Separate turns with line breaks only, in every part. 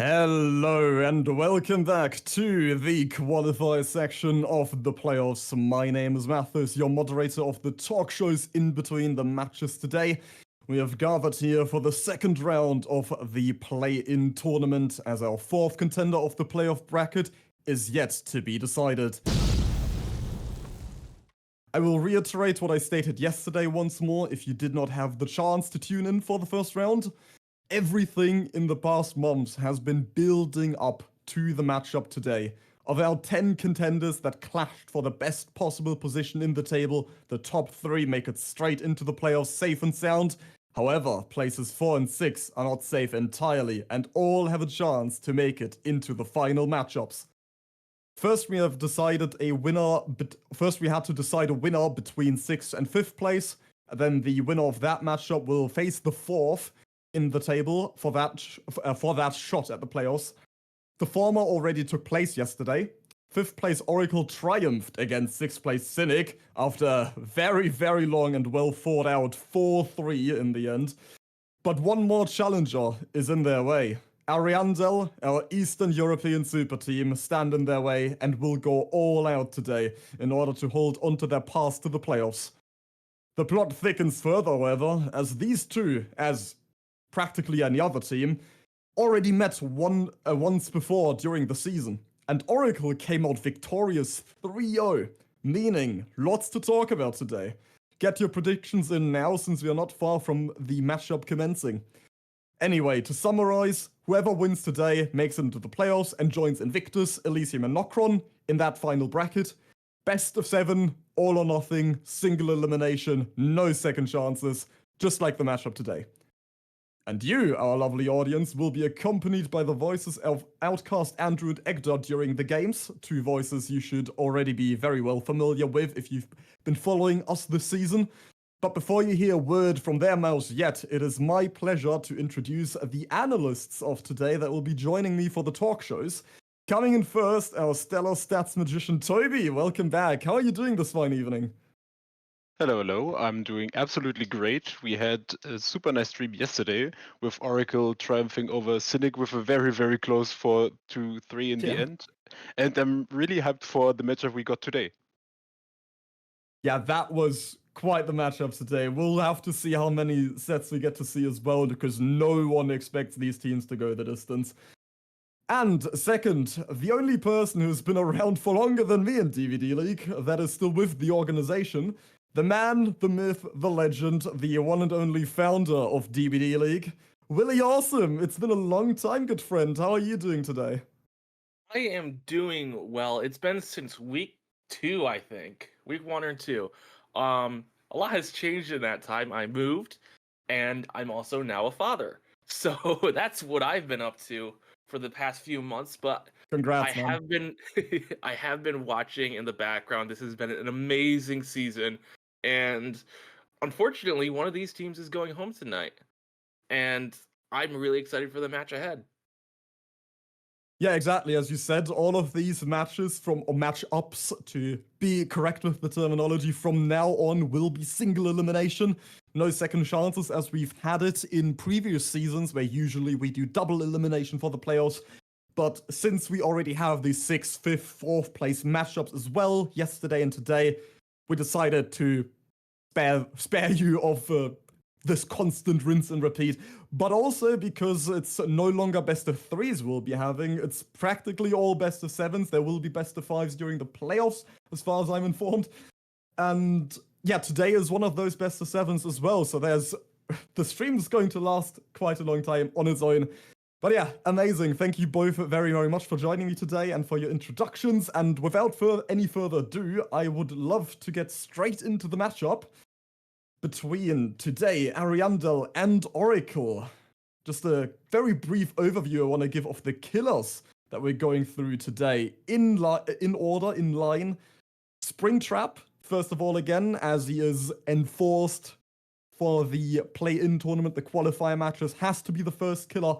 Hello and welcome back to the Qualifier section of the playoffs. My name is Mathis, your moderator of the talk shows in between the matches today. We have gathered here for the second round of the play-in tournament as our fourth contender of the playoff bracket is yet to be decided. I will reiterate what I stated yesterday once more if you did not have the chance to tune in for the first round. Everything in the past months has been building up to the matchup today. Of our 10 contenders that clashed for the best possible position in the table, the top 3 make it straight into the playoffs safe and sound. However, places 4 and 6 are not safe entirely, and all have a chance to make it into the final matchups. First, we have decided a winner. First, we had to decide a winner between 6th and 5th place. Then the winner of that matchup will face the 4th in the table for that shot at the playoffs. The former already took place yesterday. 5th place Oracle triumphed against 6th place Cynic after a very, very long and well thought out 4-3 in the end. But one more challenger is in their way. Ariandel, our Eastern European super team, stand in their way and will go all out today in order to hold onto their path to the playoffs. The plot thickens further, however, as these two, as practically any other team, already met once before during the season. And Oracle came out victorious 3-0, meaning lots to talk about today. Get your predictions in now since we are not far from the matchup commencing. Anyway, to summarize, whoever wins today makes it into the playoffs and joins Invictus, Elysium and Nocron in that final bracket. Best of 7, all or nothing, single elimination, no second chances, just like the matchup today. And you, our lovely audience, will be accompanied by the voices of OutcastAndrew and Egdar during the games, 2 voices you should already be very well familiar with if you've been following us this season. But before you hear a word from their mouths yet, it is my pleasure to introduce the analysts of today that will be joining me for the talk shows. Coming in first, our stellar stats magician Tobi. Welcome back. How are you doing this fine evening?
Hello. I'm doing absolutely great. We had a super nice stream yesterday with Oracle triumphing over Cynic with a very, very close 4-3 in the end. And I'm really hyped for the matchup we got today.
Yeah, that was quite the matchup today. We'll have to see how many sets we get to see as well, because no one expects these teams to go the distance. And second, the only person who's been around for longer than me in DBDLeague, that is still with the organization, the man, the myth, the legend, the one and only founder of DBDLeague, Williawesome. It's been a long time, good friend. How are you doing today?
I am doing well. It's been since week 2, I think. Week 1 or 2. A lot has changed in that time. I moved, and I'm also now a father. So that's what I've been up to for the past few months. But
Congrats,
I
man.
have been I have been watching in the background. This has been an amazing season. And unfortunately, one of these teams is going home tonight. And I'm really excited for the match ahead.
Yeah, exactly. As you said, all of these matches or match-ups, to be correct with the terminology, from now on will be single elimination. No second chances as we've had it in previous seasons where usually we do double elimination for the playoffs. But since we already have these 6th, 5th, 4th place matchups as well, yesterday and today, we decided to spare you of this constant rinse and repeat, but also because it's no longer best of 3s we'll be having, it's practically all best of 7s. There will be best of 5s during the playoffs, as far as I'm informed. And yeah, today is one of those best of 7s as well, so the stream's going to last quite a long time on its own. But yeah, amazing. Thank you both very, very much for joining me today and for your introductions. And without any further ado, I would love to get straight into the matchup between today, Ariandel and Oracle. Just a very brief overview I want to give of the killers that we're going through today. In order, in line, Springtrap, first of all again, as he is enforced for the play-in tournament, the qualifier matches, has to be the first killer.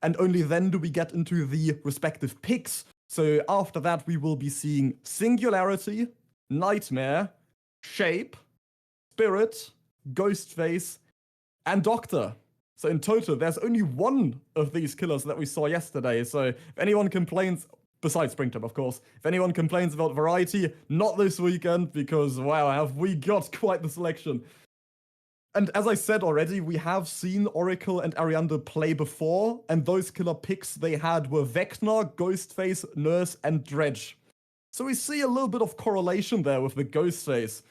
And only then do we get into the respective picks. So after that, we will be seeing Singularity, Nightmare, Shape, Spirit, Ghostface, and Doctor. So in total, there's only one of these killers that we saw yesterday. So if anyone complains, besides Springtrap, of course, if anyone complains about variety, not this weekend, because wow, have we got quite the selection. And as I said already, we have seen Oracle and Ariandel play before, and those killer picks they had were Vecna, Ghostface, Nurse, and Dredge. So we see a little bit of correlation there with the Ghostface.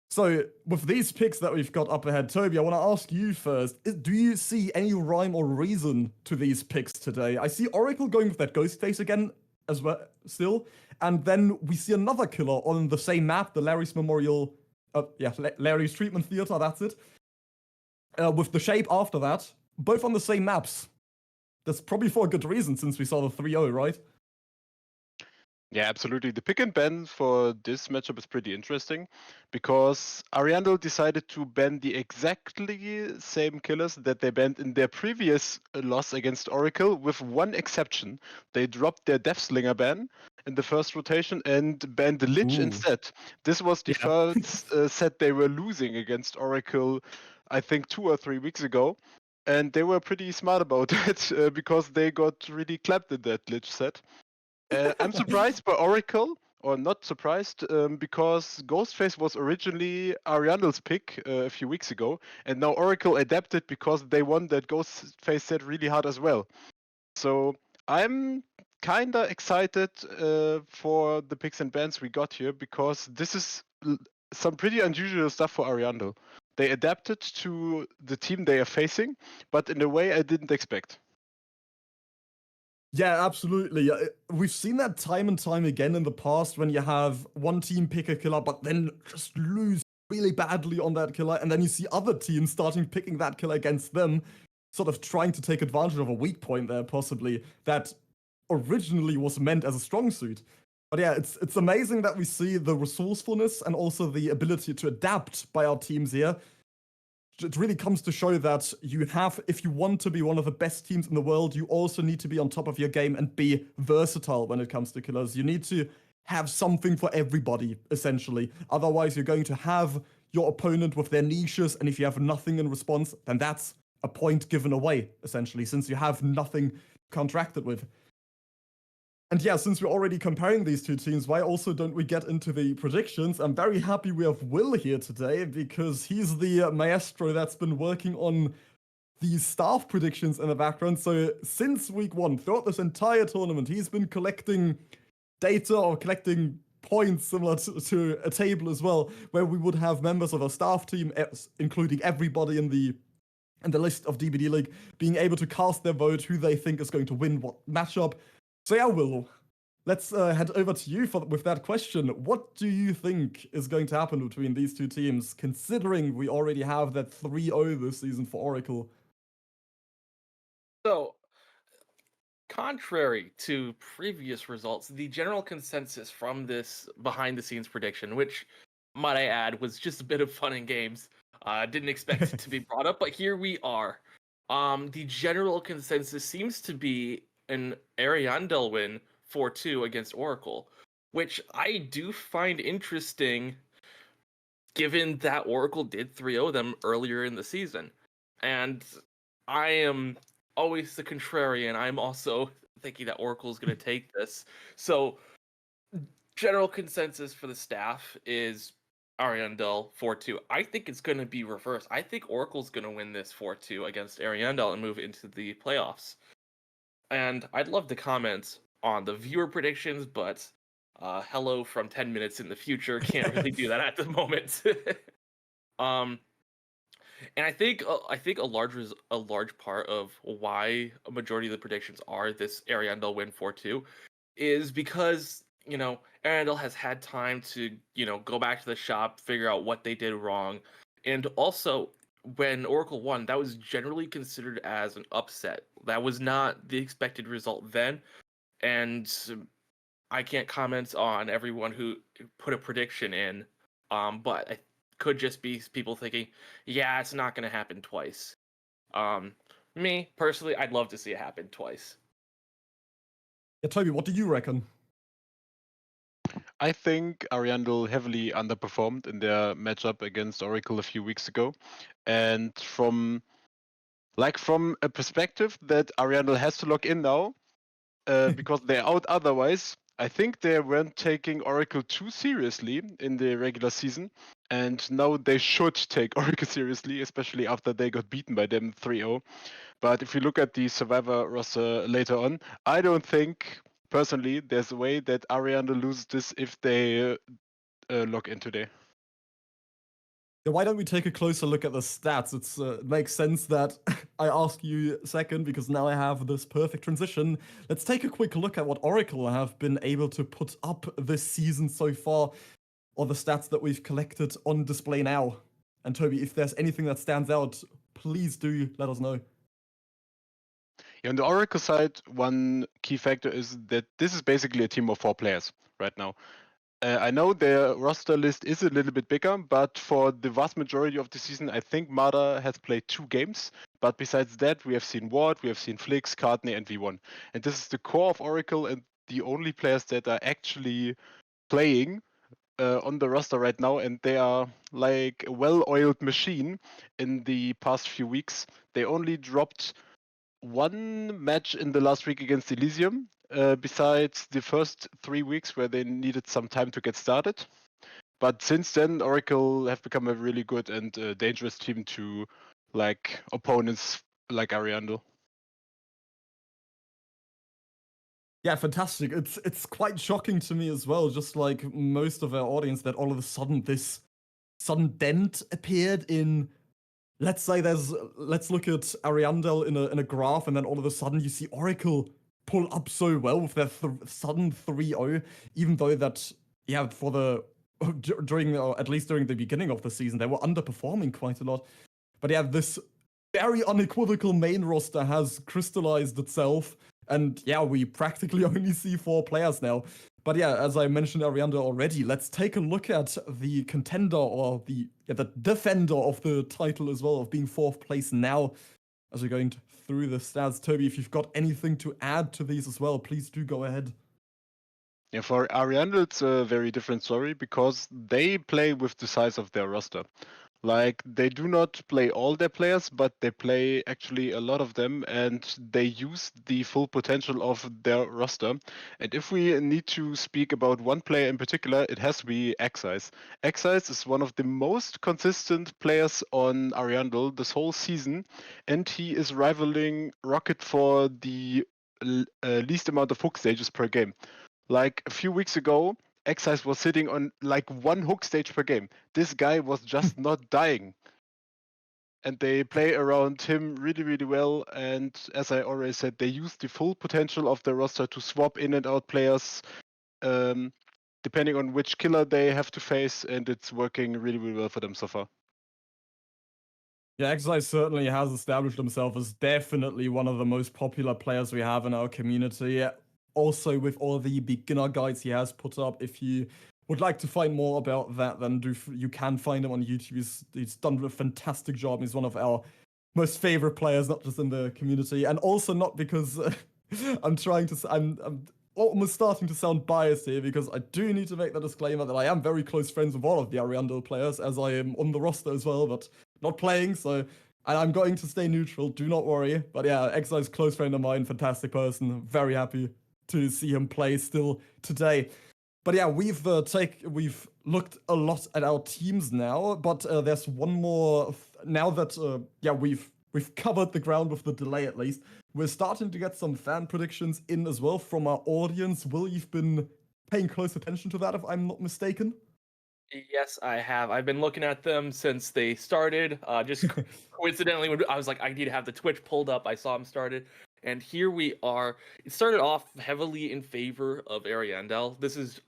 So with these picks that we've got up ahead, Tobi, I want to ask you first, do you see any rhyme or reason to these picks today? I see Oracle going with that Ghostface again as well, still, and then we see another killer on the same map, the Larry's Memorial, Larry's Treatment Theater, that's it. With the shape after that, both on the same maps. That's probably for a good reason, since we saw the 3-0, right?
Yeah, absolutely. The pick and ban for this matchup is pretty interesting because Ariandel decided to ban the exactly same killers that they banned in their previous loss against Oracle, with one exception. They dropped their Deathslinger ban in the first rotation and banned the Lich instead. This was the first set they were losing against Oracle, I think 2 or 3 weeks ago. And they were pretty smart about it because they got really clapped in that Lich set. I'm surprised by Oracle, or not surprised, because Ghostface was originally Ariandel's pick a few weeks ago, and now Oracle adapted because they won that Ghostface set really hard as well. So I'm kinda excited for the picks and bans we got here, because this is some pretty unusual stuff for Ariandel. They adapted to the team they are facing, but in a way I didn't expect.
Yeah, absolutely. We've seen that time and time again in the past when you have one team pick a killer, but then just lose really badly on that killer, and then you see other teams starting picking that killer against them, sort of trying to take advantage of a weak point there, possibly, that originally was meant as a strong suit. But yeah, it's amazing that we see the resourcefulness and also the ability to adapt by our teams here. It really comes to show that you have, if you want to be one of the best teams in the world, you also need to be on top of your game and be versatile when it comes to killers. You need to have something for everybody, essentially. Otherwise, you're going to have your opponent with their niches, and if you have nothing in response, then that's a point given away, essentially, since you have nothing contracted with. And yeah, since we're already comparing these two teams, why also don't we get into the predictions? I'm very happy we have Will here today, because he's the maestro that's been working on the staff predictions in the background. So since week 1, throughout this entire tournament, he's been collecting data or collecting points similar to a table as well, where we would have members of our staff team, including everybody in the list of DBDLeague, being able to cast their vote, who they think is going to win what matchup. So yeah, Will, let's head over to you with that question. What do you think is going to happen between these two teams, considering we already have that 3-0 this season for Oracle?
So, contrary to previous results, the general consensus from this behind-the-scenes prediction, which, might I add, was just a bit of fun and games, didn't expect it to be brought up, but here we are. The general consensus seems to be an Ariandel win 4-2 against Oracle, which I do find interesting given that Oracle did 3-0 them earlier in the season. And I am always the contrarian. I'm also thinking that Oracle is going to take this. So general consensus for the staff is Ariandel 4-2. I think it's going to be reversed. I think Oracle's going to win this 4-2 against Ariandel and move into the playoffs. And I'd love to comment on the viewer predictions, but hello from 10 minutes in the future. Can't really do that at the moment. And I think a large part of why a majority of the predictions are this Ariandel win 4-2 is because, Ariandel has had time to, go back to the shop, figure out what they did wrong. And also, when Oracle won, that was generally considered as an upset. That was not the expected result then. And I can't comment on everyone who put a prediction in, but it could just be people thinking, yeah, it's not going to happen twice. Me, personally, I'd love to see it happen twice.
Yeah, Tobi, what do you reckon?
I think Ariandel heavily underperformed in their matchup against Oracle a few weeks ago. And from Like from a perspective that Ariandel has to log in now, because they're out otherwise. I think they weren't taking Oracle too seriously in the regular season, and now they should take Oracle seriously, especially after they got beaten by them 3-0. But if you look at the Survivor roster later on, I don't think, personally, there's a way that Ariandel loses this if they log in today.
Yeah, why don't we take a closer look at the stats? It makes sense that I ask you second because now I have this perfect transition. Let's take a quick look at what Oracle have been able to put up this season so far, or the stats that we've collected on display now. And Tobi, if there's anything that stands out, please do let us know.
Yeah, on the Oracle side, one key factor is that this is basically a team of 4 players right now. I know their roster list is a little bit bigger, but for the vast majority of the season, I think Mada has played 2 games. But besides that, we have seen Ward, we have seen Flix, Cartney, and V1. And this is the core of Oracle and the only players that are actually playing on the roster right now. And they are like a well-oiled machine in the past few weeks. They only dropped 1 match in the last week against Elysium, besides the first 3 weeks where they needed some time to get started. But since then, Oracle have become a really good and dangerous team to like opponents like Ariandel.
Yeah, fantastic. It's quite shocking to me as well, just like most of our audience, that all of a sudden this sudden dent appeared in. Let's look at Ariandel in a graph, and then all of a sudden you see Oracle pull up so well with their sudden 3-0, even though that, yeah, for the at least during the beginning of the season, they were underperforming quite a lot. But yeah, this very unequivocal main roster has crystallized itself, and yeah, we practically only see 4 players now. But yeah, as I mentioned Ariandel already, let's take a look at the contender, or the defender of the title as well, of being 4th place now, as we're going through the stats. Tobi, if you've got anything to add to these as well, please do go ahead.
Yeah, for Ariandel, it's a very different story because they play with the size of their roster. Like, they do not play all their players, but they play actually a lot of them, and they use the full potential of their roster. And if we need to speak about one player in particular, it has to be Exise. Exise is one of the most consistent players on Ariandel this whole season, and he is rivaling Rocket for the least amount of hook stages per game. Like a few weeks ago, Exise was sitting on like 1 hook stage per game. This guy was just not dying. And they play around him really, really well. And as I already said, they use the full potential of their roster to swap in and out players, depending on which killer they have to face. And it's working really, really well for them so far.
Yeah, Exise certainly has established himself as definitely one of the most popular players we have in our community. Also, with all the beginner guides he has put up, if you would like to find more about that, then you can find him on YouTube. He's done a fantastic job. He's one of our most favorite players, not just in the community, and also not because I'm almost starting to sound biased here, because I do need to make the disclaimer that I am very close friends with all of the Ariandel players, as I am on the roster as well, but not playing, so. And I'm going to stay neutral, do not worry. But yeah, Exile's close friend of mine, fantastic person. Very happy to see him play still today. But yeah, we've looked a lot at our teams now, but there's one more now that we've covered the ground with the delay at least. We're starting to get some fan predictions in as well from our audience. Will, you've been paying close attention to that, if I'm not mistaken?
Yes, I have. I've been looking at them since they started. Just coincidentally, when I was like, I need to have the Twitch pulled up, I saw them started. And here we are. It started off heavily in favor of Ariandel.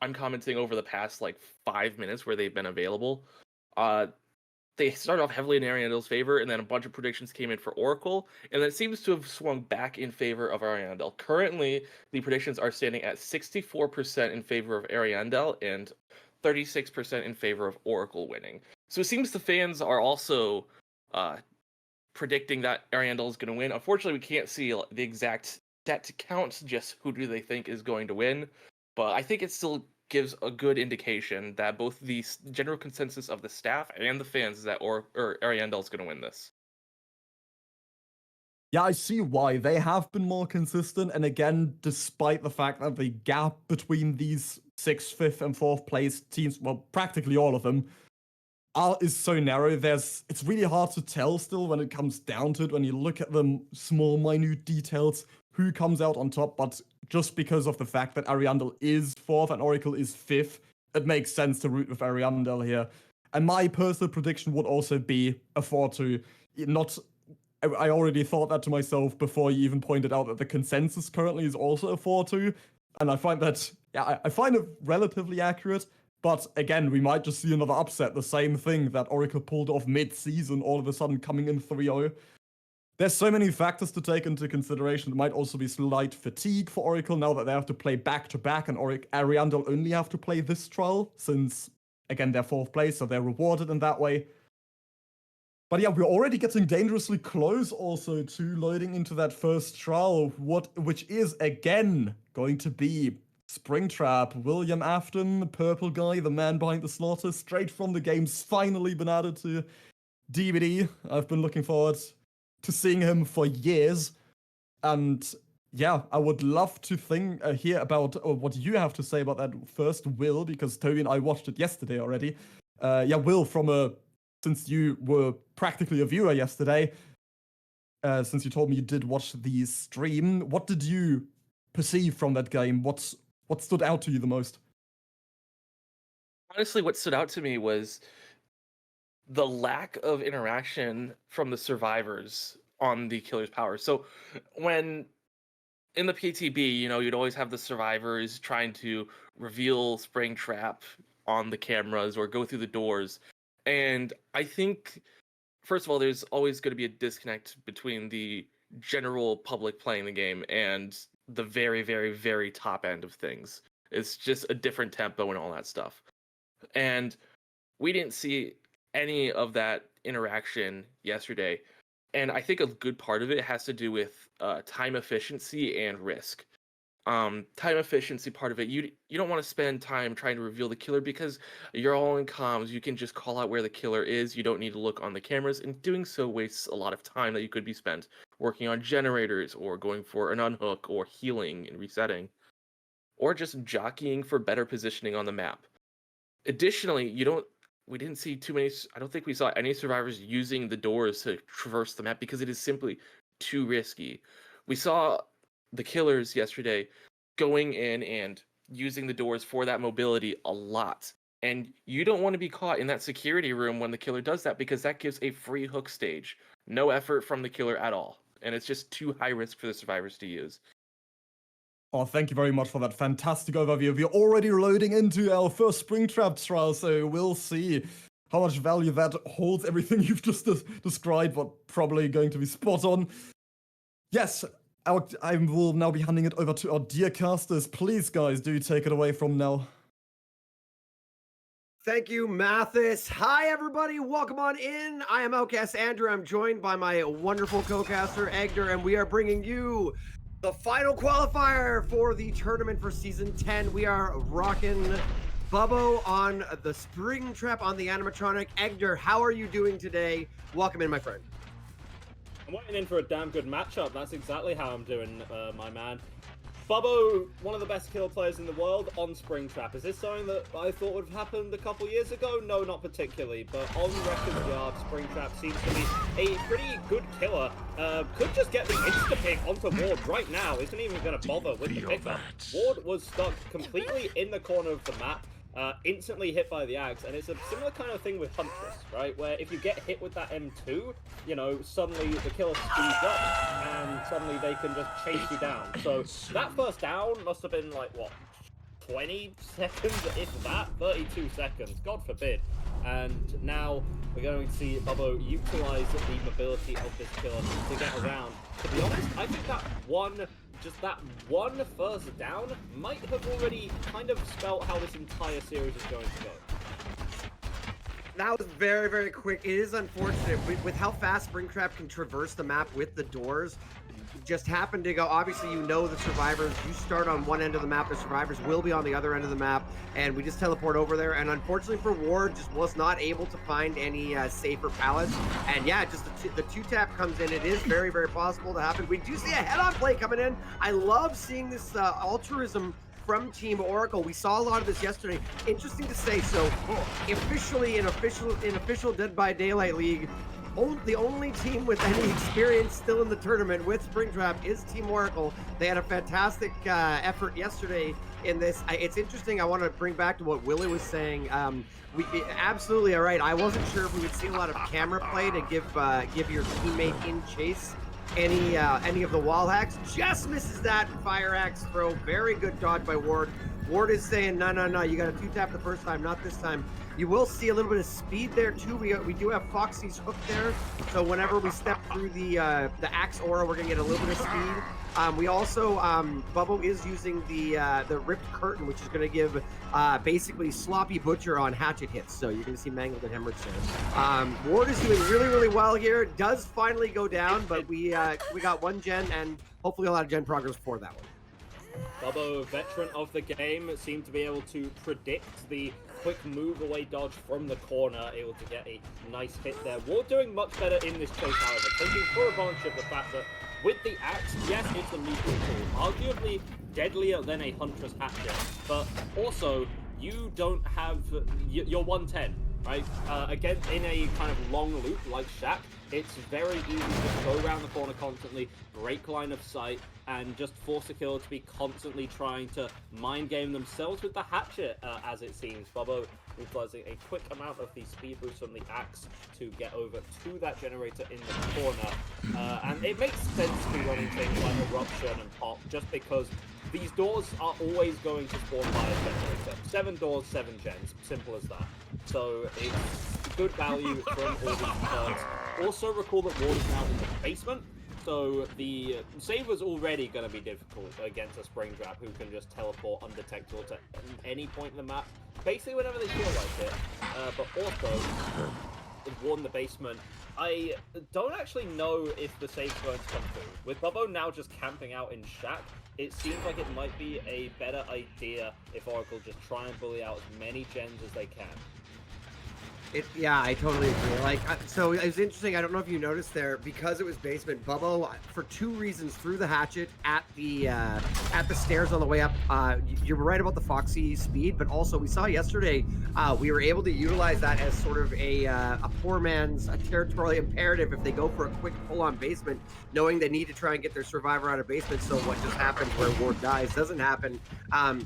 I'm commenting over the past like 5 minutes where they've been available. They started off heavily in Ariandel's favor, and then a bunch of predictions came in for Oracle, and it seems to have swung back in favor of Ariandel. Currently, the predictions are standing at 64% in favor of Ariandel and 36% in favor of Oracle winning. So it seems the fans are also predicting that Ariandel is going to win. Unfortunately, we can't see the exact stat to count, just who do they think is going to win. But I think it still gives a good indication that both the general consensus of the staff and the fans is that Ariandel is going to win this.
Yeah, I see why. They have been more consistent, and again, despite the fact that the gap between these 6th, 5th, and 4th place teams, well, practically all of them, is so narrow. It's really hard to tell still when it comes down to it, when you look at the small, minute details, who comes out on top, but just because of the fact that Ariandel is 4th and Oracle is 5th, it makes sense to root with Ariandel here. And my personal prediction would also be a 4-2. I already thought that to myself before you even pointed out that the consensus currently is also a 4-2, and I find that, I find it relatively accurate, but again, we might just see another upset, the same thing that Oracle pulled off mid-season, all of a sudden coming in 3-0. There's so many factors to take into consideration. There might also be slight fatigue for Oracle now that they have to play back-to-back, and Ariandel only have to play this trial, since, again, they're 4th place, so they're rewarded in that way. But yeah, we're already getting dangerously close also to loading into that first trial, which is, again, going to be Springtrap. William Afton, the purple guy, the man behind the slaughter, straight from the game's finally been added to DBD. I've been looking forward to seeing him for years. And yeah, I would love to hear about what you have to say about that first, Will, because Tobi and I watched it yesterday already. Will, since you were practically a viewer yesterday, since you told me you did watch the stream, what did you perceive from that game? What stood out to you the most?
Honestly, what stood out to me was the lack of interaction from the survivors on the killer's power. So when in the PTB, you'd always have the survivors trying to reveal Springtrap on the cameras or go through the doors. And I think, first of all, there's always going to be a disconnect between the general public playing the game and the very, very, very top end of things. It's just a different tempo and all that stuff. And we didn't see any of that interaction yesterday. And I think a good part of it has to do with time efficiency and risk. Time efficiency part of it, you don't want to spend time trying to reveal the killer because you're all in comms. You can just call out where the killer is. You don't need to look on the cameras, and doing so wastes a lot of time that you could be spent working on generators or going for an unhook or healing and resetting, or just jockeying for better positioning on the map. Additionally, we didn't see too many. I don't think we saw any survivors using the doors to traverse the map because it is simply too risky. We saw the killers yesterday going in and using the doors for that mobility a lot. And you don't want to be caught in that security room when the killer does that, because that gives a free hook stage. No effort from the killer at all. And it's just too high risk for the survivors to use.
Oh, thank you very much for that fantastic overview. We're already loading into our first Springtrap trial, so we'll see how much value that holds. Everything you've just described, but probably going to be spot on. Yes, I will now be handing it over to our dear casters. Please, guys, do take it away from now.
Thank you, Mathis. Hi, everybody. Welcome on in. I am OutcastAndrew. I'm joined by my wonderful co-caster, Egdar, and we are bringing you the final qualifier for the tournament for Season 10. We are rocking Bubbo on the Springtrap on the animatronic. Egdar, how are you doing today? Welcome in, my friend.
I'm waiting in for a damn good matchup. That's exactly how I'm doing, my man. Bubbo, one of the best kill players in the world on Springtrap. Is this something that I thought would have happened a couple years ago? No, not particularly. But on record yard, Springtrap seems to be a pretty good killer. Could just get the insta-pick onto Ward right now. Isn't even going to bother with the pickup. Ward was stuck completely in the corner of the map. Instantly hit by the Axe, and it's a similar kind of thing with Huntress, right? Where if you get hit with that M2, suddenly the killer speeds up, and suddenly they can just chase you down. So that first down must have been like, what, 20 seconds, if that? 32 seconds, God forbid. And now we're going to see Bubbo utilize the mobility of this killer to get around. To be honest, I think that that one first down might have already kind of spelt how this entire series is going to go.
That was very, very quick. It is unfortunate with how fast Springtrap can traverse the map with the doors. just happened to go. Obviously, you know the survivors. You start on one end of the map. The survivors will be on the other end of the map, and we just teleport over there. And unfortunately for Ward, just was not able to find any safer pallets. And yeah, just the two-tap comes in. It is very, very possible to happen. We do see a head-on play coming in. I love seeing this altruism from Team Oracle. We saw a lot of this yesterday. Interesting to say. So officially in official Dead by Daylight League, the only team with any experience still in the tournament with Springtrap is Team Oracle. They had a fantastic effort yesterday in this. It's interesting. I want to bring back to what Willie was saying. We absolutely are right. I wasn't sure if we would see a lot of camera play to give your teammate in chase any of the wall hacks. Just misses that fire axe throw. Very good dodge by Ward. Ward is saying, no, you got to two-tap the first time, not this time. You will see a little bit of speed there, too. We do have Foxy's hook there, so whenever we step through the axe aura, we're going to get a little bit of speed. We also, Bubbo is using the ripped curtain, which is going to give basically sloppy butcher on hatchet hits, so you're going to see mangled and hemorrhage there. Ward is doing really, really well here. Does finally go down, but we got one gen, and hopefully a lot of gen progress for that one.
Bubbo, veteran of the game, seemed to be able to predict the quick move away dodge from the corner, able to get a nice hit there. Ward doing much better in this chase, however, taking full advantage of the fact that with the axe, yes, it's a lethal tool, arguably deadlier than a huntress hatchet, but also you don't have you're 110, right? Again, in a kind of long loop like Shaq, it's very easy to just go around the corner constantly, break line of sight, and just force a killer to be constantly trying to mind game themselves with the hatchet, as it seems. Bubbo utilizing a quick amount of the speed boost from the axe to get over to that generator in the corner. And it makes sense to be running things like Eruption and Pop, just because these doors are always going to spawn by a generator. 7 doors, 7 gens, simple as that. So it's good value from all these cards. Also recall that Ward is now in the basement, so the save was already going to be difficult against a Springtrap who can just teleport undetectable to any point in the map, basically whenever they feel like it. But also, Ward in the basement, I don't actually know if the save's going to come through. With Bubbo now just camping out in Shack, it seems like it might be a better idea if Oracle just try and bully out as many gens as they can.
Yeah, I totally agree. Like, so it was interesting. I don't know if you noticed there, because it was basement. Bubbo, for 2 reasons, threw the hatchet at the stairs on the way up. You're right about the Foxy speed, but also we saw yesterday we were able to utilize that as sort of a poor man's territorial imperative if they go for a quick pull-on basement, knowing they need to try and get their survivor out of basement. So what just happens where Ward dies doesn't happen.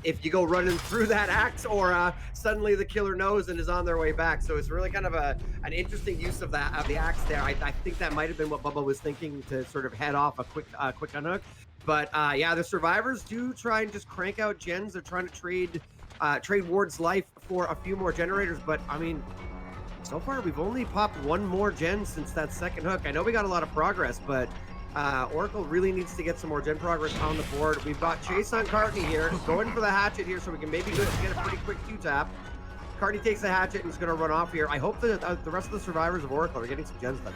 If you go running through that axe aura, suddenly the killer knows and is on their way back. So it's really kind of an interesting use of the axe there. I think that might have been what Bubba was thinking, to sort of head off a quick unhook. But yeah, the survivors do try and just crank out gens. They're trying to trade Ward's life for a few more generators. But I mean, so far we've only popped 1 more gen since that second hook. I know we got a lot of progress, but Oracle really needs to get some more gen progress on the board. We've got Chase on Cartney here, going for the hatchet here, so we can maybe get a pretty quick 2-tap. Cartney takes the hatchet and is going to run off here. I hope that the rest of the survivors of Oracle are getting some gens done.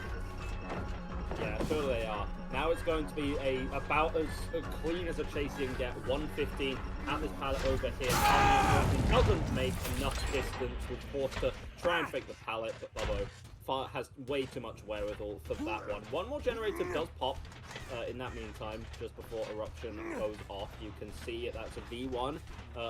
Yeah, sure they are. Now it's going to be about as clean as a chase you can get. 115 at this pallet over here. He doesn't make enough distance, which forced to try and fake the pallet, but Bubbo has way too much wherewithal for that one. 1 more generator does pop in that meantime, just before Eruption goes off. You can see that's a V1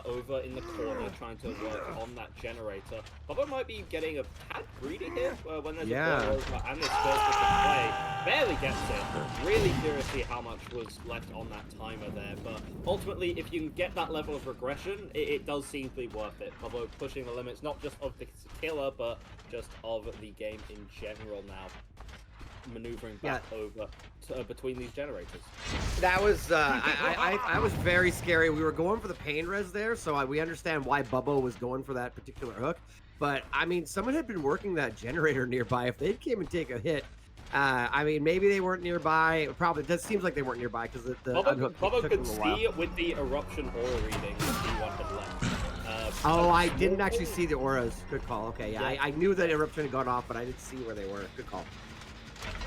over in the corner, trying to work on that generator. Bubba might be getting a tad greedy here when there's a ball over, and this first play barely gets it. Really curious to see how much was left on that timer there, but ultimately, if you can get that level of regression, it does seem to be worth it. Bubba pushing the limits, not just of the killer, but just of the game in general now, maneuvering back over between these generators.
That was I was very scary. We were going for the pain res there, so we understand why Bubbo was going for that particular hook. But I mean, someone had been working that generator nearby. If they came and take a hit, I mean, maybe they weren't nearby. Probably that seems like they weren't nearby because the
Bubbo could see with the Eruption aura reading that he wanted left.
Oh, I didn't actually see the auras. Good call. Okay, yeah. I knew that Eruption had gone off, but I didn't see where they were. Good call.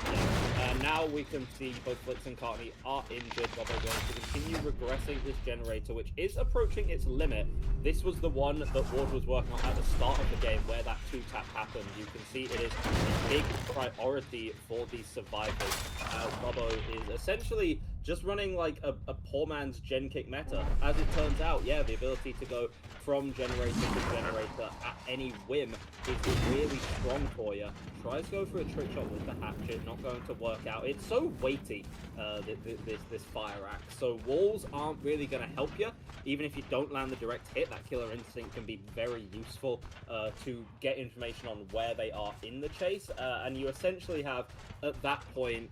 Yeah. And now we can see both Flix and Cartney are injured. Bubbo going to continue regressing this generator, which is approaching its limit. This was the one that Ward was working on at the start of the game where that 2-tap happened. You can see it is a big priority for these survivors. Bubbo is essentially just running like a poor man's gen kick meta. As it turns out, yeah, the ability to go from generator to generator at any whim is really strong for you. Tries to go for a trick shot with the hatchet, not going to work out. It's so weighty, this fire axe. So walls aren't really going to help you. Even if you don't land the direct hit, that killer instinct can be very useful to get information on where they are in the chase. And you essentially have, at that point,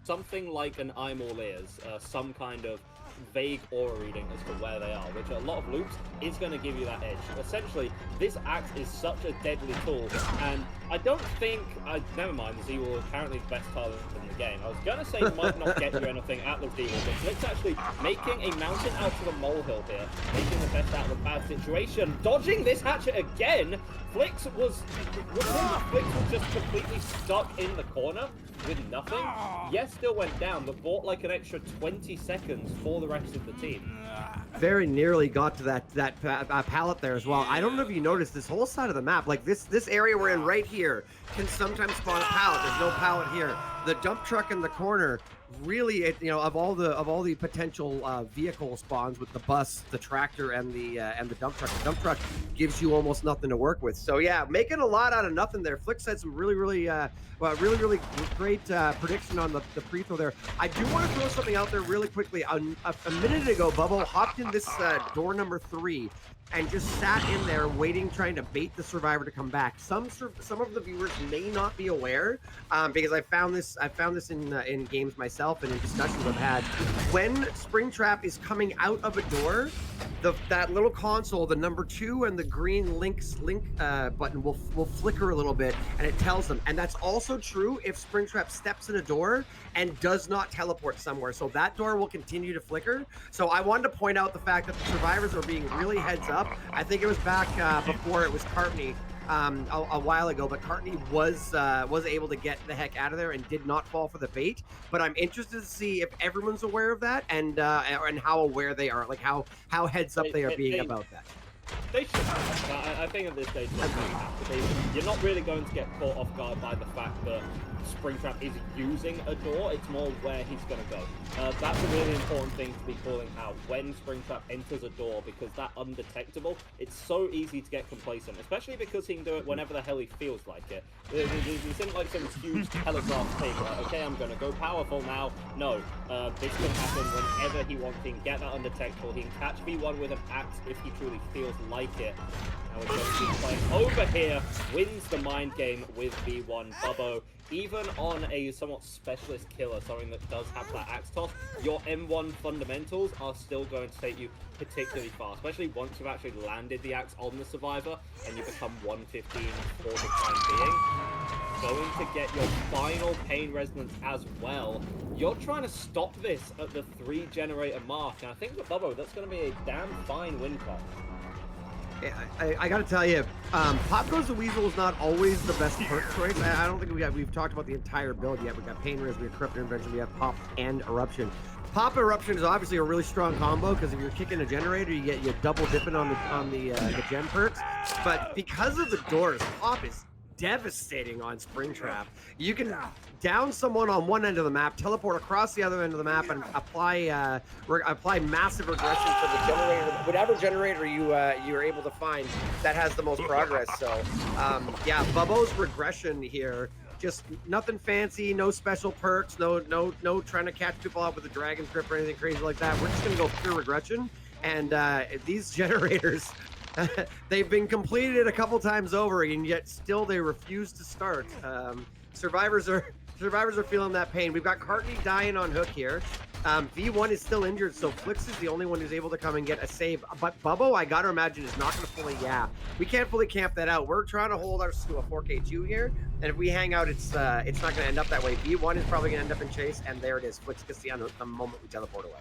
something like an I'm all ears, some kind of vague aura reading as to where they are, which a lot of loops is going to give you that edge. Essentially, this axe is such a deadly tool, and I don't think, never mind, Z will apparently the best target in the game. I was going to say it might not get you anything at the deal, but Flix actually making a mountain out to the molehill here, making the best out of a bad situation, dodging this hatchet again. Flix was just completely stuck in the corner with nothing. Yes, still went down, but bought like an extra 20 seconds for the rest of the team.
Very nearly got to that pallet there as well. I don't know if you noticed this whole side of the map, like this area we're in right here can sometimes spawn a pallet. There's no pallet here. The dump truck in the corner, really, of all the potential vehicle spawns with the bus, the tractor, and the dump truck. The dump truck gives you almost nothing to work with. So yeah, making a lot out of nothing there. Flix had some really great prediction on the pre-throw there. I do want to throw something out there really quickly. A minute ago, Bubbo hopped in this door number 3 and just sat in there waiting, trying to bait the survivor to come back. Some of the viewers may not be aware, because I found this in games myself and in discussions I've had. When Springtrap is coming out of a door, that little console, the number 2 and the green link button will flicker a little bit, and it tells them. And that's also true if Springtrap steps in a door and does not teleport somewhere. So that door will continue to flicker. So I wanted to point out the fact that the survivors are being really heads up. I think it was back before it was Cartney a while ago, but Cartney was able to get the heck out of there and did not fall for the bait. But I'm interested to see if everyone's aware of that and how aware they are, like how heads up they are being about that.
They should. I think at this stage, you're not really going to get caught off guard by the fact that Springtrap is using a door. It's more where he's going to go. That's a really important thing to be calling out when Springtrap enters a door, because that undetectable, it's so easy to get complacent, especially because he can do it whenever the hell he feels like it. This isn't like some huge telegraph thing, like, okay, I'm going to go powerful now. No, this can happen whenever he wants. He can get that undetectable. He can catch V1 with an axe if he truly feels like it. Now we're going to be playing over here, wins the mind game with V1. Bubbo, even on a somewhat specialist killer, something that does have that axe toss, your M1 fundamentals are still going to take you particularly far, especially once you've actually landed the axe on the survivor and you become 115 for the time being. Going to get your final pain resonance as well. You're trying to stop this at the 3 generator mark, and I think with Bubbo, that's going to be a damn fine win clock.
I gotta tell you, Pop Goes the Weasel is not always the best perk choice. I don't think we've talked about the entire build yet. We've got Pain Res, we have Corrupt Intervention, we have Pop and Eruption. Pop Eruption is obviously a really strong combo because if you're kicking a generator, you double dipping on the gen perks. But because of the doors, Pop is devastating on Springtrap. You can down someone on one end of the map, teleport across the other end of the map, and apply massive regression to the generator, whatever generator you're able to find that has the most progress. So yeah, Bubbo's regression here, just nothing fancy, no special perks, no trying to catch people out with a dragon grip or anything crazy like that. We're just gonna go pure regression, and these generators, they've been completed a couple times over, and yet still they refuse to start. Survivors are feeling that pain. We've got Cartney dying on hook here. V1 is still injured, so Flix is the only one who's able to come and get a save. But Bubbo, I gotta imagine, is not gonna fully, we can't fully camp that out. We're trying to hold ours to a 4K2 here, and if we hang out, it's not gonna end up that way. V1 is probably gonna end up in chase, and there it is. Flix gets the moment we teleport away.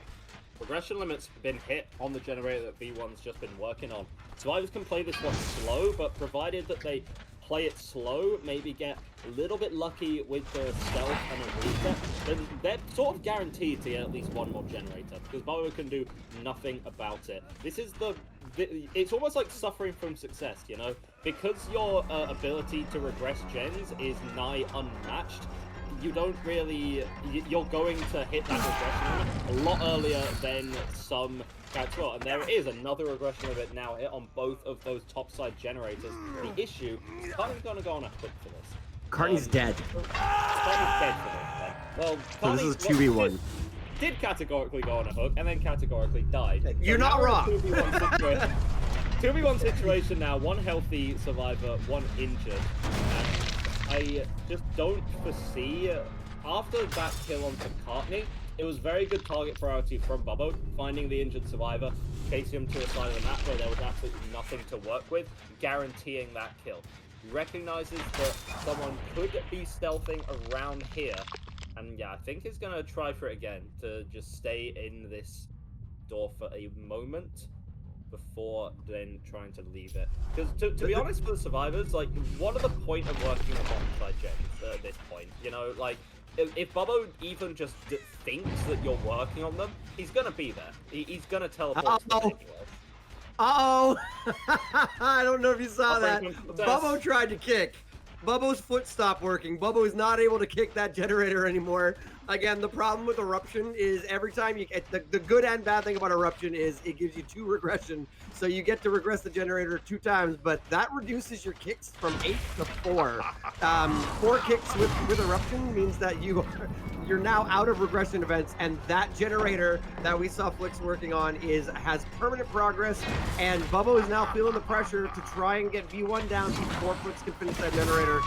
Progression limit's been hit on the generator that V1's just been working on. Survivors can play this one slow, but provided that they play it slow, maybe get a little bit lucky with the stealth and a reset, then they're sort of guaranteed to get at least one more generator, because Bobo can do nothing about it. This is it's almost like suffering from success, you know? Because your ability to regress gens is nigh unmatched, you don't really... You're going to hit that regression limit a lot earlier than some characters will. And there is another regression limit now hit on both of those topside generators. The issue, Carney's going to go on a hook for this.
Carney's dead.
Carney's dead for this, then. Well,
So this is 2v1.
Did categorically go on a hook, and then categorically died.
You're
So
not
now we're in a
wrong.
2v1 situation. 2v1 situation now, one healthy survivor, one injured. And I just don't foresee, after that kill onto Cartney, it was very good target priority from Bubbo, finding the injured survivor, chasing him to a side of the map where there was absolutely nothing to work with, guaranteeing that kill. He recognizes that someone could be stealthing around here, and yeah, I think he's gonna try for it again, to just stay in this door for a moment before then trying to leave it. Because to be honest, for the survivors, like, what are the point of working alongside gens at this point? You know, like, if Bubbo even just thinks that you're working on them, he's gonna be there. He's gonna teleport to them anyway.
Uh-oh! I don't know if you saw that.
Bubbo
Bubbo tried to kick. Bubbo's foot stopped working. Bubbo is not able to kick that generator anymore. Again, the problem with Eruption is every time you get... The good and bad thing about Eruption is it gives you 2 regression. So you get to regress the generator 2 times, but that reduces your kicks from 8 to 4. 4 kicks with Eruption means that you're now out of regression events, and that generator that we saw Flix working on has permanent progress, and Bubbo is now feeling the pressure to try and get V1 down before Flix can finish that generator.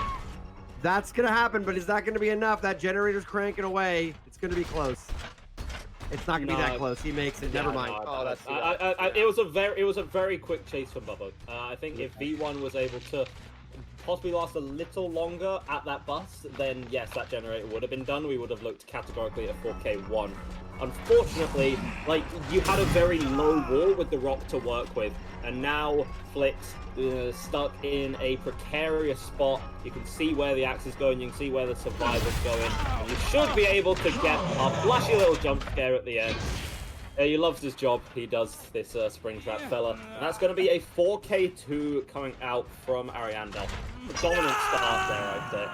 That's gonna happen, but is that gonna be enough? That generator's cranking away. It's gonna be close. It's not gonna be that close. He makes it. Never mind.
It was a very quick chase for Bubbo. I think if V1 was able to possibly last a little longer at that bus, then yes, that generator would have been done. We would have looked categorically at 4K1. Unfortunately, like, you had a very low wall with the rock to work with, and now Flix stuck in a precarious spot. You can see where the axe is going, you can see where the survivor's going, and you should be able to get a flashy little jump scare at the end. He loves his job, he does, this Springtrap fella. And that's going to be a 4K2 coming out from Ariandel. A dominant start there, I'd say.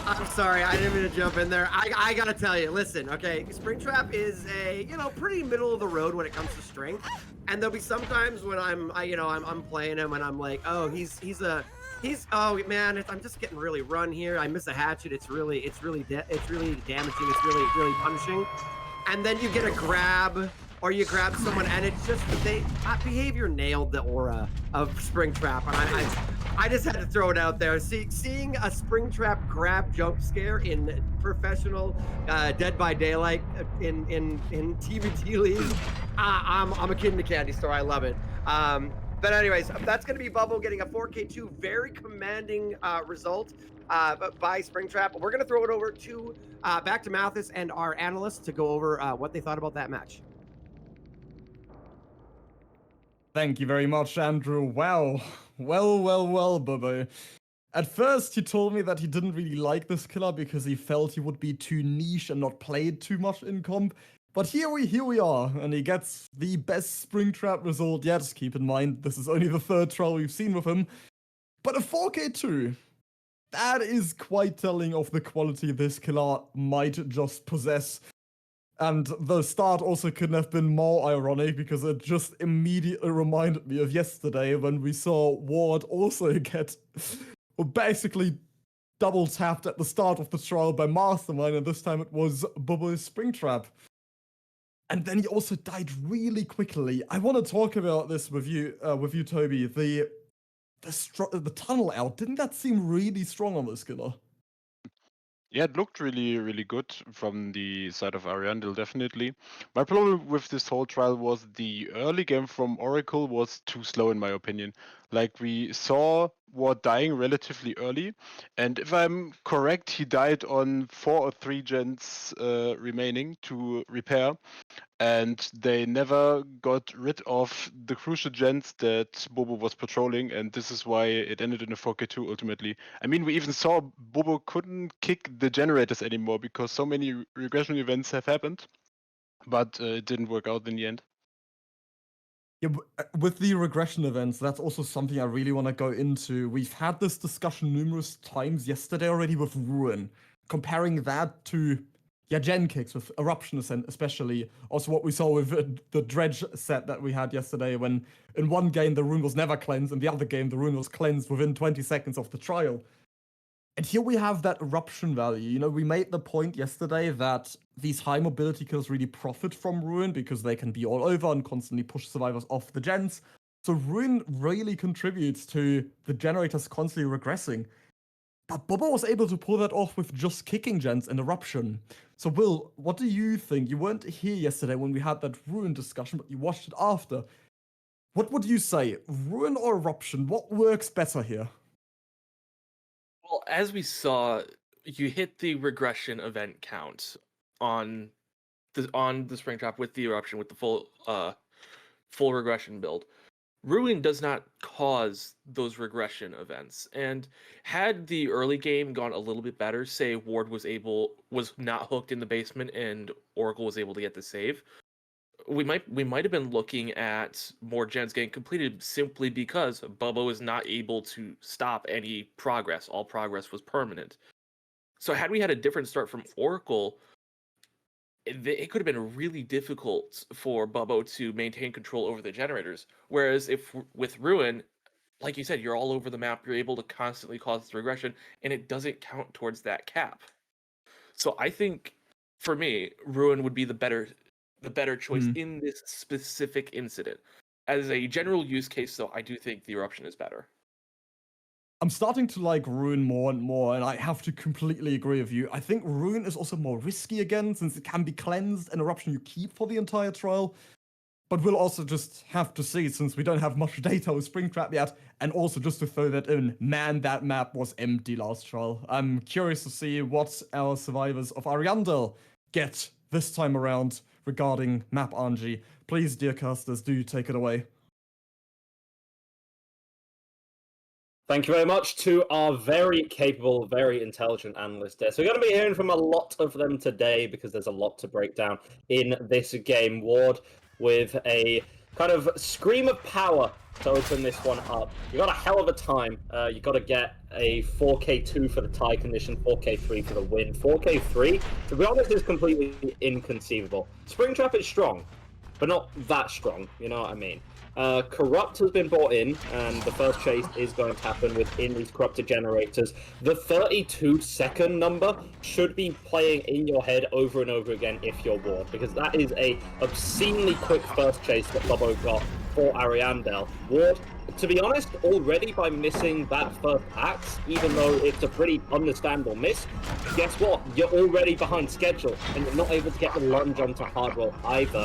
I'm sorry, I didn't mean to jump in there. I gotta tell you, listen, okay, Springtrap is a, pretty middle of the road when it comes to strength. And there'll be sometimes when I'm playing him and I'm like, oh, oh man, I'm just getting really run here. I miss a hatchet. It's really damaging. It's really punishing. And then you get a grab, or you grab someone, and it's just behavior nailed the aura of Springtrap, and I just had to throw it out there. Seeing a Springtrap grab jump scare in professional Dead by Daylight in DBDLeague, I'm a kid in a candy store. I love it. But anyways, that's going to be Bubble getting a 4K2, very commanding result by Springtrap. We're going to throw it over to back to Mathis and our analysts to go over what they thought about that match.
Thank you very much, Andrew. Wow. Well, Bubbo. At first, he told me that he didn't really like this killer because he felt he would be too niche and not played too much in comp. But here we are, and he gets the best Springtrap result yet. Keep in mind, this is only the 3rd trial we've seen with him. But a 4K2, that is quite telling of the quality this killer might just possess. And the start also couldn't have been more ironic because it just immediately reminded me of yesterday when we saw Ward also get basically double tapped at the start of the trial by Mastermind, and this time it was Bubbo's Springtrap. And then he also died really quickly. I want to talk about this with you, Tobi. The tunnel out, didn't that seem really strong on this killer?
Yeah, it looked really good from the side of Ariandel, definitely. My problem with this whole trial was the early game from Oracle was too slow, in my opinion. Like, we saw Ward dying relatively early, and if I'm correct, he died on 4 or 3 gens remaining to repair, and they never got rid of the crucial gens that Bobo was patrolling, and this is why it ended in a 4k2 ultimately. I mean, we even saw Bobo couldn't kick the generators anymore because so many regression events have happened, but it didn't work out in the end.
Yeah, with the regression events, that's also something I really want to go into. We've had this discussion numerous times yesterday already with Ruin, comparing that to gen kicks with Eruption especially. Also what we saw with the Dredge set that we had yesterday, when in one game the rune was never cleansed, and the other game the rune was cleansed within 20 seconds of the trial. And here we have that Eruption value. You know, we made the point yesterday that these high mobility kills really profit from Ruin because they can be all over and constantly push survivors off the gens. So Ruin really contributes to the generators constantly regressing. But Bobo was able to pull that off with just kicking gens and Eruption. So Will, what do you think? You weren't here yesterday when we had that Ruin discussion, but you watched it after. What would you say? Ruin or Eruption? What works better here?
Well, as we saw, you hit the regression event count on the Springtrap with the Eruption, with the full regression build. Ruin does not cause those regression events, and had the early game gone a little bit better, say Ward was not hooked in the basement and Oracle was able to get the save, we might have been looking at more gens getting completed simply because Bubbo is not able to stop any progress. All progress was permanent. So had we had a different start from Oracle, it could have been really difficult for Bubbo to maintain control over the generators. Whereas if with Ruin, like you said, you're all over the map, you're able to constantly cause this regression, and it doesn't count towards that cap. So I think, for me, Ruin would be the better choice in this specific incident. As a general use case, though, I do think the Eruption is better.
I'm starting to like Ruin more and more, and I have to completely agree with you. I think Ruin is also more risky again, since it can be cleansed, and Eruption you keep for the entire trial. But we'll also just have to see, since we don't have much data with Springtrap yet, and also just to throw that in, man, that map was empty last trial. I'm curious to see what our survivors of Ariandel get this time around regarding map RNG. Please, dear casters, do take it away.
Thank you very much to our very capable, very intelligent analysts there. So we're going to be hearing from a lot of them today because there's a lot to break down in this game. Ward with a kind of scream of power to open this one up. You got a hell of a time. You got to get a 4k2 for the tie condition, 4k3 for the win. 4k3, to be honest, is completely inconceivable. Springtrap is strong, but not that strong, you know what I mean? Corrupt has been brought in, and the first chase is going to happen within these corrupted generators. The 32-second number should be playing in your head over and over again if you're Ward, because that is a obscenely quick first chase that Bubbo got for Ariandel. Ward, to be honest, already by missing that first axe, even though it's a pretty understandable miss, guess what? You're already behind schedule, and you're not able to get the lunge onto Hardwell either.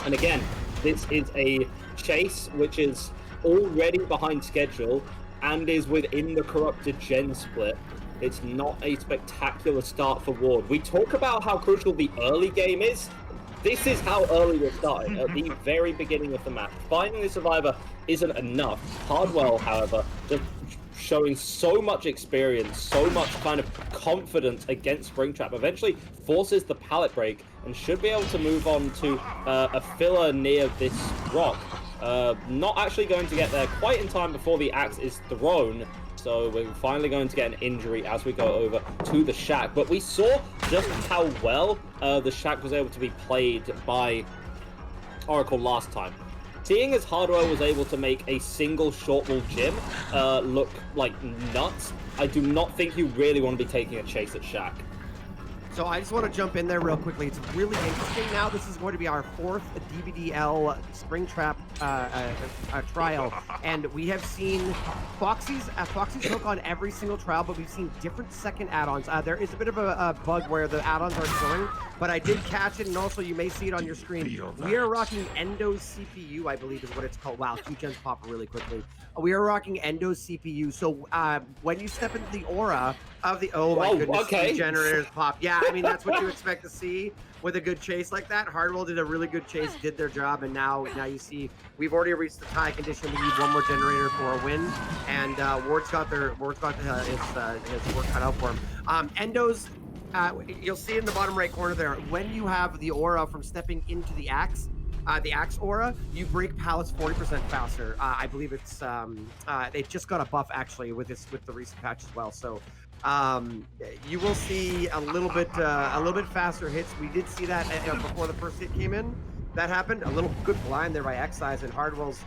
And again, this is a chase which is already behind schedule and is within the corrupted gen split. It's not a spectacular start for Ward. We talk about how crucial the early game is. This is how early we're starting, at the very beginning of the match. Finding the survivor isn't enough. Hardwell, however, just showing so much experience, so much kind of confidence against Springtrap, eventually forces the pallet break and should be able to move on to a filler near this rock. Not actually going to get there quite in time before the axe is thrown, so we're finally going to get an injury as we go over to the shack. But we saw just how well the shack was able to be played by Oracle last time. Seeing as Hardwell was able to make a single short wall gym look like nuts, I do not think you really want to be taking a chase at shack.
So I just want to jump in there real quickly. It's really interesting now. This is going to be our fourth DBDL Springtrap trial, and we have seen Foxy's hook on every single trial, but we've seen different second add-ons. There is a bit of a bug where the add-ons aren't showing, but I did catch it, and also you may see it on your screen. We are rocking Endo's CPU, I believe is what it's called. Wow, 2 gens pop really quickly. We are rocking Endo's CPU, so when you step into the aura of the, oh my goodness,
okay.
the generators pop. Yeah, I mean, that's what you expect to see with a good chase like that. Hardwell did a really good chase, did their job, and now you see we've already reached the tie condition. We need one more generator for a win, and Ward's got his work cut out for him. Endo's, you'll see in the bottom right corner there, when you have the aura from stepping into the axe aura, you break pallets 40% faster. I believe it's they've just got a buff actually with the recent patch as well. So you will see a little bit faster hits. We did see that before the first hit came in. That happened. A little good blind there by Excise, and Hardwell's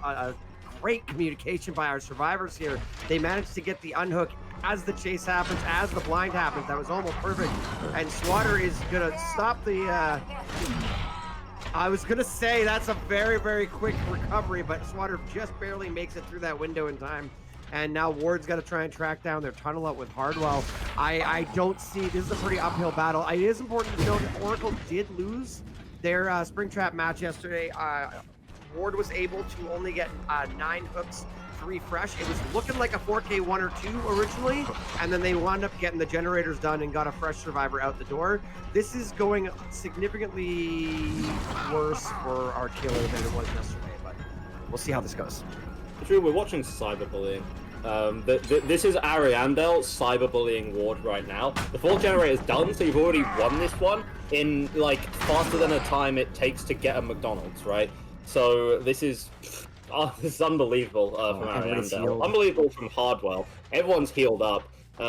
great communication by our survivors here. They managed to get the unhook as the chase happens, as the blind happens. That was almost perfect. And Swatter is gonna stop the. I was gonna say that's a very, very quick recovery, but Swatter just barely makes it through that window in time. And now Ward's got to try and track down their tunnel up with Hardwell. I don't see, this is a pretty uphill battle. It is important to note that Oracle did lose their Springtrap match yesterday. Ward was able to only get 9 hooks, 3 fresh. It was looking like a 4K 1 or 2 originally, and then they wound up getting the generators done and got a fresh survivor out the door. This is going significantly worse for our killer than it was yesterday, but we'll see how this goes.
Drew, we're watching cyberbullying. This is Ariandel cyberbullying Ward right now. The 4th generator's done, so you've already won this one in like faster than a time it takes to get a McDonald's, right? So this is unbelievable from Ariandel. Unbelievable from Hardwell. Everyone's healed up.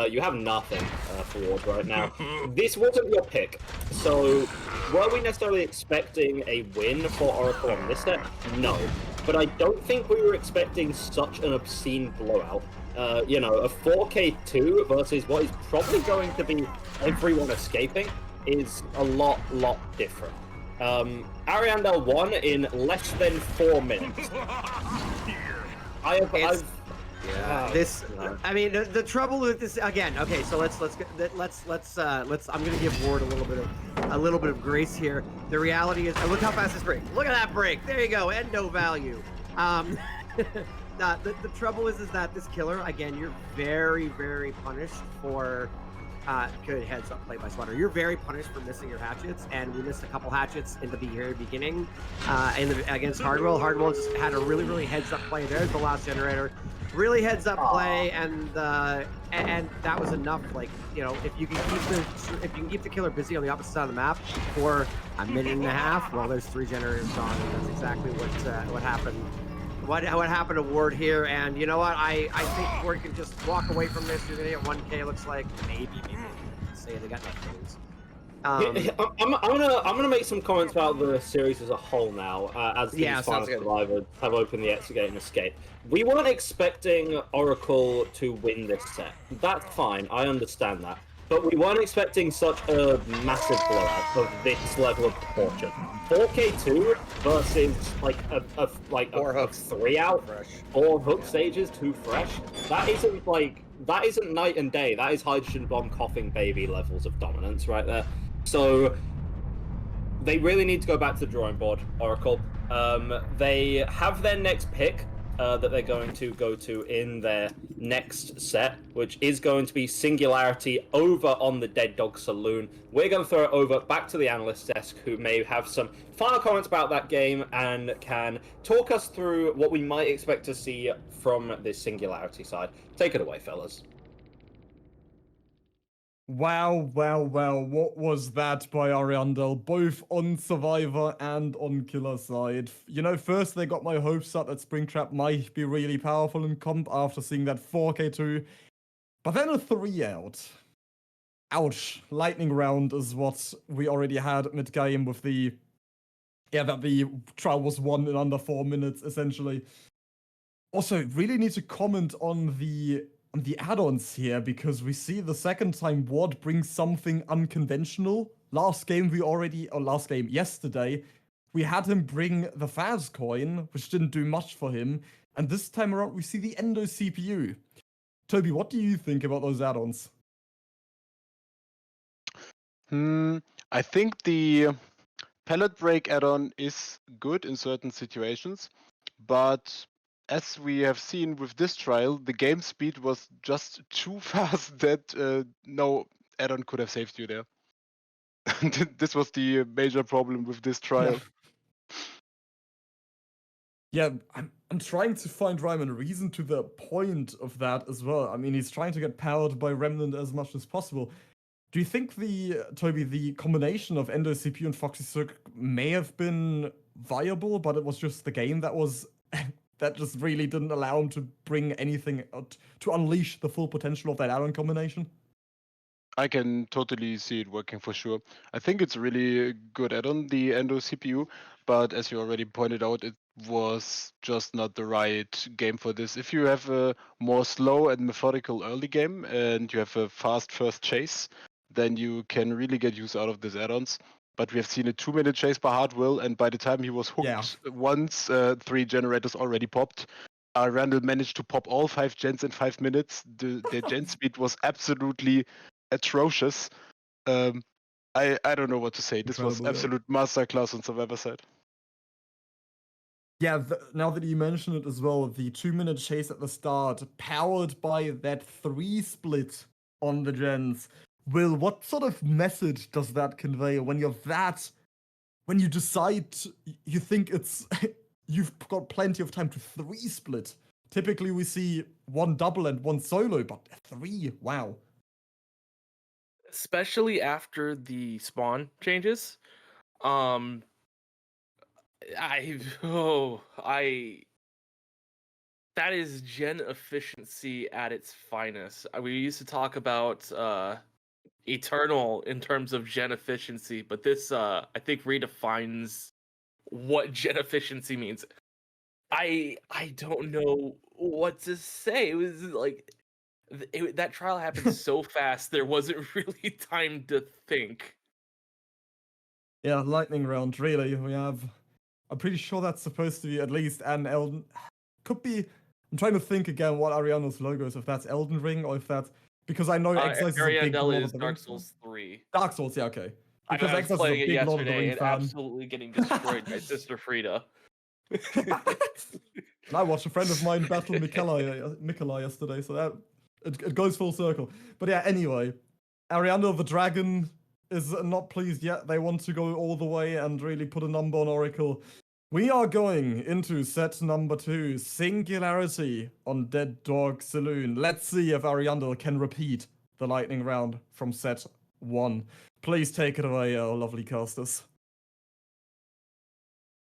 You have nothing for Ward right now. This wasn't your pick. So were we necessarily expecting a win for Oracle on this set? No. But I don't think we were expecting such an obscene blowout. You know, a 4K2 versus what is probably going to be everyone escaping is a lot different. Ariandel won in less than 4 minutes. I mean, the trouble with this again. Okay, so let's I'm gonna give Ward a little bit of grace here. The reality is, look how fast this break. Look at that break. There you go. Endo value. The trouble is that this killer, again, you're very, very punished for. Good heads up play by Swatter. You're very punished for missing your hatchets, and we missed a couple hatchets in the very beginning against Hardwell. Hardwell just had a really heads up play. There's the last generator. Really heads up play, and that was enough. Like, you know, if you can keep the killer busy on the opposite side of the map for a minute and a half, well, there's 3 generators gone, and that's exactly what happened. What happened to Ward here? And you know what? I think Ward can just walk away from this. You're gonna get 1K. It looks like maybe say they got nothing to lose. I'm gonna make some comments about the series as a whole now, as these final survivors have opened the exit gate and escaped. We weren't expecting Oracle to win this set. That's fine, I understand that. But we weren't expecting such a massive blowout of this level of proportion. 4K2 versus like a
4 hooks,
3 out, 4 hook stages, 2 fresh. That isn't night and day. That is hydrogen bomb coughing baby levels of dominance right there. So they really need to go back to the drawing board, Oracle. They have their next pick that they're going to go to in their next set, which is going to be Singularity over on the Dead Dog Saloon. We're going to throw it over back to the Analysts desk, who may have some final comments about that game and can talk us through what we might expect to see from this Singularity side. Take it away, fellas.
Wow, what was that by Ariandel, both on Survivor and on Killer side? You know, first they got my hopes up that Springtrap might be really powerful in comp after seeing that 4K2, but then a 3 out. Ouch, lightning round is what we already had mid-game with the... Yeah, that the trial was won in under 4 minutes, essentially. Also, really need to comment on the add-ons here, because we see the second time Ward brings something unconventional. Yesterday, we had him bring the Faz coin, which didn't do much for him, and this time around we see the Endo CPU. Tobi, what do you think about those add-ons?
I think the pallet break add-on is good in certain situations, but as we have seen with this trial, the game speed was just too fast that no add-on could have saved you there. This was the major problem with this trial.
Yeah, I'm trying to find rhyme and reason to the point of that as well. I mean, he's trying to get powered by Remnant as much as possible. Do you think Tobi, the combination of Endo CPU and Foxy Circuit may have been viable, but it was just the game that was that just really didn't allow him to bring anything to unleash the full potential of that add-on combination?
I can totally see it working for sure. I think it's really good add-on, the Endo CPU, but as you already pointed out, it was just not the right game for this. If you have a more slow and methodical early game and you have a fast first chase, then you can really get use out of these add-ons. But we have seen a 2-minute chase by Hardwell, and by the time he was hooked once, 3 generators already popped. Ariandel managed to pop all 5 gens in 5 minutes. The gen speed was absolutely atrocious. I don't know what to say. This was absolute masterclass on Survivor side.
Yeah, now that you mention it as well, the 2-minute chase at the start, powered by that 3 split on the gens. Will, what sort of message does that convey when you decide you think it's you've got plenty of time to 3 split? Typically we see 1 double and 1 solo, but 3, wow.
Especially after the spawn changes. That is gen efficiency at its finest. We used to talk about Eternal in terms of gen efficiency, but this I think redefines what gen efficiency means. I don't know what to say. It was like that trial happened so fast there wasn't really time to think.
Yeah, lightning round, really. I'm pretty sure that's supposed to be at least an Elden. Could be. I'm trying to think again what Ariandel's logo is, if that's Elden Ring or if that's. Because I know Exercise is a big
Ariandel
Lord
is
of the
Dark
Rings
Souls 3.
Dark Souls, yeah, okay.
Because I was
Exercise
playing
is a
it
big Lord of the
yesterday
Rings
and
fan.
absolutely getting destroyed by Sister Frida.
And I watched a friend of mine battle Mikolai yesterday, so that it goes full circle. But yeah, anyway, Ariandel the Dragon is not pleased yet. They want to go all the way and really put a number on Oracle. We are going into set number 2, Singularity on Dead Dog Saloon. Let's see if Ariandel can repeat the lightning round from set 1. Please take it away, our lovely casters.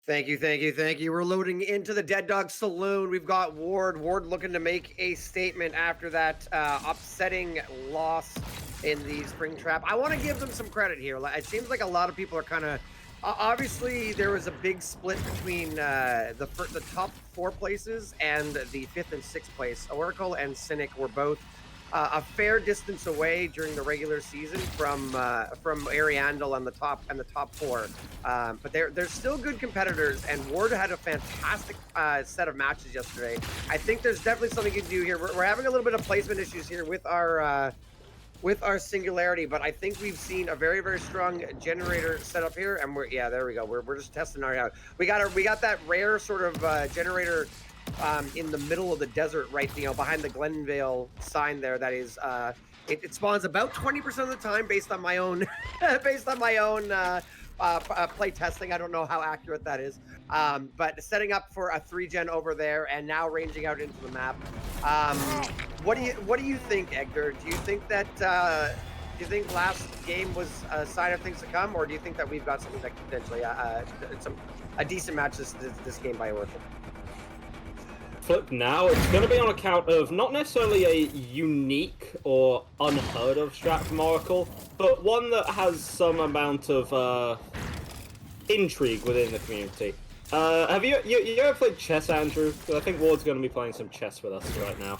Thank you. We're loading into the Dead Dog Saloon. We've got Ward looking to make a statement after that upsetting loss in the Springtrap. I want to give them some credit here. It seems like a lot of people are kind of... obviously, there was a big split between the top 4 places and the 5th and 6th place. Oracle and Cynic were both a fair distance away during the regular season from Ariandel and the top 4. But they're still good competitors, and Ward had a fantastic set of matches yesterday. I think there's definitely something you can do here. We're having a little bit of placement issues here with our Singularity, but I think we've seen a very, very strong generator set up here, and there we go. We're just testing our out. We got that rare sort of generator in the middle of the desert, right? Behind the Glenvale sign there. That is, it spawns about 20% of the time, based on my own, play testing. I don't know how accurate that is, but setting up for a 3-gen over there, and now ranging out into the map. What do you think, Egdar? Do you think that last game was a sign of things to come, or do you think that we've got something that could potentially a decent match this game by Oracle?
Flip now, it's going to be on account of not necessarily a unique or unheard of strat from Oracle, but one that has some amount of intrigue within the community. Have you ever played chess, Andrew? Because I think Ward's going to be playing some chess with us right now.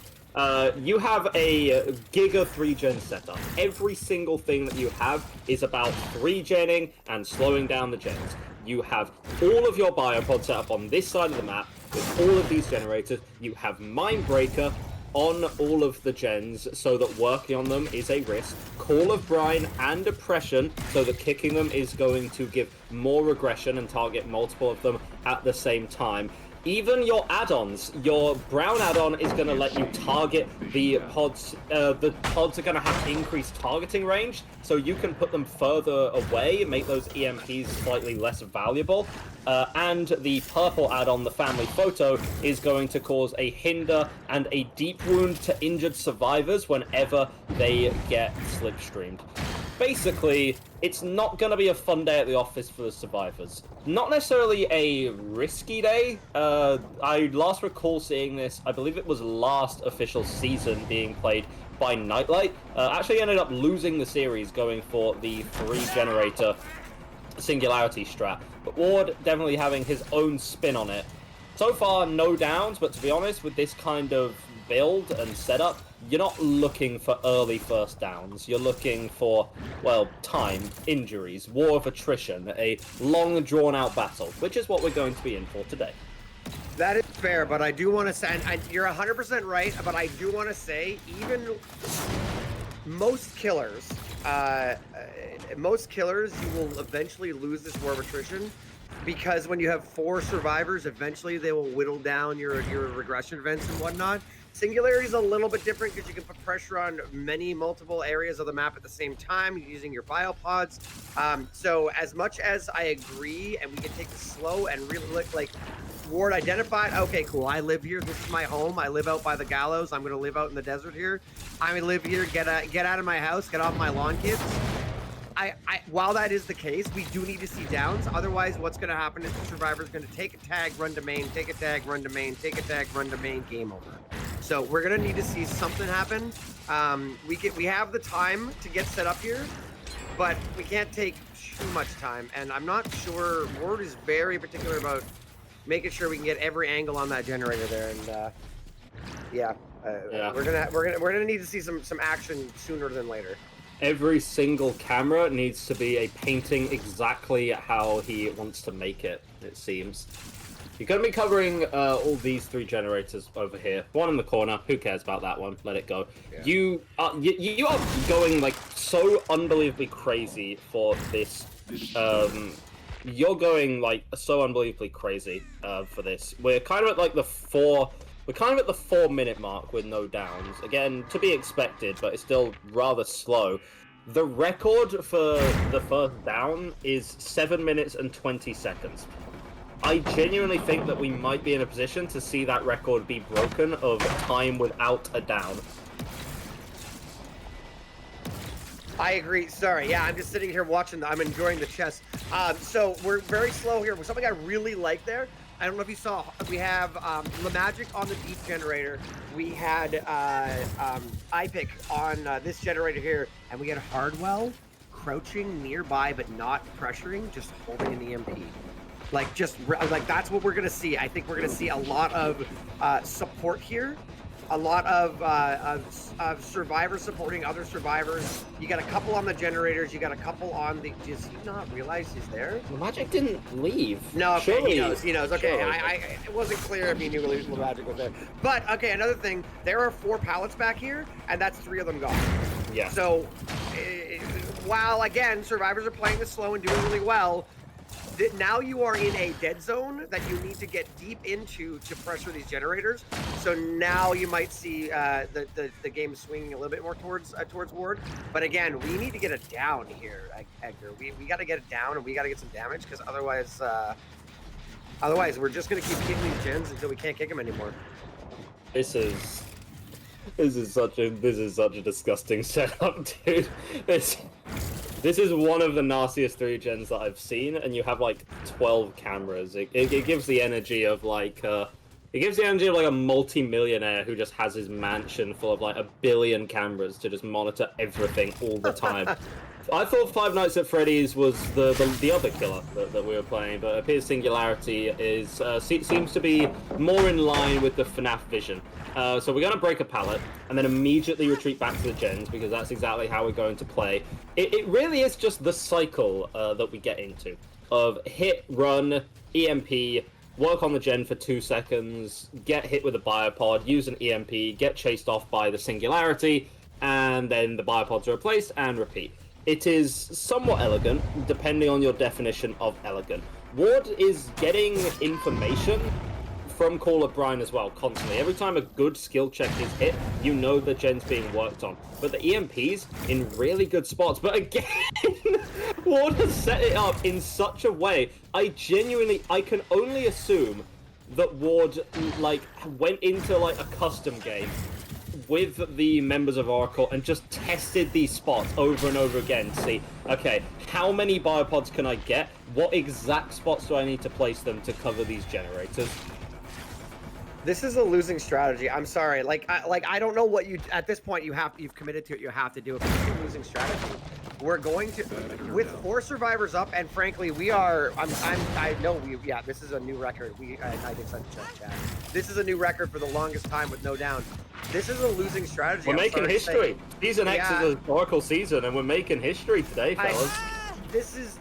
You have a Giga 3-gen setup. Every single thing that you have is about 3-genning and slowing down the gens. You have all of your biopods set up on this side of the map with all of these generators. You have Mindbreaker on all of the gens, so that working on them is a risk. Call of Brine and Oppression, so that kicking them is going to give more regression and target multiple of them at the same time. Even your add-ons, your brown add-on is going to let you target the pods. The pods are going to have increased targeting range, so you can put them further away, make those EMPs slightly less valuable. And the purple add-on, the family photo, is going to cause a hinder and a deep wound to injured survivors whenever they get slipstreamed. Basically, it's not going to be a fun day at the office for the survivors. Not necessarily a risky day. I last recall seeing this, I believe it was last official season being played by Nightlight. Actually ended up losing the series going for the 3-generator Singularity strat. But Ward definitely having his own spin on it. So far, no downs, but to be honest, with this kind of build and setup, you're not looking for early first downs. You're looking for, well, time, injuries, war of attrition, a long, drawn-out battle, which is what we're going to be in for today.
That is fair, but I do want to say, and you're 100% right, but I do want to say, even most killers, you will eventually lose this war of attrition, because when you have 4 survivors, eventually they will whittle down your regression events and whatnot. Singularity is a little bit different because you can put pressure on multiple areas of the map at the same time using your biopods. So as much as I agree, and we can take it slow and really look like Ward identified, okay, cool, I live here, this is my home, I live out by the gallows, I'm gonna live out in the desert here, I live here, get out of my house, get off my lawn, kids. While that is the case, we do need to see downs. Otherwise, what's going to happen is the survivor's going to take a tag, run to main, take a tag, run to main, take a tag, run to main, game over. So we're going to need to see something happen. We have the time to get set up here, but we can't take too much time. And I'm not sure. Ward is very particular about making sure we can get every angle on that generator there. And yeah, we're gonna need to see some action sooner than later.
Every single camera needs to be a painting exactly how he wants to make it, it seems. You're going to be covering all these 3 generators over here. One in the corner. Who cares about that one? Let it go. Yeah. You are going like so unbelievably crazy for this. You're going like so unbelievably crazy for this. We're kind of at like the 4-minute mark with no downs. Again, to be expected, but it's still rather slow. The record for the first down is 7 minutes and 20 seconds. I genuinely think that we might be in a position to see that record be broken of time without a down.
I agree. Sorry. Yeah, I'm just sitting here watching. I'm enjoying the chess. So we're very slow here. Something I really like there. I don't know if you saw, we have Magic on the deep generator. We had iPick on this generator here, and we had Hardwell crouching nearby but not pressuring, just holding an EMP. Like that's what we're gonna see. I think we're gonna see a lot of support here, a lot of survivors supporting other survivors. You got a couple on the generators. You got a couple on the. Does he not realize he's there?
Magic didn't leave.
No, okay,
surely.
He knows. Okay,
Surely.
it wasn't clear if he knew Magic was there. But okay, another thing. There are 4 pallets back here, and that's 3 of them gone.
Yeah.
So, while again survivors are playing this slow and doing really well, now you are in a dead zone that you need to get deep into to pressure these generators. So now you might see the game swinging a little bit more towards Ward. But again, we need to get it down here, Egdar. We got to get it down, and we got to get some damage, because otherwise we're just gonna keep kicking these gens until we can't kick them anymore.
This is such a disgusting setup, dude. This is one of the nastiest 3 gens that I've seen, and you have like 12 cameras. It gives the energy of like a multi-millionaire who just has his mansion full of like 1 billion cameras to just monitor everything all the time. I thought Five Nights at Freddy's was the other killer that we were playing, but it appears Singularity is seems to be more in line with the FNAF vision. So we're going to break a pallet and then immediately retreat back to the gens, because that's exactly how we're going to play. It really is just the cycle that we get into. of hit, run, EMP, work on the gen for 2 seconds, get hit with a biopod, use an EMP, get chased off by the Singularity, and then the biopods are replaced and repeat. It is somewhat elegant, depending on your definition of elegant. Ward is getting information from Call of Brine as well, constantly. Every time a good skill check is hit, you know the gen's being worked on. But the EMP's in really good spots. But again, Ward has set it up in such a way, I can only assume that Ward, like, went into, like, a custom game with the members of Oracle and just tested these spots over and over again to see, okay, how many biopods can I get? What exact spots do I need to place them to cover these generators?
This is a losing strategy. I'm sorry. I don't know what you at this point you've committed to it. You have to do it. But it's a losing strategy. We're going to with 4 survivors up, and frankly, we are. I know we. Yeah, this is a new record. I did such a chat. This is a new record for the longest time with no down. This is a losing strategy.
We're making history. Season X is a Oracle season, and we're making history today, fellas.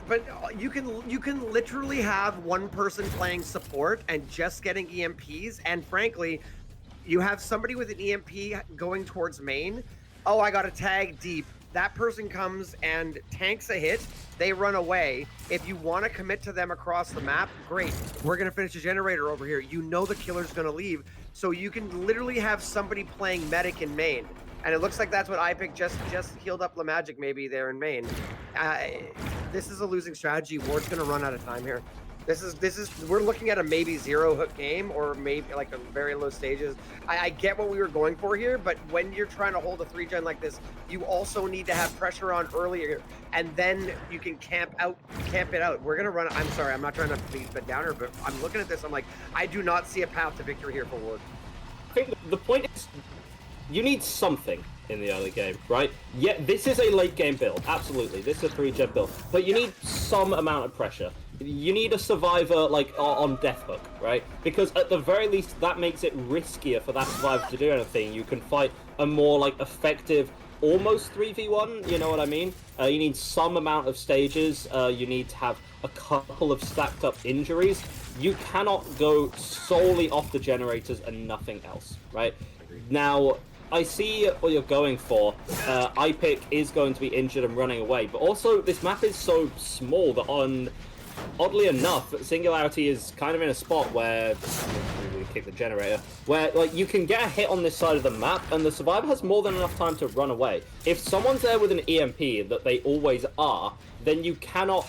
But you can literally have one person playing support and just getting EMPs, and frankly, you have somebody with an EMP going towards main. Oh, I got a tag deep. That person comes and tanks a hit. They run away. If you want to commit to them across the map, great. We're gonna finish the generator over here. You know the killer's gonna leave, so you can literally have somebody playing medic in main. And it looks like that's what Pikz just healed up LaMagic maybe there in main. This is a losing strategy. Ward's gonna run out of time here. We're looking at a maybe 0 hook game, or maybe like a very low stages. I get what we were going for here, but when you're trying to hold a 3-gen like this, you also need to have pressure on earlier, and then you can camp it out. We're gonna run. I'm sorry, I'm not trying to be a downer, but I'm looking at this. I'm like, I do not see a path to victory here for Ward.
I think the point is, you need something in the early game, right? Yeah, this is a late game build, absolutely. This is a 3-gen build, but you need some amount of pressure. You need a survivor, like, on death hook, right? Because at the very least, that makes it riskier for that survivor to do anything. You can fight a more, like, effective, almost 3v1, you know what I mean? You need some amount of stages. You need to have a couple of stacked up injuries. You cannot go solely off the generators and nothing else, right? Now, I see what you're going for. Pikz is going to be injured and running away, but also this map is so small that oddly enough, Singularity is kind of in a spot where we kick the generator, where like you can get a hit on this side of the map, and the survivor has more than enough time to run away. If someone's there with an EMP, that they always are, then you cannot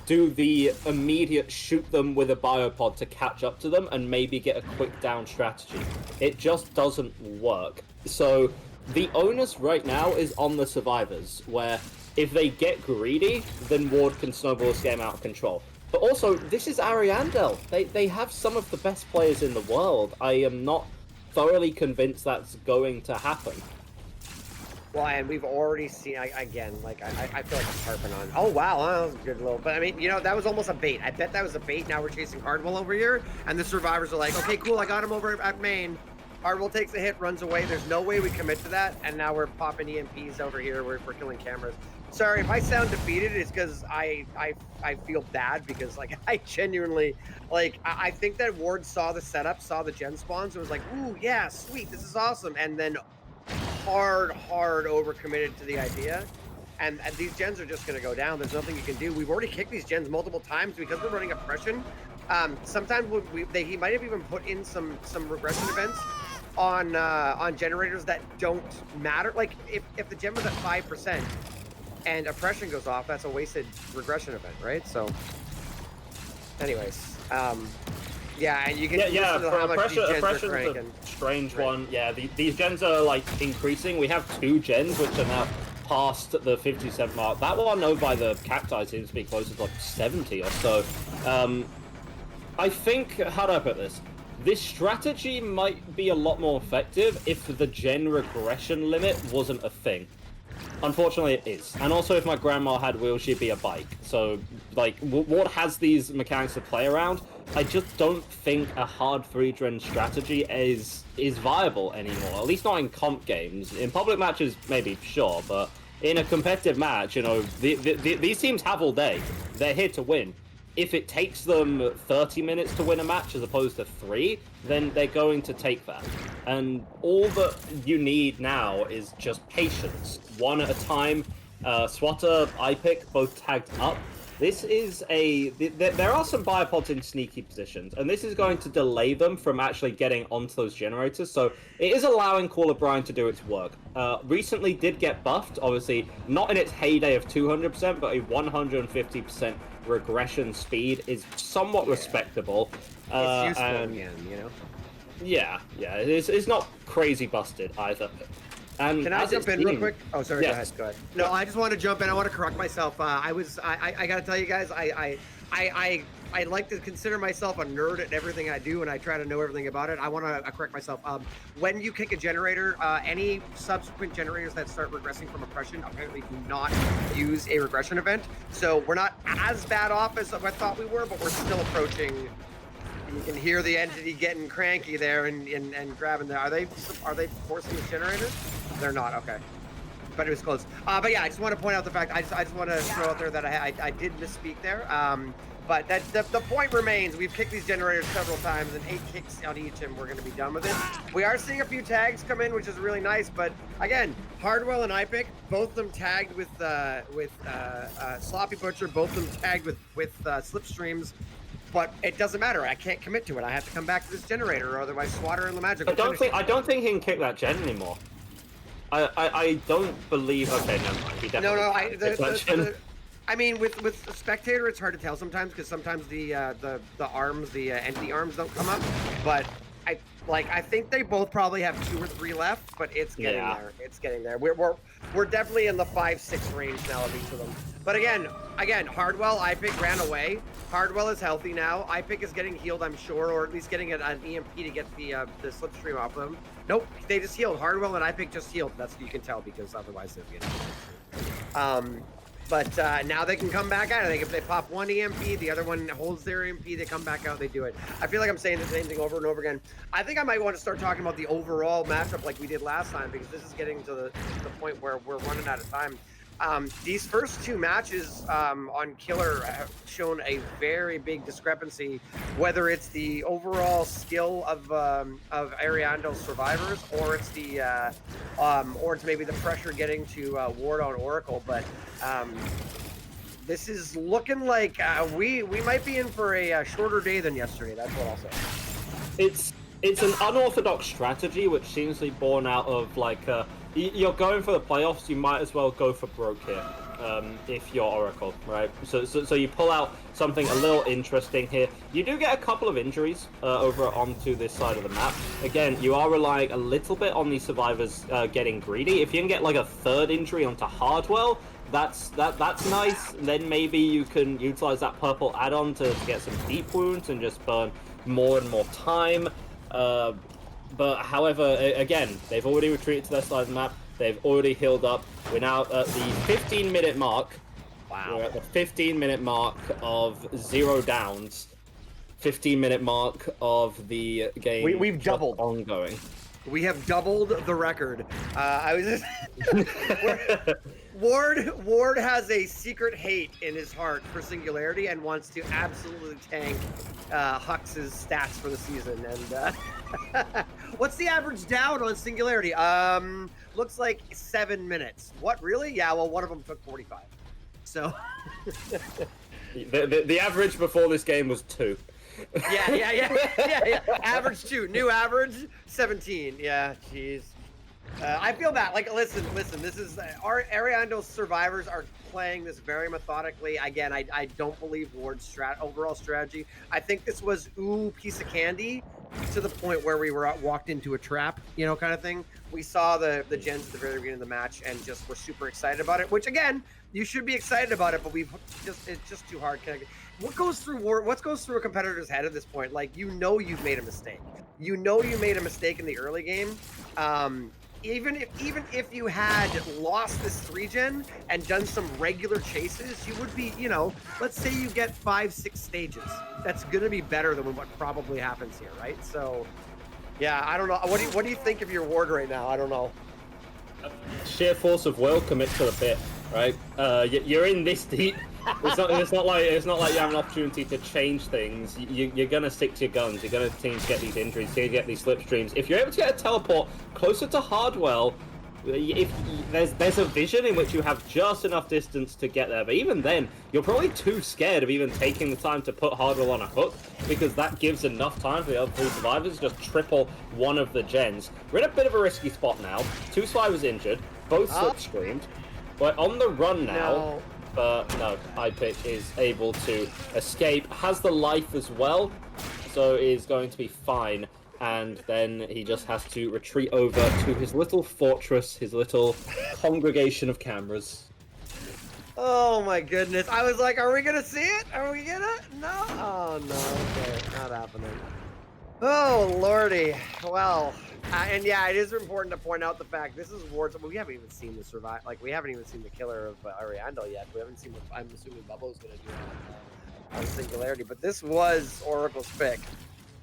do the immediate shoot them with a biopod to catch up to them and maybe get a quick down strategy. It just doesn't work. So the onus right now is on the survivors, where if they get greedy, then Ward can snowball this game out of control. But also, this is Ariandel. They have some of the best players in the world. I am not thoroughly convinced that's going to happen.
Well, and we've already seen, again, like, I feel like I'm harping on. Oh, wow, that was a good little, but I mean, you know, that was almost a bait. I bet that was a bait. Now we're chasing Hardwell over here, and the survivors are like, okay, cool, I got him over at main. Hardwell takes a hit, runs away. There's no way we commit to that, and now we're popping EMPs over here. We're killing cameras. Sorry, if I sound defeated, it's because I feel bad, because, like, I genuinely, like, I think that Ward saw the setup, saw the gen spawns, and was like, ooh, yeah, sweet, this is awesome, and then hard overcommitted to the idea, and these gens are just going to go down. There's nothing you can do. We've already kicked these gens multiple times because we're running oppression. Sometimes he might have even put in some regression events on generators that don't matter. Like if the gen was at 5% and oppression goes off, that's a wasted regression event, right? So anyways, yeah, and you can listen to how much these gens are cranking.
Strange one. Yeah, these gens are like increasing. We have 2 gens which are now past the 57 mark. That one over by the cacti seems to be closer to like 70 or so. I think, how do I put this? This strategy might be a lot more effective if the gen regression limit wasn't a thing. Unfortunately, it is. And also, if my grandma had wheels, she'd be a bike. So, like, what has these mechanics to play around? I just don't think a hard 3-gen strategy is viable anymore. At least not in comp games. In public matches, maybe, sure. But in a competitive match, you know, these teams have all day. They're here to win. if it takes them 30 minutes to win a match as opposed to 3, then they're going to take that. And all that you need now is just patience, one at a time. Swatter, iPick, both tagged up. This is there are some biopods in sneaky positions, and this is going to delay them from actually getting onto those generators, so it is allowing Call of Brine to do its work. Recently did get buffed, obviously, not in its heyday of 200%, but a 150% regression speed is somewhat respectable.
It's useful again, you know?
Yeah, it's not crazy busted either. And
can I jump in real quick? Oh, sorry.
Yes.
Go ahead. No, I just want to jump in. I want to correct myself. I got to tell you guys, I like to consider myself a nerd at everything I do, and I try to know everything about it. I want to correct myself. When you kick a generator, any subsequent generators that start regressing from oppression apparently do not use a regression event. So we're not as bad off as I thought we were, but we're still approaching. You can hear the entity getting cranky there and grabbing there. Are they forcing the generators? They're not. Okay. But it was close. But yeah, I just want to point out the fact. I just want to throw out there that I did misspeak there. But that the point remains. We've kicked these generators several times, and 8 kicks on each, and we're going to be done with it. We are seeing a few tags come in, which is really nice. But again, Hardwell and iPick, both of them tagged with Sloppy Butcher, both of them tagged with Slipstreams. But it doesn't matter. I can't commit to it. I have to come back to this generator, or otherwise Swatter and LeMagic.
I don't think he can kick that gen anymore. I don't believe. Okay, never mind. He definitely
I mean, with Spectator, it's hard to tell sometimes because sometimes the arms, the entity arms don't come up. But I think they both probably have 2 or 3 left, but it's getting there. It's getting there. We're definitely in the 5-6 range now of each of them. But again, Hardwell, iPick ran away. Hardwell is healthy now. iPick is getting healed, I'm sure, or at least getting an EMP to get the slipstream off them. Nope, they just healed. Hardwell and iPick just healed. That's what you can tell because otherwise they'd be getting But now they can come back out. If they pop one EMP, the other one holds their EMP, they come back out, they do it. I feel like I'm saying the same thing over and over again. I think I might want to start talking about the overall matchup like we did last time because this is getting to the point where we're running out of time. These first 2 matches on Killer have shown a very big discrepancy, whether it's the overall skill of Ariandel's survivors or it's or it's maybe the pressure getting to ward on Oracle. But this is looking like we might be in for a shorter day than yesterday. That's what I'll say.
It's an unorthodox strategy, which seems to be born out of you're going for the playoffs, you might as well go for broke here, if you're Oracle, right? So you pull out something a little interesting here. You do get a couple of injuries over onto this side of the map. Again, you are relying a little bit on the survivors getting greedy. If you can get like a 3rd injury onto Hardwell, that's nice. Then maybe you can utilize that purple add-on to get some deep wounds and just burn more and more time. But however, again, they've already retreated to their side of the map. They've already healed up. We're now at the 15-minute mark. Wow. We're at the 15-minute mark of 0 downs. 15-minute mark of the game.
We've doubled.
Ongoing.
We have doubled the record. Ward has a secret hate in his heart for Singularity and wants to absolutely tank Hux's stats for the season. And what's the average down on Singularity? Looks like 7 minutes. What, really? Yeah, well, one of them took 45. So
the average before this game was 2.
Yeah. Average 2. New average 17. Yeah, jeez. I feel that. Like, listen. This is Ariandel's survivors are playing this very methodically. Again, I don't believe Ward's overall strategy. I think this was piece of candy to the point where we were walked into a trap, kind of thing. We saw the gens at the very beginning of the match and just were super excited about it. Which again, you should be excited about it, but it's just too hard. What goes through a competitor's head at this point? Like, you've made a mistake. You made a mistake in the early game. Even if you had lost this 3-gen and done some regular chases, you would be, let's say you get 5-6 stages. That's gonna be better than what probably happens here, right? So, yeah, I don't know. What do you think of your ward right now? I don't know.
Sheer force of will, commit to the bit, right? You're in this deep. It's not like you have an opportunity to change things. You're gonna stick to your guns. You're gonna continue to get these injuries. You're gonna get these slipstreams. If you're able to get a teleport closer to Hardwell, if there's a vision in which you have just enough distance to get there, but even then, you're probably too scared of even taking the time to put Hardwell on a hook, because that gives enough time for the other 3 survivors to just triple one of the gens. We're in a bit of a risky spot now. 2 survivors injured, both slipstreamed. We're on the run now, but no, Pikz is able to escape, has the life as well, so is going to be fine. And then he just has to retreat over to his little fortress, his little congregation of cameras.
Oh my goodness. I was like, are we gonna see it? Are we gonna? No? Oh no, okay, not happening. Oh lordy. Well, and yeah, it is important to point out the fact this is Ward's. We haven't even seen the survive. Like, we haven't even seen the killer of Ariandel yet. We haven't seen what I'm assuming Bubbo's gonna do on Singularity. But this was Oracle's pick.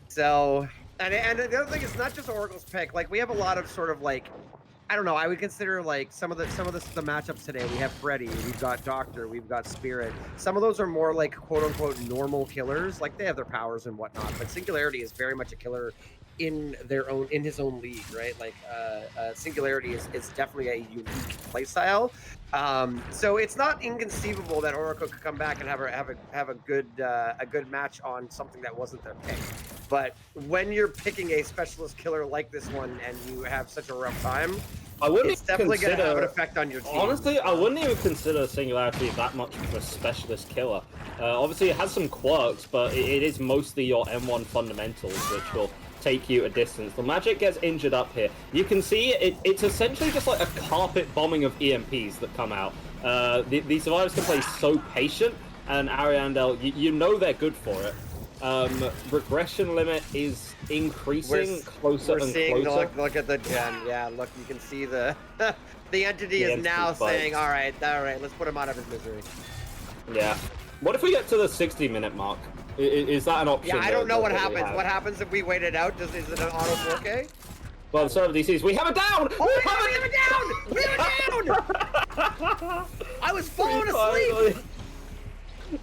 So, and the other thing is not just Oracle's pick. Like, we have a lot of sort of like, I don't know. I would consider like some of the matchups today. We have Freddy, we've got Doctor, we've got Spirit. Some of those are more like quote unquote normal killers. Like, they have their powers and whatnot. But Singularity is very much a killer in his own league, right? Like, Singularity is definitely a unique playstyle. So it's not inconceivable that Oracle could come back and have a good match on something that wasn't their pick. But when you're picking a specialist killer like this one and you have such a rough time, it's definitely going to have an effect on your team.
Honestly, I wouldn't even consider Singularity that much of a specialist killer. Obviously, it has some quirks, but it is mostly your M1 fundamentals, which will take you a distance. The Magic gets injured up here. You can see it's essentially just like a carpet bombing of EMPs that come out. The survivors can play so patient, and Ariandel, you know they're good for it. Regression limit is increasing closer and closer.
Look at the gen. Yeah, look, you can see the the entity is now saying, all right, let's put him out of his misery.
Yeah. What if we get to the 60-minute mark? Is that an option?
Yeah, I don't know what happens. What happens if we wait it out? Is it an auto 4K?
Well, server DCs, we have it down!
Oh, we have it down! We have it down! I was falling asleep!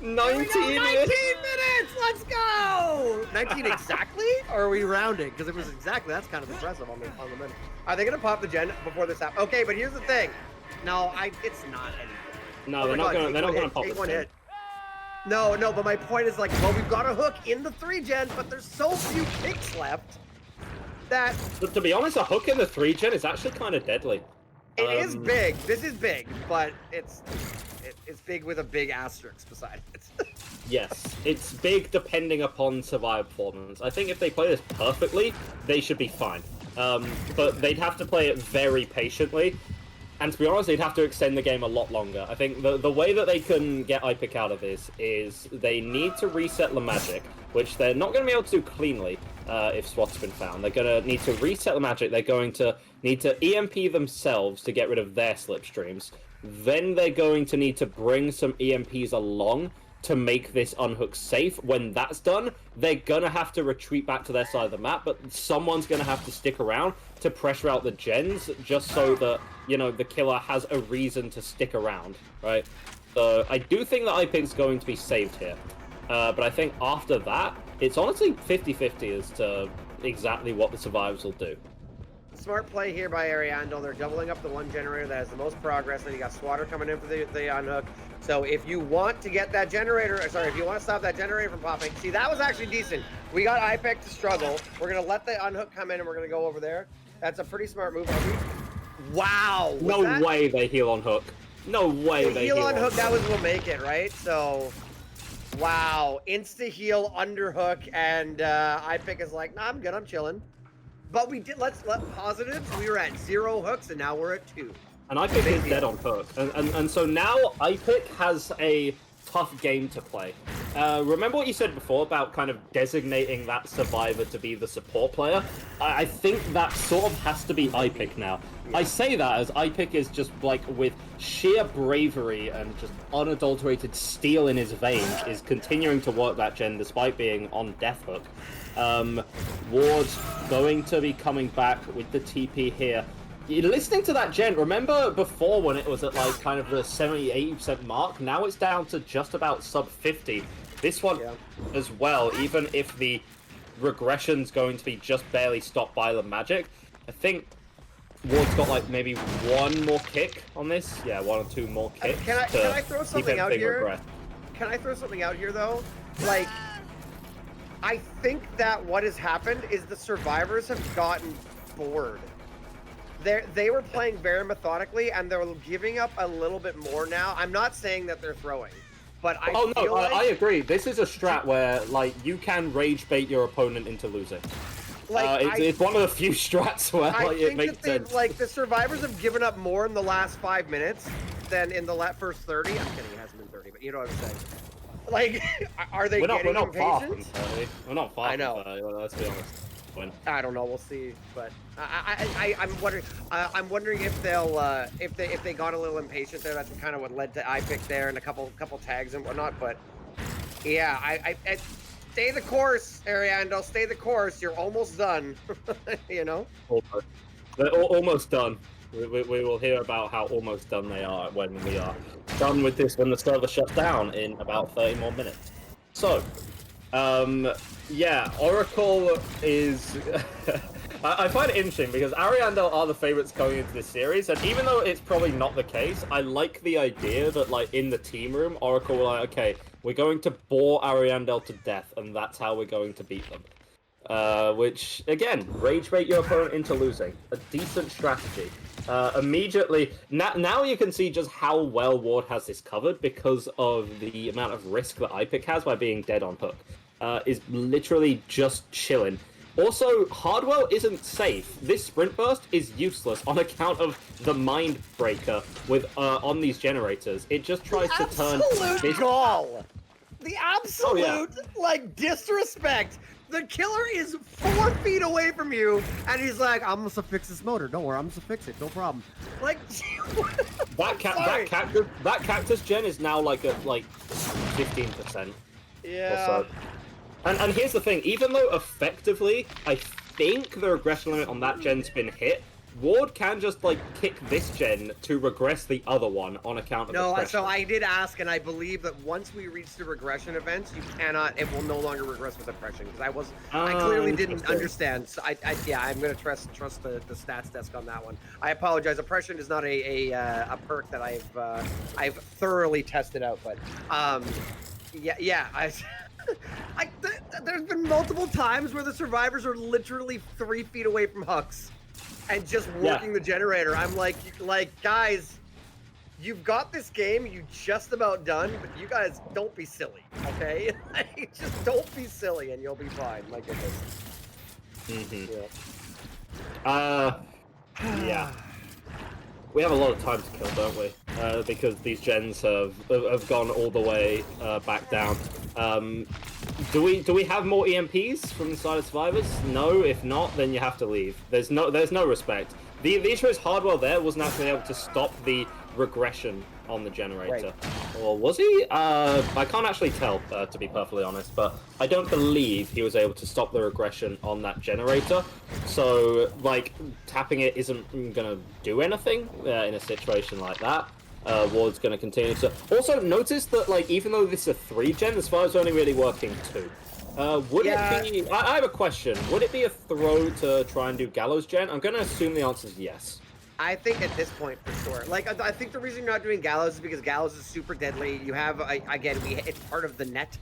19
minutes! Let's go! 19 exactly? Or are we rounding? Because it was exactly. That's kind of impressive on the minute. Are they going to pop the gen before this happens? Okay, but here's the thing. No, it's not anything.
No, they're not going to pop the gen.
No, but my point is, like, well, we've got a hook in the 3-gen, but there's so few picks left that...
But to be honest, a hook in the 3-gen is actually kind of deadly.
It is big. This is big, but it's big with a big asterisk beside it.
Yes, it's big depending upon survivor performance. I think if they play this perfectly, they should be fine. But they'd have to play it very patiently. And to be honest, they'd have to extend the game a lot longer. I think the way that they can get Pikz out of this is they need to reset the Magic, which they're not going to be able to do cleanly if SWAT's been found. They're going to need to reset the Magic. They're going to need to EMP themselves to get rid of their slipstreams. Then they're going to need to bring some EMPs along to make this unhook safe. When that's done, they're going to have to retreat back to their side of the map, but someone's going to have to stick around to pressure out the gens just so that, you know, the killer has a reason to stick around, right? So I do think that Pikz is going to be saved here. But I think after that, it's honestly 50-50 as to exactly what the survivors will do.
Smart play here by Ariandel. They're doubling up the one generator that has the most progress. Then you got Swatter coming in for the unhook. So if you want to get that generator, if you want to stop that generator from popping, see, that was actually decent. We got Pikz to struggle. We're going to let the unhook come in and we're going to go over there. That's a pretty smart move. Wow.
No way they heal on hook. No way they heal on hook.
That was will make it, right? So, wow. Insta heal underhook, and Pikz is like, nah, I'm good. I'm chilling. But we did, let's positives. We were at 0 hooks, and now we're at 2.
And Pikz is dead on hook. And so now Pikz has a tough game to play. Remember what you said before about kind of designating that survivor to be the support player? I think that sort of has to be Pikz now. Yeah. I say that as Pikz is just like with sheer bravery and just unadulterated steel in his veins is continuing to work that gen despite being on death hook. Ward's going to be coming back with the TP here. listening to that gen, remember before when it was at like kind of the 70-80% mark? Now it's down to just about sub 50. This one as well, even if the regression's going to be just barely stopped by the magic, I think Ward's got like maybe one more kick on this. Yeah, 1 or 2 more kicks.
Can I throw something out here?
Regress.
Can I throw something out here though? Like, I think that what has happened is the survivors have gotten bored. They were playing very methodically, and they're giving up a little bit more now. I'm not saying that they're throwing, but I feel like...
I agree. This is a strat where like you can rage bait your opponent into losing. Like it's one of the few strats where like, it makes sense.
Like the survivors have given up more in the last 5 minutes than in the first 30. I'm kidding, it hasn't been 30, but you know what I'm saying. Like, are they getting impatient?
We're not far.
I know.
From 30, let's be honest. When?
I don't know. We'll see. But I'm wondering. I'm wondering if they'll if they got a little impatient there. That's kind of what led to iPick there and a couple tags and whatnot. But yeah, I stay the course, Ariandel. Stay the course. You're almost done. You know.
Almost. They're almost done. We will hear about how almost done they are when we are done with this when the server shuts down in about 30 more minutes. So. Yeah, Oracle is... I find it interesting because Ariandel are the favorites going into this series, and even though it's probably not the case, I like the idea that, like, in the team room, Oracle were like, okay, we're going to bore Ariandel to death, and that's how we're going to beat them. Which, again, rage bait your opponent into losing. A decent strategy. Immediately, now you can see just how well Ward has this covered because of the amount of risk that iPick has by being dead on hook. Is literally just chilling. Also, Hardwell isn't safe. This sprint burst is useless on account of the mind breaker with on these generators. It just tries to turn this
gall. The absolute like disrespect. The killer is 4 feet away from you, and he's like, "I'm gonna fix this motor. Don't worry, I'm gonna fix it. No problem." Like
that cactus gen is now like at like 15%.
Yeah.
Or so. And here's the thing, even though effectively, I think the regression limit on that gen's been hit, Ward can just, like, kick this gen to regress the other one on account of the pressure.
So I did ask, and I believe that once we reach the regression events, you cannot, it will no longer regress with oppression, because I clearly didn't understand. So I'm going to trust the stats desk on that one. I apologize, oppression is not a perk that I've thoroughly tested out, but, there's been multiple times where the survivors are literally 3 feet away from hooks and just working the generator. I'm like, guys, you've got this game, you just about done, but you guys don't be silly, okay? Just don't be silly and you'll be fine. My goodness.
Yeah. We have a lot of time to kill, don't we? Because these gens have gone all the way back down. Do we have more EMPs from the side of survivors? No. If not, then you have to leave. There's no respect. The issue is Hardwell there wasn't actually able to stop the regression on the generator. Right. Or was he? I can't actually tell, to be perfectly honest, but I don't believe he was able to stop the regression on that generator. So, like, tapping it isn't going to do anything in a situation like that. Ward's going to continue to... Also, notice that, like, even though this is a 3-gen, the Spire's only really working 2. Would it be... I have a question. Would it be a throw to try and do Gallows gen? I'm going to assume the answer is yes.
I think at this point, for sure. Like, I think the reason you're not doing Gallows is because Gallows is super deadly. You have, again, it's part of the net.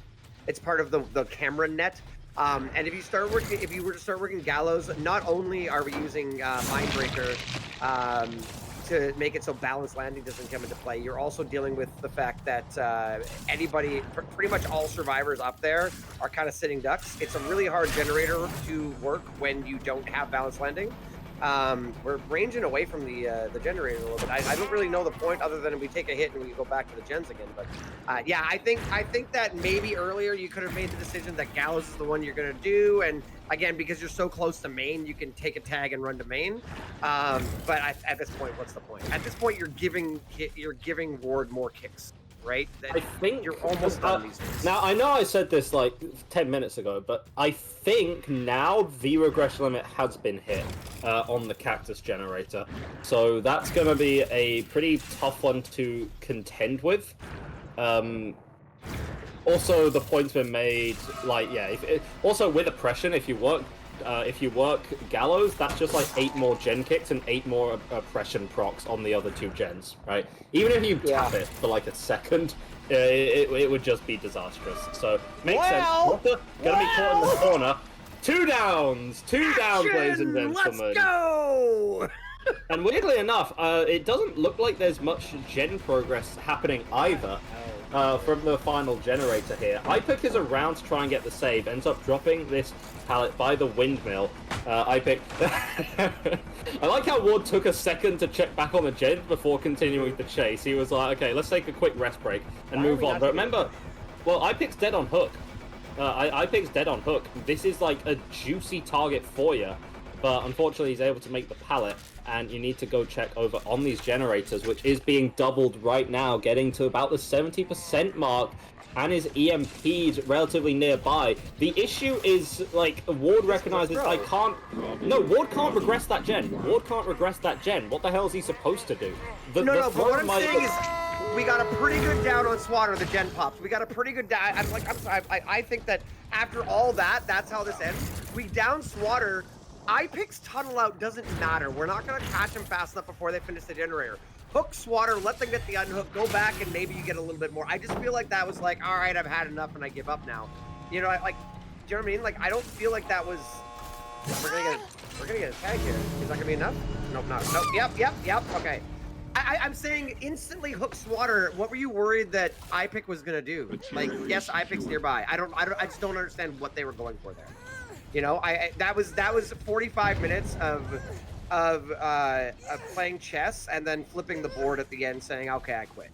It's part of the camera net. And if you were to start working Gallows, not only are we using Mindbreaker to make it so balanced landing doesn't come into play, you're also dealing with the fact that pretty much all survivors up there are kind of sitting ducks. It's a really hard generator to work when you don't have balanced landing. We're ranging away from the generator a little bit. I don't really know the point other than we take a hit and we go back to the gens again. But yeah, I think that maybe earlier you could have made the decision that Gallows is the one you're gonna do, and again, because you're so close to main, you can take a tag and run to main. But at this point, what's the point? At this point, you're giving Ward more kicks. right? That
I think
you're almost done these days.
Now, I know I said this like 10 minutes ago, but I think now the regression limit has been hit on the cactus generator. So that's going to be a pretty tough one to contend with. Also, the point's been made, like, yeah, also with oppression, if you work Gallows, that's just like 8 more gen kicks and 8 more oppression procs on the other 2 gens, right? Even if you tap it for like a second, it would just be disastrous. So, makes sense. Water gonna be caught in the corner. 2 downs! 2 downs, ladies and gentlemen.
Let's go!
And weirdly enough, it doesn't look like there's much gen progress happening either. From the final generator here. Ipik is around to try and get the save, ends up dropping this pallet by the windmill. Ipik... I like how Ward took a second to check back on the gen before continuing the chase. He was like, okay, let's take a quick rest break and move on. But remember, well, Ipik's dead on hook. Ipik's dead on hook. This is like a juicy target for you. But unfortunately, he's able to make the pallet, and you need to go check over on these generators, which is being doubled right now, getting to about the 70% mark, and is EMP'd relatively nearby. The issue is, like, Ward recognizes I can't... No, Ward can't regress that gen. Ward can't regress that gen. What the hell is he supposed to do?
No, but what I'm saying is... We got a pretty good down on Swatter, the gen pops. We got a pretty good down. I'm sorry. I think that after all that, that's how this ends. We down Swatter. Ipik's tunnel out doesn't matter. We're not going to catch him fast enough before they finish the generator. Hook Swatter, let them get the unhook, go back, and maybe you get a little bit more. I just feel like that was like, all right, I've had enough and I give up now. You know, like, do you know what I mean? Like, I don't feel like that was... We're gonna get a tag here. Is that gonna be enough? Nope, not. Nope. Yep. Okay. I'm saying instantly Hook Swatter. What were you worried that Ipik was gonna do? Like, yes, Ipik's nearby. I just don't understand what they were going for there. You know, that was 45 minutes of playing chess and then flipping the board at the end, saying, "Okay, I quit."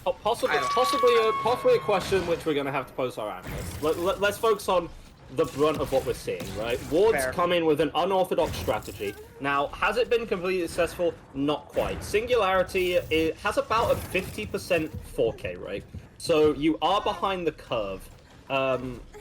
Oh, possibly a question which we're going to have to pose our analysts. Let's focus on the brunt of what we're seeing, right? Ward's come in with an unorthodox strategy. Now, has it been completely successful? Not quite. Singularity has about a 50% 4K rate, so you are behind the curve.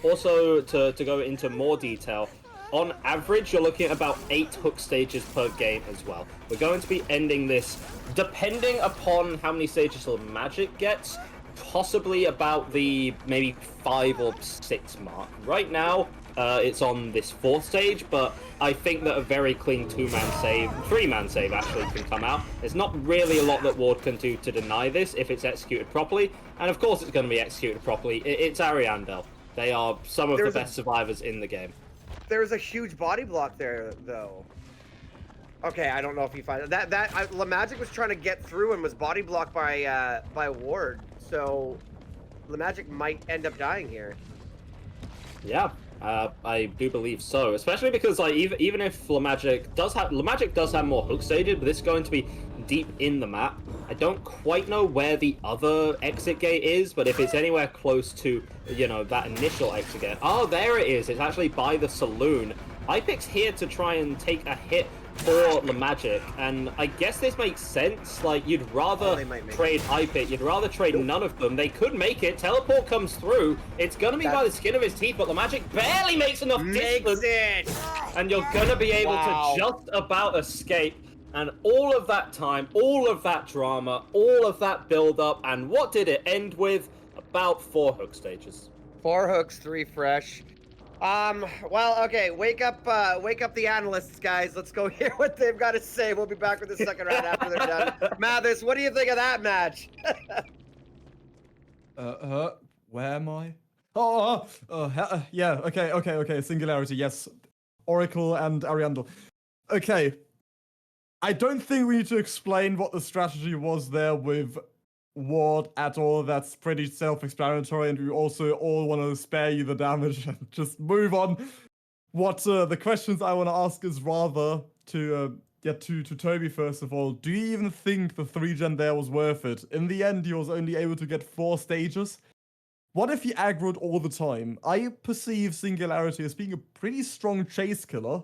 Also, to go into more detail, on average, you're looking at about 8 hook stages per game as well. We're going to be ending this, depending upon how many stages the Magic gets, possibly about the maybe 5 or 6 mark. Right now, it's on this 4th stage, but I think that a very clean 2-man save, 3-man save actually can come out. There's not really a lot that Ward can do to deny this if it's executed properly, and of course it's going to be executed properly. It's Ariandel. They are some of the best survivors in the game.
There's a huge body block there, though. Okay, I don't know if you find that. La Magic was trying to get through and was body blocked by Ward, so La Magic might end up dying here.
Yeah, I do believe so. Especially because, like, even if La Magic does have more hook stages, but this is going to be deep in the map. I don't quite know where the other exit gate is, but if it's anywhere close to, you know, that initial exit gate. Oh, there it is. It's actually by the saloon. Ipik's here to try and take a hit for the Magic, and I guess this makes sense. Like, you'd rather trade Ipik, you'd rather trade none of them. They could make it. Teleport comes through. It's gonna be by the skin of his teeth, but the Magic barely makes enough distance, and you're gonna be able to just about escape. And all of that time, all of that drama, all of that build-up, and what did it end with? About 4 hook stages.
4 hooks, 3 fresh. Well, okay, wake up the analysts, guys. Let's go hear what they've got to say. We'll be back with the second round after they're done. Mathis, what do you think of that match?
Where am I? Yeah, okay, Singularity, yes. Oracle and Ariandel. Okay. I don't think we need to explain what the strategy was there with Ward at all. That's pretty self-explanatory, and we also all want to spare you the damage and just move on. What the questions I want to ask is rather to Tobi first of all. Do you even think the 3-gen there was worth it? In the end, he was only able to get 4 stages. What if he aggroed all the time? I perceive Singularity as being a pretty strong chase killer.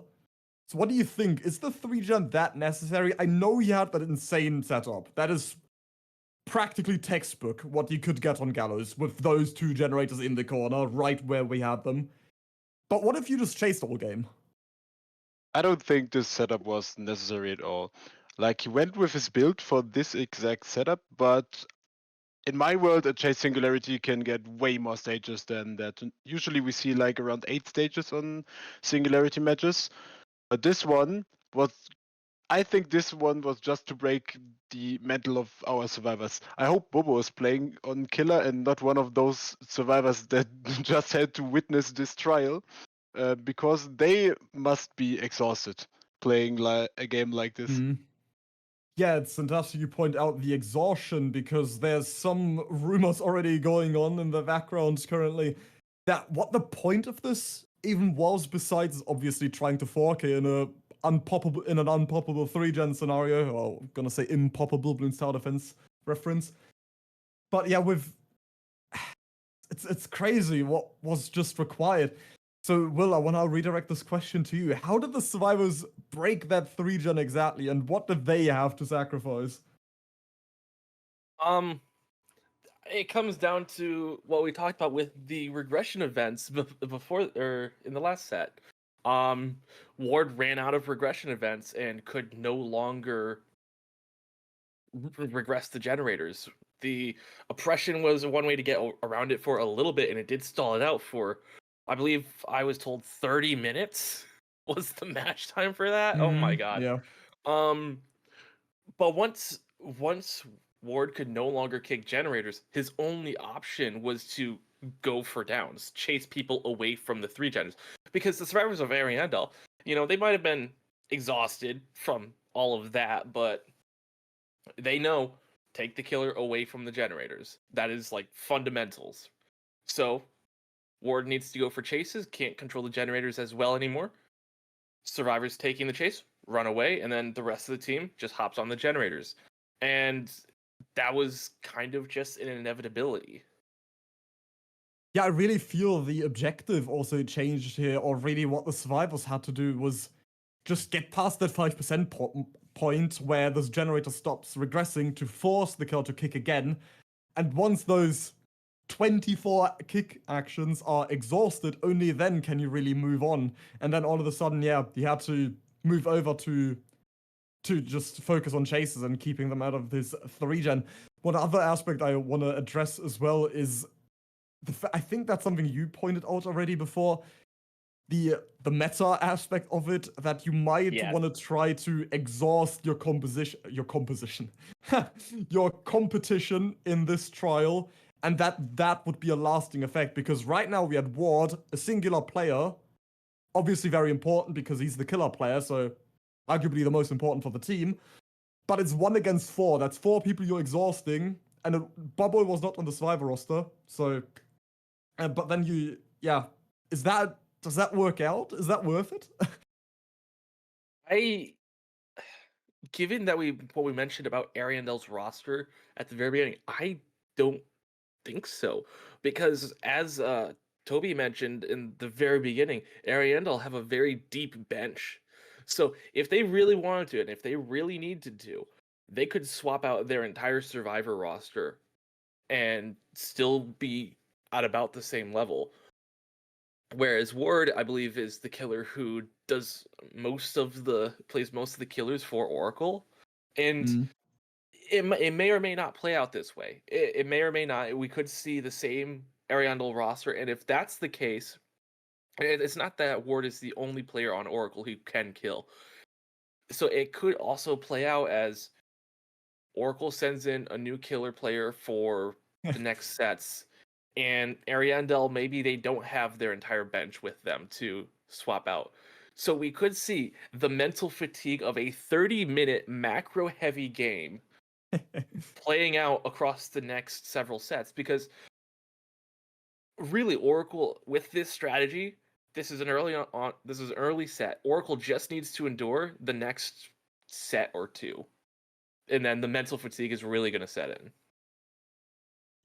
So what do you think? Is the 3-gen that necessary? I know he had that insane setup. That is practically textbook what you could get on Gallows with those two generators in the corner, right where we had them. But what if you just chased all game?
I don't think this setup was necessary at all. Like, he went with his build for this exact setup, but in my world, a Chase Singularity can get way more stages than that. Usually we see like around 8 stages on Singularity matches. But this one was, I think this one was just to break the mental of our survivors. I hope Bobo is playing on Killer and not one of those survivors that just had to witness this trial, because they must be exhausted playing a game like this.
Mm. Yeah, it's fantastic you point out the exhaustion, because there's some rumors already going on in the background currently that what the point of this even was, besides obviously trying to 4K in an unpoppable 3-gen scenario. Well, I'm gonna say impoppable Bloons Tower Defense reference. But yeah, it's crazy what was just required. So, Will, I want to redirect this question to you. How did the survivors break that 3-gen exactly, and what did they have to sacrifice?
It comes down to what we talked about with the regression events before, or in the last set. Ward ran out of regression events and could no longer regress the generators. The oppression was one way to get around it for a little bit, and it did stall it out for, I believe I was told 30 minutes was the match time for that. Oh my god.
Yeah.
But once Ward could no longer kick generators, his only option was to go for downs, chase people away from the 3-gens. Because the survivors of Ariandel, they might have been exhausted from all of that, but they know, take the killer away from the generators. That is like fundamentals. So Ward needs to go for chases, can't control the generators as well anymore. Survivors taking the chase, run away, and then the rest of the team just hops on the generators. And that was kind of just an inevitability.
Yeah, I really feel the objective also changed here, or really what the survivors had to do was just get past that 5% point where this generator stops regressing to force the killer to kick again. And once those 24 kick actions are exhausted, only then can you really move on. And then all of a sudden, yeah, you had to move over to just focus on chases and keeping them out of this 3-gen. One other aspect I want to address as well is I think that's something you pointed out already before. The meta aspect of it, that you might want to try to exhaust your competition in this trial, and that would be a lasting effect, because right now we had Ward, a singular player, obviously very important because he's the killer player, so arguably the most important for the team, but it's 1 against 4. That's 4 people you're exhausting, and Bubble was not on the survivor roster, so but then does that work out? Is that worth it?
Given that what we mentioned about Ariandel's roster at the very beginning, I don't think so, because as Tobi mentioned in the very beginning, Ariandel have a very deep bench. So if they really wanted to, and if they really needed to, they could swap out their entire survivor roster and still be at about the same level. Whereas Ward, I believe, is the killer who plays most of the killers for Oracle, and it may or may not play out this way. It may or may not. We could see the same Ariandel roster, and if that's the case, it's not that Ward is the only player on Oracle who can kill. So it could also play out as Oracle sends in a new killer player for the next sets, and Ariandel, maybe they don't have their entire bench with them to swap out. So we could see the mental fatigue of a 30-minute macro-heavy game playing out across the next several sets, because really Oracle, with this strategy, this is an early set. Oracle just needs to endure the next set or two, and then the mental fatigue is really going to set in.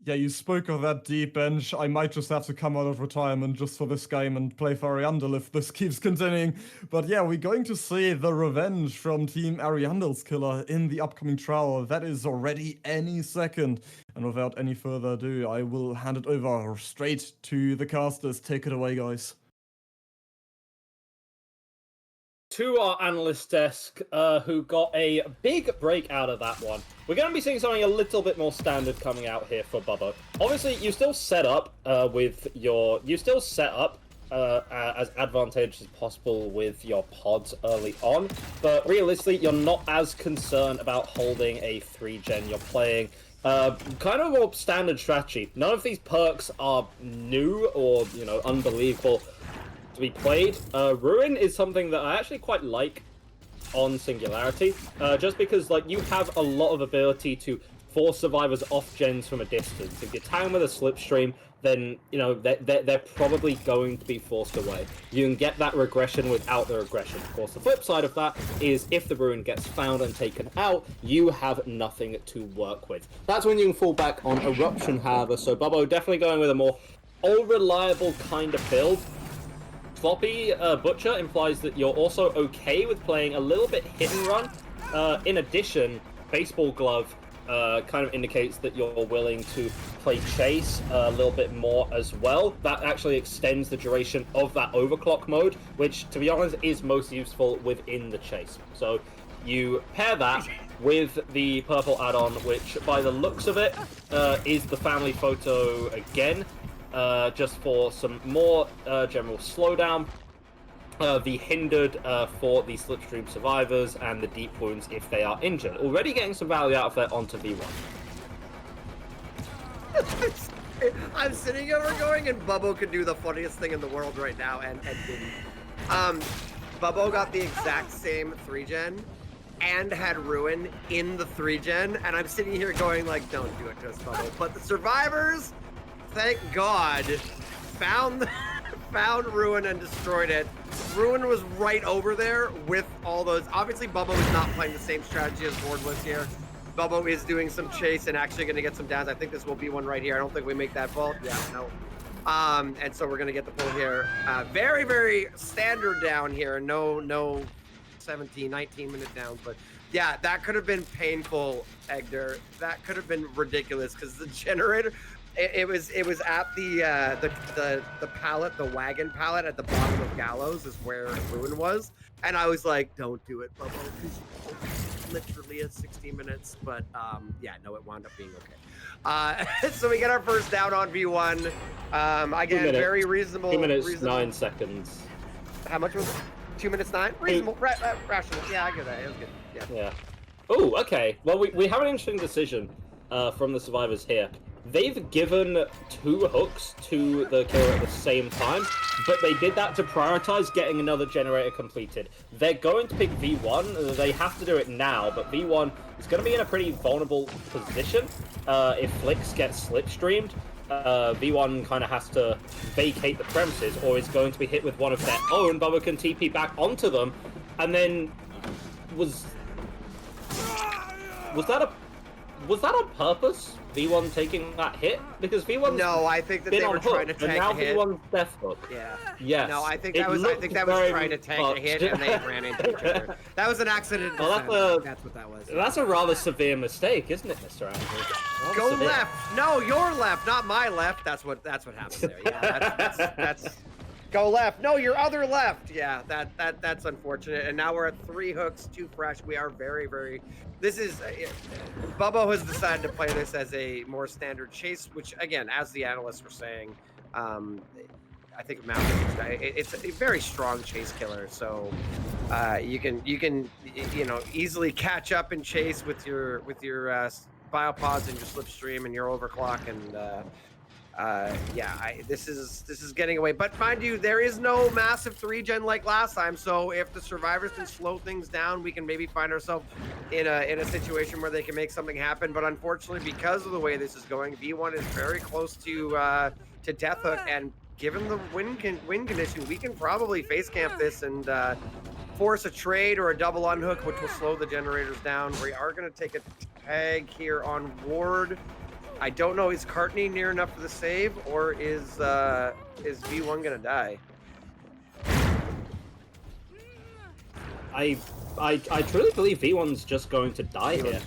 Yeah, you spoke of that deep bench. I might just have to come out of retirement just for this game and play for Ariandel if this keeps continuing. But yeah, we're going to see the revenge from Team Ariandel's killer in the upcoming trial. That is already any second. And without any further ado, I will hand it over straight to the casters. Take it away, guys.
To our analyst desk, who got a big break out of that one. We're going to be seeing something a little bit more standard coming out here for Bubbo. Obviously, you still set up as advantageous as possible with your pods early on, but realistically, you're not as concerned about holding a 3-gen. You're playing kind of a more standard strategy. None of these perks are new or, unbelievable to be played. Ruin is something that I actually quite like on Singularity, just because you have a lot of ability to force survivors off gens from a distance. If you tag them with a slipstream, then they're probably going to be forced away. You can get that regression without the regression. Of course, the flip side of that is if the Ruin gets found and taken out, you have nothing to work with. That's when you can fall back on Eruption, however. So Bubbo definitely going with a more all-reliable kind of build. Floppy Butcher implies that you're also okay with playing a little bit hit and run. In addition, Baseball Glove kind of indicates that you're willing to play Chase a little bit more as well. That actually extends the duration of that overclock mode, which, to be honest, is most useful within the Chase. So you pair that with the purple add-on, which, by the looks of it, is the family photo again. Just for some more general slowdown, the hindered for the slipstream survivors, and the deep wounds if they are injured. Already getting some value out of that onto V1.
I'm sitting here going, and Bubbo could do the funniest thing in the world right now, and didn't. Bubbo got the exact same 3-gen and had Ruin in the 3-gen, and I'm sitting here going don't do it to us, Bubbo. But the survivors, thank God, found Ruin and destroyed it. Ruin was right over there with all those. Obviously, Bubbo is not playing the same strategy as Ward was here. Bubbo is doing some chase and actually going to get some downs. I think this will be one right here. I don't think we make that vault. Yeah, no. And so we're going to get the pull here. Very, very standard down here. No 17, 19-minute downs. But yeah, that could have been painful, Egdar. That could have been ridiculous because the generator. It was at the pallet, the wagon pallet at the bottom of Gallows is where Ruin was, and I was like, "Don't do it, Bubbo." Literally at 60 minutes, but yeah, no, it wound up being okay. So we get our first down on V1. Again, very reasonable.
2 minutes 9 seconds.
How much was it? 2 minutes 9. Reasonable, rational. Yeah, I get that. It was good. Yeah.
Oh, okay. Well, we have an interesting decision from the survivors here. They've given 2 hooks to the killer at the same time, but they did that to prioritize getting another generator completed. They're going to pick V1. They have to do it now, but V1 is going to be in a pretty vulnerable position. If Flix gets slipstreamed, V1 kind of has to vacate the premises, or is going to be hit with one of their own. Bubba can TP back onto them, and then was that on purpose? V1 taking that hit? Because V1
no, I think that they were trying to tank a hit.
V1's death hook.
Yeah.
Yes.
No, I think that was trying to tank a hit, and they ran into each other. That was an accident.
Well,
that's what that was.
That's a rather severe mistake, isn't it, Mr. Andrew?
Go left. No, your left, not my left. That's what happened there. Yeah, that's go left. No, your other left. Yeah, that's unfortunate. And now we're at 3 hooks, 2 fresh. We are very, very. This is Bubbo has decided to play this as a more standard chase, which again, as the analysts were saying, I think Mathis, it's a very strong chase killer. So you can easily catch up and chase with your biopods and your slipstream and your overclock and. This is getting away, but mind you, there is no massive 3-gen like last time. So if the survivors can slow things down, we can maybe find ourselves in a situation where they can make something happen. But unfortunately, because of the way this is going, V1 is very close to death hook, and given the win condition, we can probably face camp this and force a trade or a double unhook, which will slow the generators down. We are going to take a tag here on Ward. I don't know, is Cartney near enough for the save, or is V1 gonna die?
I truly believe V1's just going to die here.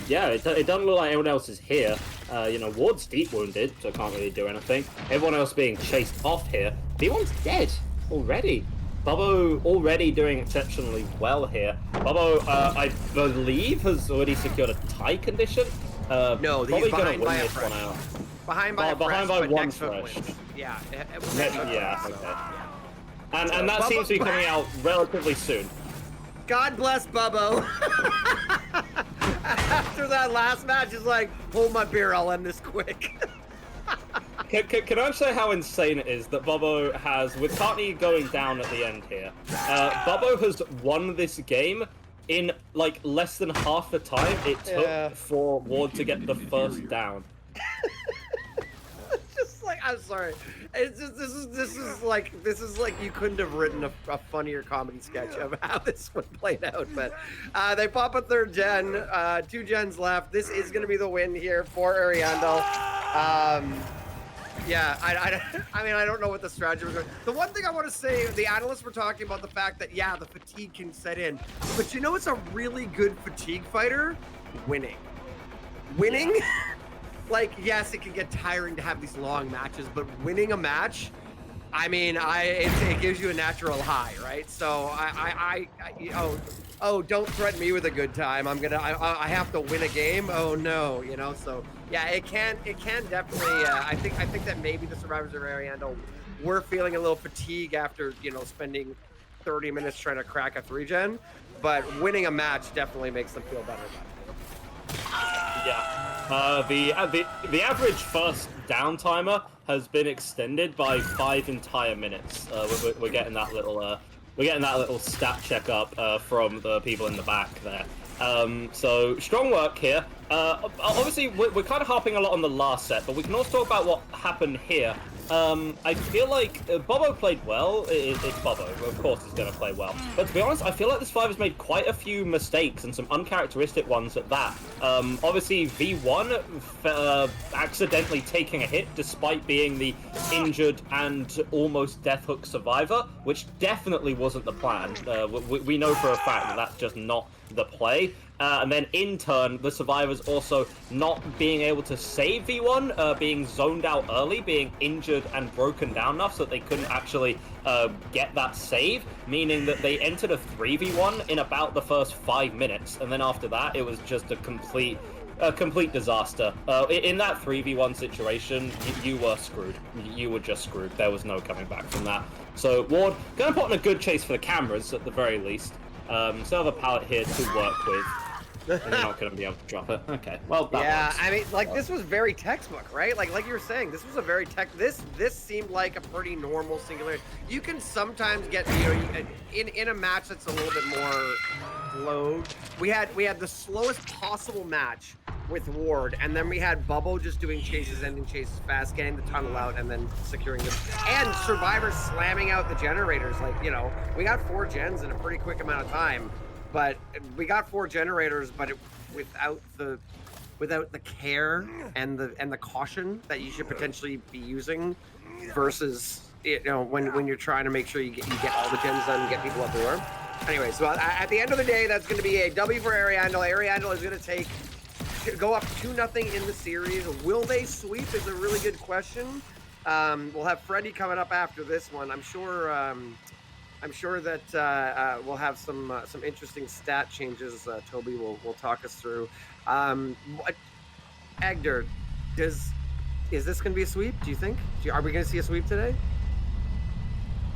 Yeah, it doesn't look like anyone else is here. You know, Ward's deep wounded, so can't really do anything. Everyone else being chased off here. V1's dead already. Bubbo already doing exceptionally well here. Bubbo, I believe, has already secured a tie condition.
No, he's behind by a fresh.
Out.
Behind by one fresh. Yeah.
Yeah, okay. And that seems to be coming out relatively soon.
God bless Bubbo. After that last match, is like, hold my beer, I'll end this quick.
Can I say how insane it is that Bubbo has, with Cartney going down at the end here, Bubbo has won this game in like less than half the time it took for Ward to get the first down.
Just like, I'm sorry. It's just, this is like you couldn't have written a funnier comedy sketch of how this one played out. But they pop a third gen, 2 gens left. This is going to be the win here for Ariandel. Yeah, I mean, I don't know what the strategy was going. The one thing I want to say, the analysts were talking about the fact that, yeah, the fatigue can set in. But you know what's a really good fatigue fighter? Winning. Winning? Like, yes, it can get tiring to have these long matches, but winning a match, I mean, it gives you a natural high, right? So don't threaten me with a good time. I have to win a game. Oh no, you know. So yeah, it can definitely. I think that maybe the survivors of Ariandel were feeling a little fatigue after, you know, spending 30 minutes trying to crack a 3-gen, but winning a match definitely makes them feel better about it.
Yeah. The average first down timer has been extended by 5 entire minutes. We're getting that little stat check up from the people in the back there. So strong work here. Obviously, we're kind of harping a lot on the last set, but we can also talk about what happened here. I feel like Bubbo played well. It's Bubbo, of course he's going to play well. But to be honest, I feel like this 5 has made quite a few mistakes, and some uncharacteristic ones at that. Obviously, V1 accidentally taking a hit despite being the injured and almost death hook survivor, which definitely wasn't the plan. We know for a fact that that's just not the play. And then in turn, the survivors also not being able to save V1, being zoned out early, being injured and broken down enough so that they couldn't actually get that save, meaning that they entered a 3v1 in about the first 5 minutes, and then after that, it was just a complete disaster. In that 3v1 situation, you were screwed. You were just screwed. There was no coming back from that. So Ward, gonna put on a good chase for the cameras at the very least. Still have a pallet here to work with. And you're not going to be able to drop it. Okay, well, that works.
I mean, like, this was very textbook, right? Like you were saying, this was a very this seemed like a pretty normal Singularity. You can sometimes get, you know, in a match that's a little bit more slowed. We had the slowest possible match with Ward, and then we had Bubbo just doing chases, ending chases fast, getting the tunnel out, and then securing this. And survivors slamming out the generators. Like, you know, we got 4 gens in a pretty quick amount of time. But we got 4 generators, but without the care and the caution that you should potentially be using, versus, you know, when you're trying to make sure you get all the gens done and get people up the door. Anyway, so at the end of the day, that's going to be a W for Ariandel. Ariandel is going to go up 2-0 in the series. Will they sweep? Is a really good question. We'll have Freddy coming up after this one. I'm sure that we'll have some interesting stat changes. Tobi will talk us through. Egdar, is this going to be a sweep? Do you think? Are we going to see a sweep today?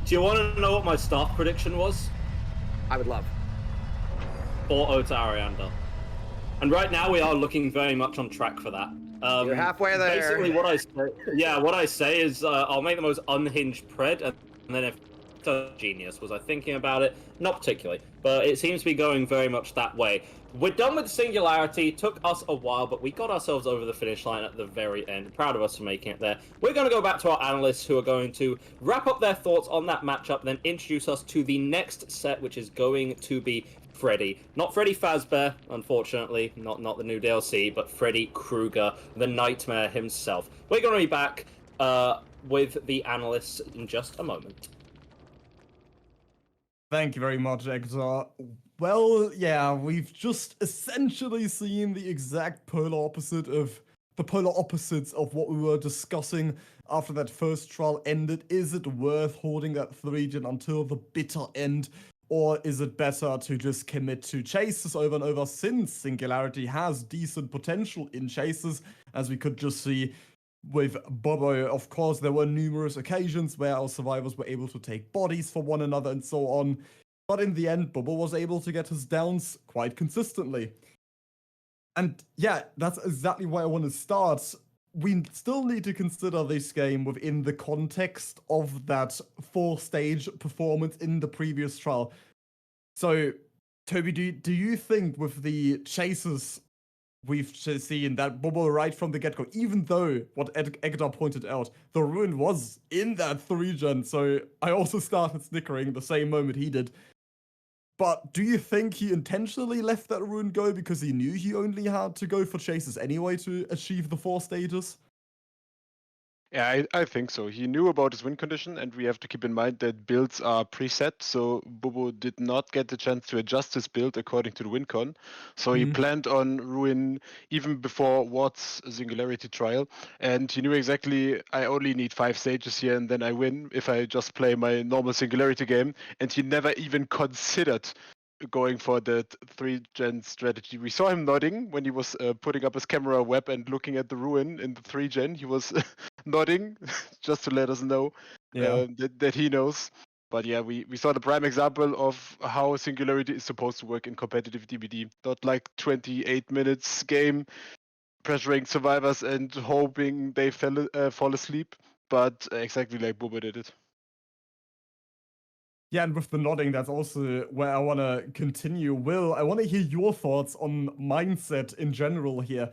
Do you want to know what my staff prediction was?
I would love.
4-0 to Ariandel. And right now we are looking very much on track for that.
You're halfway there.
Basically, what I say is I'll make the most unhinged pred, and then if genius. Was I thinking about it? Not particularly, but it seems to be going very much that way. We're done with Singularity. Took us a while, but we got ourselves over the finish line at the very end. Proud of us for making it there. We're going to go back to our analysts, who are going to wrap up their thoughts on that matchup, then introduce us to the next set, which is going to be Freddy. Not Freddy Fazbear, unfortunately, not the new DLC, but Freddy Krueger, the Nightmare himself. We're going to be back with the Analysts in just a moment.
Thank you very much, Egdar. Well, yeah, we've just essentially seen the exact polar opposites of what we were discussing after that first trial ended. Is it worth holding that 3-gen until the bitter end, or is it better to just commit to chases over and over, since Singularity has decent potential in chases, as we could just see with Bobo? Of course, there were numerous occasions where our survivors were able to take bodies for one another and so on, but in the end, Bobo was able to get his downs quite consistently. And yeah, that's exactly where I want to start. We still need to consider this game within the context of that 4-stage performance in the previous trial. So, Tobi, do you think with the chases we've seen that Bobo right from the get-go, even though what Egdar pointed out, the Ruin was in that 3-gen, so I also started snickering the same moment he did. But do you think he intentionally left that Ruin go because he knew he only had to go for chases anyway to achieve the 4 stages?
Yeah, I think so. He knew about his win condition, and we have to keep in mind that builds are preset, so Bobo did not get the chance to adjust his build according to the win con. So he planned on Ruin even before Ward's Singularity trial, and he knew exactly, I only need 5 stages here and then I win if I just play my normal Singularity game, and he never even considered going for that 3-gen strategy. We saw him nodding when he was putting up his camera web and looking at the Ruin in the 3-gen. He was nodding just to let us know that he knows. But yeah, we saw the prime example of how Singularity is supposed to work in competitive DBD. Not like 28 minutes game, pressuring survivors and hoping they fall asleep, but exactly like Bobo did it.
Yeah, and with the nodding, that's also where I want to continue. Will, I want to hear your thoughts on mindset in general here.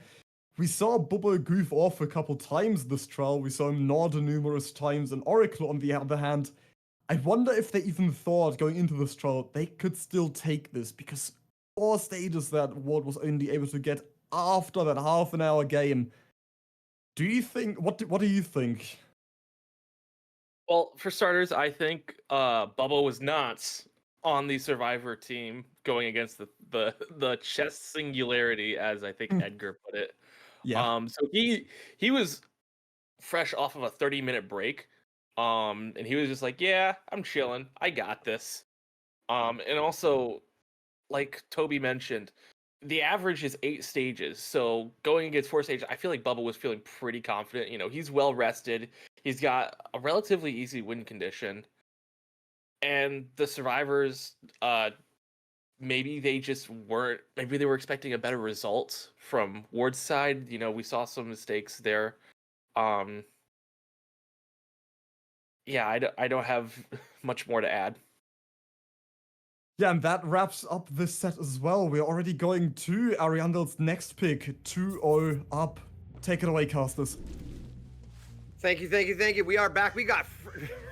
We saw Bobo goof off a couple times this trial. We saw him nod numerous times. And Oracle, on the other hand, I wonder if they even thought going into this trial they could still take this, because 4 stages that Ward was only able to get after that half-an-hour game. Do you think? What do you think?
Well, for starters, I think Bubba was not on the Survivor team going against the chess Singularity, as I think Edgar put it.
Yeah.
So he was fresh off of a 30-minute break, and he was just like, "Yeah, I'm chilling. I got this." And also, like Tobi mentioned, the average is 8 stages. So going against 4 stages, I feel like Bubba was feeling pretty confident. You know, he's well rested. He's got a relatively easy win condition. And the survivors, maybe they just weren't, maybe they were expecting a better result from Ward's side. You know, we saw some mistakes there. Yeah, I don't have much more to add.
Yeah, and that wraps up this set as well. We're already going to Ariandel's next pick, 2-0 up. Take it away, casters.
Thank you. We are back. We got,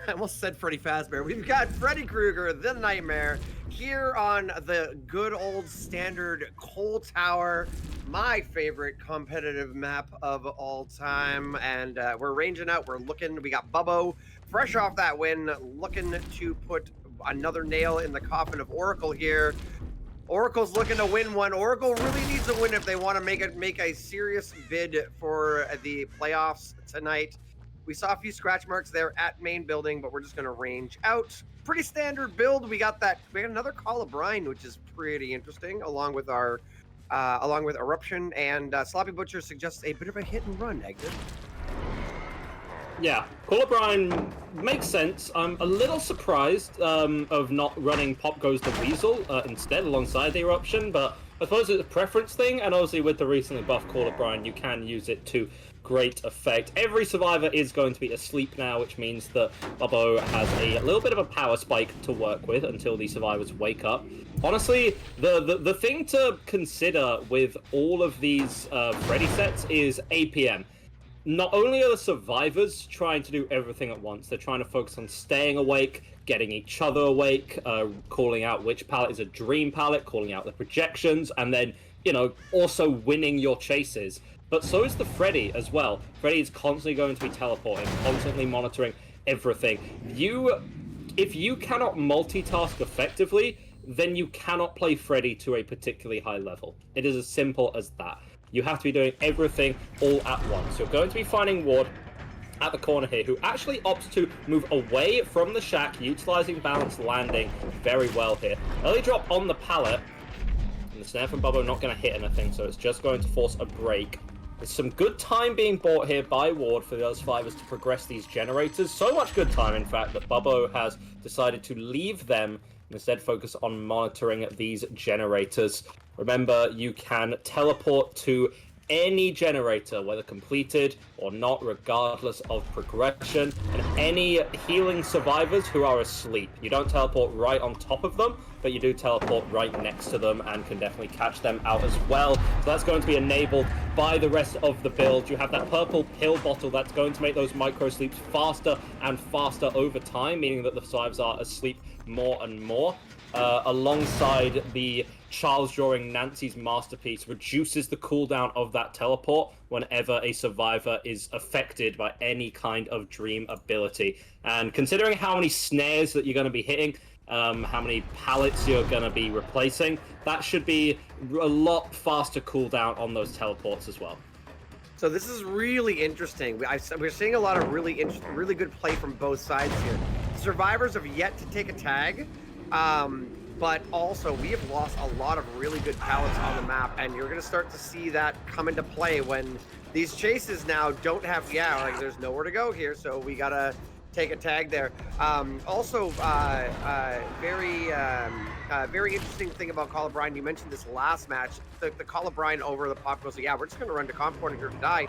I almost said Freddy Fazbear. We've got Freddy Krueger, the Nightmare, here on the good old standard Coal Tower, my favorite competitive map of all time. And we're ranging out. We're looking. We got Bubbo, fresh off that win, looking to put another nail in the coffin of Oracle here. Oracle's looking to win one. Oracle really needs a win if they want to make a serious bid for the playoffs tonight. We saw a few scratch marks there at main building, but we're just going to range out. Pretty standard build. We got another Call of Brine, which is pretty interesting, along with Eruption, and Sloppy Butcher suggests a bit of a hit and run, Egdar.
Yeah, Call of Brine makes sense. I'm a little surprised of not running Pop Goes the Weasel instead alongside the Eruption, but I suppose it's a preference thing, and obviously with the recently buffed Call of Brine, you can use it to great effect. Every survivor is going to be asleep now, which means that Bubbo has a little bit of a power spike to work with until the survivors wake up. Honestly, the thing to consider with all of these Freddy sets is APM. Not only are the survivors trying to do everything at once, they're trying to focus on staying awake, getting each other awake, calling out which pallet is a dream pallet, calling out the projections, and then, you know, also winning your chases. But so is the Freddy as well. Freddy is constantly going to be teleporting, constantly monitoring everything. If you cannot multitask effectively, then you cannot play Freddy to a particularly high level. It is as simple as that. You have to be doing everything all at once. You're going to be finding Ward at the corner here, who actually opts to move away from the shack, utilizing balanced landing very well here. Early drop on the pallet, and the snare from Bubbo not going to hit anything, so it's just going to force a break. There's some good time being bought here by Ward for the other survivors to progress these generators. So much good time, in fact, that Bubbo has decided to leave them and instead focus on monitoring these generators. Remember, you can teleport to any generator, whether completed or not, regardless of progression, and any healing survivors who are asleep. You don't teleport right on top of them, but you do teleport right next to them and can definitely catch them out as well. So that's going to be enabled by the rest of the build. You have that purple pill bottle that's going to make those micro sleeps faster and faster over time, meaning that the survivors are asleep more and more. Alongside the Charles drawing Nancy's masterpiece, reduces the cooldown of that teleport whenever a survivor is affected by any kind of dream ability. And considering how many snares that you're going to be hitting, how many pallets you're going to be replacing, that should be a lot faster cooldown on those teleports as well.
So this is really interesting. We're seeing a lot of really good play from both sides here. Survivors have yet to take a tag. But also, we have lost a lot of really good pallets on the map, and you're going to start to see that come into play when these chases now don't have, like there's nowhere to go here, so we got to take a tag there. Also, very interesting thing about Call of Brine, you mentioned this last match, the Call of Brine over the pop goes, we're just going to run to comp corner here to die.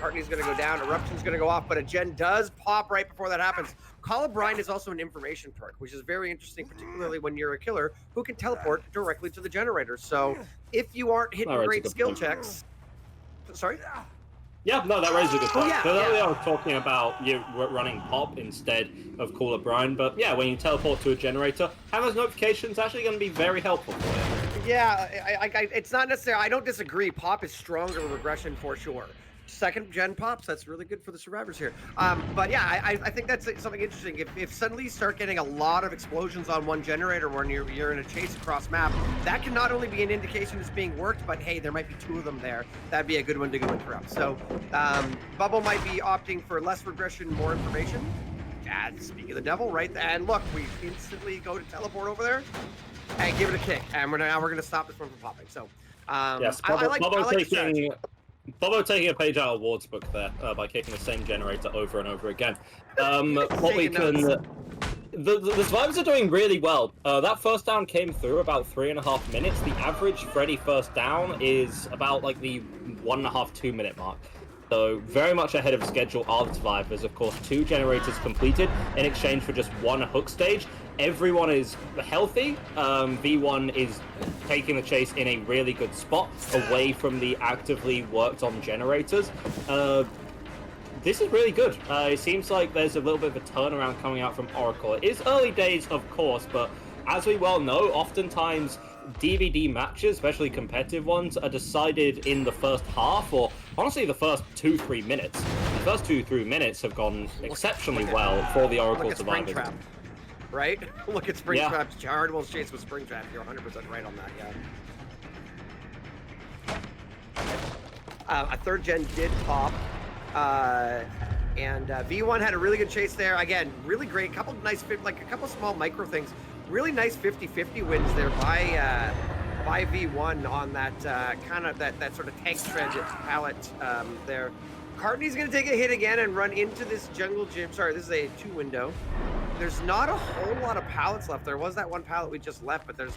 Cartney's going to go down, Eruption's going to go off, but a gen does pop right before that happens. Call of Brine is also an information perk, which is very interesting, particularly when you're a killer who can teleport directly to the generator. So if you aren't hitting great skill checks... Sorry?
Yeah, no, that raises a good point.
Yeah,
so earlier I was talking about you running pop instead of Call of Brine, but yeah, when you teleport to a generator, having those notifications actually going to be very helpful for you.
Yeah, it's not necessarily... I don't disagree. Pop is stronger regression for sure. Second gen pops, that's really good for the survivors here. But yeah, I think that's something interesting. If suddenly you start getting a lot of explosions on one generator when you're in a chase across map, that can not only be an indication it's being worked, but hey, there might be two of them there. That'd be a good one to go interrupt. So Bubble might be opting for less regression, more information. Speak of the devil, right? And look, we instantly go to teleport over there and give it a kick. And now we're gonna stop this one from popping. So
yes, Bubbo taking a page out of Ward's book there by kicking the same generator over and over again. What we can... The survivors are doing really well. That first down came through about 3.5 minutes. The average Freddy first down is about like the 1.5-2 minute mark. So very much ahead of schedule are the survivors. Of course, 2 generators completed in exchange for just 1 hook stage. Everyone is healthy. V1 is taking the chase in a really good spot away from the actively worked on generators. This is really good. It seems like there's a little bit of a turnaround coming out from Oracle. It is early days, of course, but as we well know, oftentimes DVD matches, especially competitive ones, are decided in the first half, or honestly the first 2-3 minutes. The first 2-3 minutes have gone exceptionally well for the Oracle survivors.
Springtrap, right? Look at Springtrap. Yeah. Hardwell's chase with Springtrap. You're 100% right on that, yeah. A third gen did pop. And V1 had a really good chase there. Again, really great. Couple nice, like a couple small micro things. Really nice 50-50 wins there by V1 on that kind of that sort of tank tread pallet there. Cartney's going to take a hit again and run into this jungle gym. Sorry, this is a 2 window. There's not a whole lot of pallets left. There was that one pallet we just left, but there's...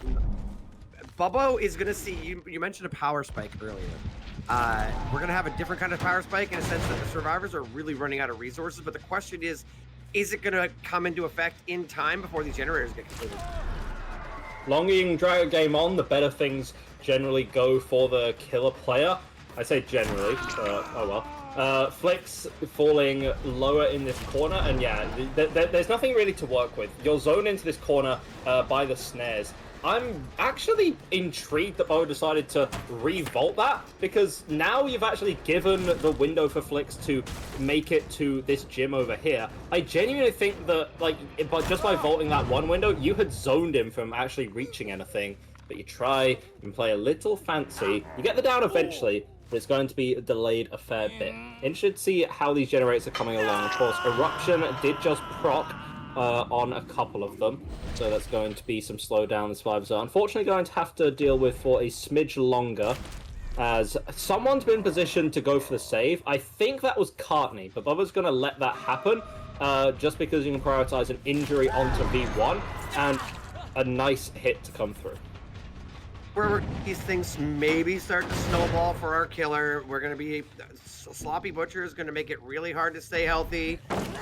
Bubbo is going to see... You mentioned a power spike earlier. We're going to have a different kind of power spike in a sense that the survivors are really running out of resources, but the question is it going to come into effect in time before these generators get completed?
Longer you can drag a game on, the better things generally go for the killer player. I say generally, oh well. Flicks falling lower in this corner, and yeah, there's nothing really to work with. You're zoned into this corner by the snares. I'm actually intrigued that Bo decided to revolt that, because now you've actually given the window for Flicks to make it to this gym over here. I genuinely think that, like, just by vaulting that one window, you had zoned him from actually reaching anything. But you try and play a little fancy. You get the down eventually, but it's going to be delayed a fair bit. Interested to see how these generators are coming along. Of course, Eruption did just proc on a couple of them, so that's going to be some slowdown the survivors are unfortunately going to have to deal with for a smidge longer, as someone's been positioned to go for the save. I think that was Cartney, but Bubba's going to let that happen just because you can prioritize an injury onto V1 and a nice hit to come through.
Where these things maybe start to snowball for our killer. We're going to be... Sloppy Butcher is going to make it really hard to stay healthy.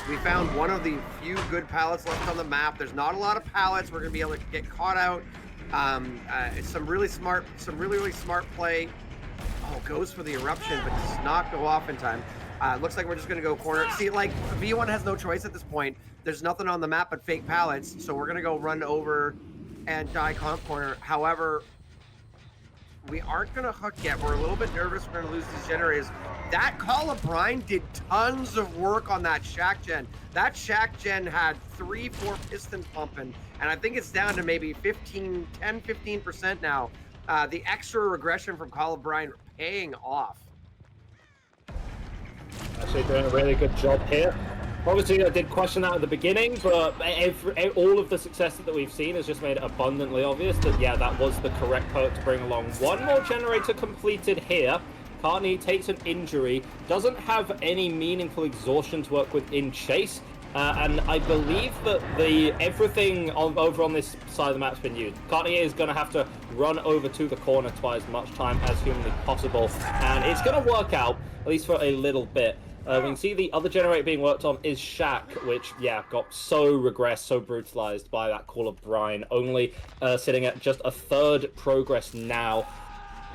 We found one of the few good pallets left on the map. There's not a lot of pallets. We're going to be able to get caught out. Some really smart play. Oh, goes for the eruption, but does not go off in time. Looks like we're just going to go corner. See, like, V1 has no choice at this point. There's nothing on the map but fake pallets, so we're going to go run over and die comp corner. However, we aren't going to hook yet. We're a little bit nervous. We're going to lose these generators. That Call of Brine did tons of work on that Shack gen. That Shack gen had 3-4 piston pumping, and I think it's down to maybe 10-15% now. The extra regression from Call of Brine paying off.
Actually doing a really good job here. Obviously, I did question that at the beginning, but all of the success that we've seen has just made it abundantly obvious that, yeah, that was the correct perk to bring along. One more generator completed here. Cartney takes an injury, doesn't have any meaningful exhaustion to work with in chase, and I believe that everything over on this side of the map's been used. Cartney is going to have to run over to the corner to buy as much time as humanly possible, and it's going to work out, at least for a little bit. We can see the other generator being worked on is Shack, which, yeah, got so regressed, so brutalized by that Call of Brine, only sitting at just a third progress now.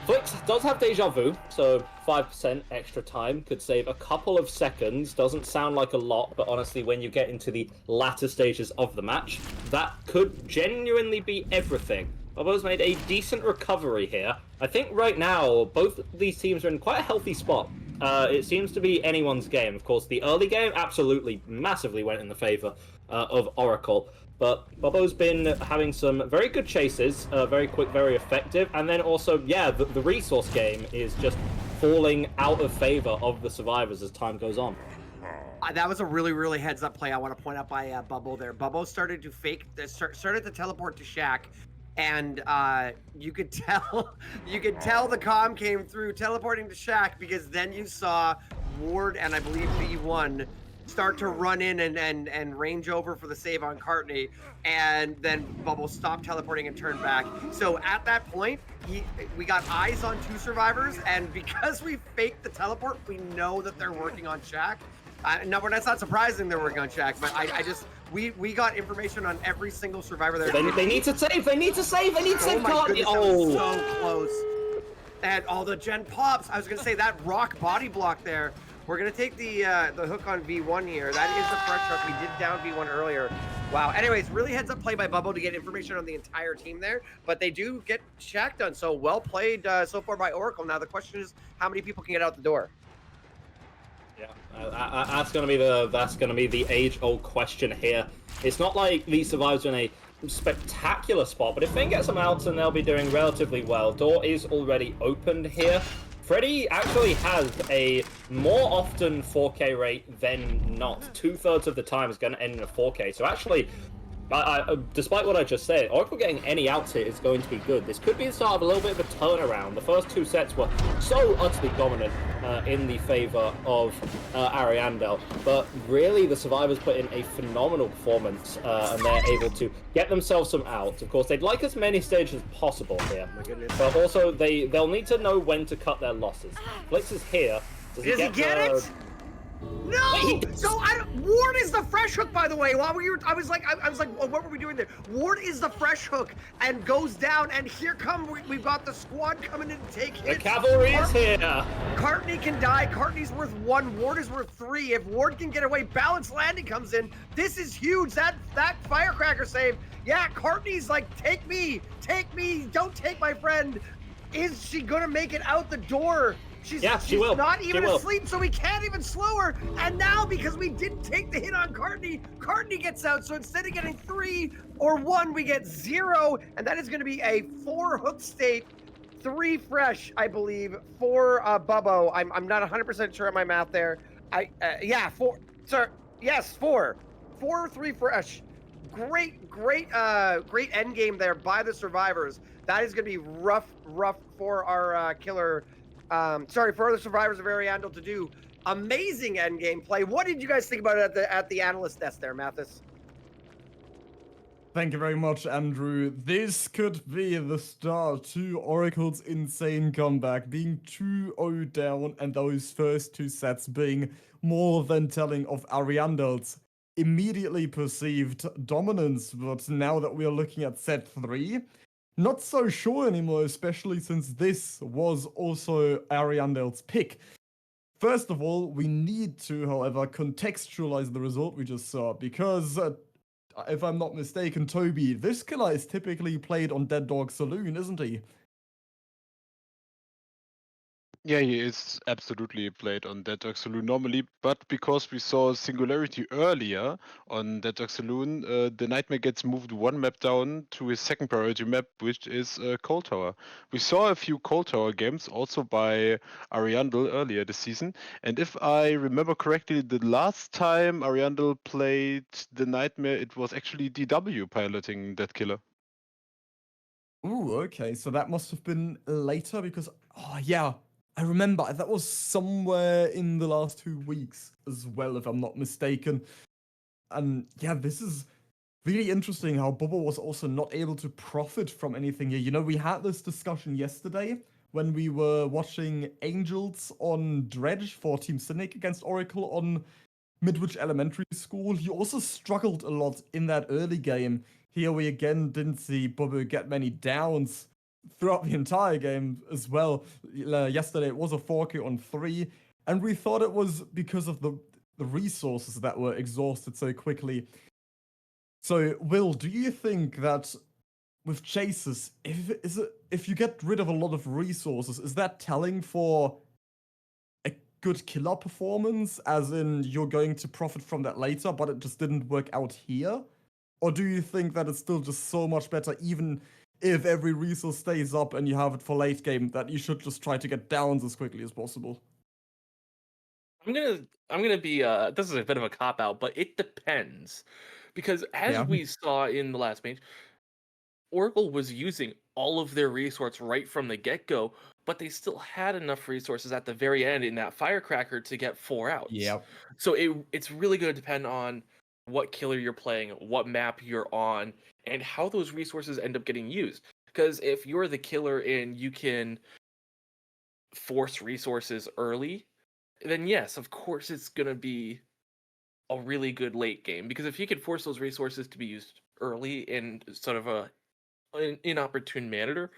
Flicks does have Deja Vu, so 5% extra time could save a couple of seconds. Doesn't sound like a lot, but honestly, when you get into the latter stages of the match, that could genuinely be everything. Bubba's made a decent recovery here. I think right now, both these teams are in quite a healthy spot. It seems to be anyone's game. Of course, the early game absolutely massively went in the favor of Oracle. But Bubba's been having some very good chases, very quick, very effective. And then also, yeah, the resource game is just falling out of favor of the survivors as time goes on.
That was a really, really heads-up play I want to point out by Bubbo there. Bubbo started to started to teleport to Shack. And you could tell the comm came through teleporting to Shack, because then you saw Ward and I believe V1 start to run in and range over for the save on Cartney, and then Bubble stopped teleporting and turned back. So at that point, we got eyes on 2 survivors, and because we faked the teleport, we know that they're working on Shack. No, that's not surprising they're working on Shack, but we got information on every single survivor there.
They need to save! They need to save! They need to save Cartney!
Oh, so close. And all the gen pops. I was gonna say that rock body block there. We're gonna take the hook on V1 here. That is the fresh hook. We did down V1 earlier. Wow. Anyways, really heads up play by Bubble to get information on the entire team there, but they do get Shack done. So well played so far by Oracle. Now the question is, how many people can get out the door?
Yeah, that's gonna be the age-old question here. It's not like these survivors are in a spectacular spot, but if they can get some outs, then they'll be doing relatively well. Door is already opened here. Freddy actually has a more often 4K rate than not. 2/3 of the time is going to end in a 4K. So actually, despite what I just said, Oracle getting any outs here is going to be good. This could be the start of a little bit of a turnaround. The first 2 sets were so utterly dominant in the favor of Ariandel, but really the survivors put in a phenomenal performance, and they're able to get themselves some outs. Of course, they'd like as many stages as possible here, but also they'll need to know when to cut their losses. Flicks is here.
Does he get it? No! So Ward is the fresh hook, by the way. While we were, I was like, well, what were we doing there? Ward is the fresh hook and goes down, and here we've got the squad coming in to take hits.
The cavalry is here.
Courtney can die. Courtney's worth 1. Ward is worth 3. If Ward can get away, balanced landing comes in. This is huge. That firecracker save. Yeah, Courtney's like, take me, don't take my friend. Is she gonna make it out the door? She's not even asleep, so we can't even slow her. And now, because we didn't take the hit on Courtney, Courtney gets out. So instead of getting 3 or 1, we get 0. And that is going to be a 4 hook state, 3 fresh, I believe, for Bubbo. I'm not 100% sure on my math there. 4. Sir, yes, 4. 4, 3 fresh. Great end game there by the survivors. That is going to be rough for our killer. For the survivors of Ariandel to do. Amazing end game play. What did you guys think about it at the analyst desk there, Mathis?
Thank you very much, Andrew. This could be the start to Oracle's insane comeback, being 2-0 down, and those first 2 sets being more than telling of Ariandel's immediately perceived dominance. But now that we are looking at set 3, not so sure anymore, especially since this was also Ariandel's pick. First of all, we need to, however, contextualize the result we just saw, because, if I'm not mistaken, Tobi, this killer is typically played on Dead Dog Saloon, isn't he?
Yeah, he is absolutely played on Dead Dog Saloon normally, but because we saw Singularity earlier on Dead Dog Saloon, the Nightmare gets moved 1 map down to his second priority map, which is Cold Tower. We saw a few Cold Tower games also by Ariandel earlier this season, and if I remember correctly, the last time Ariandel played the Nightmare, it was actually DW piloting that killer.
Ooh, okay, so that must have been later, because, I remember, that was somewhere in the last 2 weeks as well, if I'm not mistaken. And yeah, this is really interesting how Bubba was also not able to profit from anything here. You know, we had this discussion yesterday when we were watching Angels on Dredge for Team Cynic against Oracle on Midwich Elementary School. He also struggled a lot in that early game. Here we again didn't see Bubba get many downs throughout the entire game as well. Yesterday it was a 4K on 3, and we thought it was because of the resources that were exhausted so quickly. So, Will, do you think that with chases, if you get rid of a lot of resources, is that telling for a good killer performance, as in you're going to profit from that later, but it just didn't work out here? Or do you think that it's still just so much better, even if every resource stays up and you have it for late game, that you should just try to get downs as quickly as possible?
I'm gonna be this is a bit of a cop out, but it depends, because as we saw in the last match, Oracle was using all of their resource right from the get-go, but they still had enough resources at the very end in that firecracker to get 4 outs.
Yeah.
So it's really going to depend on what killer you're playing, what map you're on, and how those resources end up getting used. Because if you're the killer and you can force resources early, then yes, of course it's going to be a really good late game. Because if you can force those resources to be used early in sort of an inopportune manner,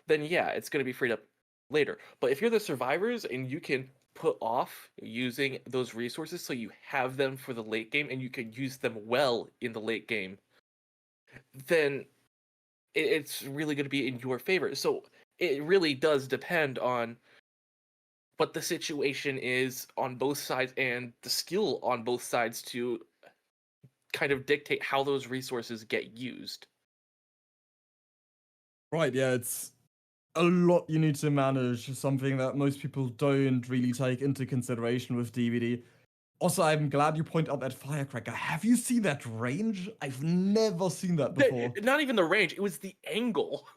then yeah, it's going to be freed up later. But if you're the survivors and you can put off using those resources so you have them for the late game and you can use them well in the late game, then it's really going to be in your favor. So it really does depend on what the situation is on both sides and the skill on both sides to kind of dictate how those resources get used.
Right, yeah, it's a lot you need to manage, something that most people don't really take into consideration with DBD. Also, I'm glad you point out that firecracker. Have you seen that range? I've never seen that before.
Not even the range, it was the angle.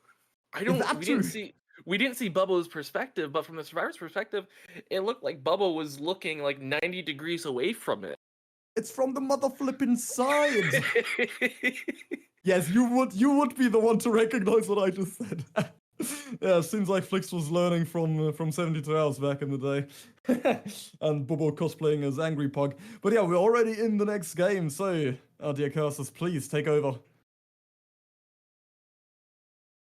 We didn't see Bubbo's perspective, but from the survivor's perspective, it looked like Bubbo was looking like 90 degrees away from it.
It's from the mother flipping side. Yes, you would be the one to recognize what I just said. Yeah, it seems like Flix was learning from 72 Hours back in the day. And Bobo cosplaying as Angry Pug. But yeah, we're already in the next game, so dear Curses, please take over.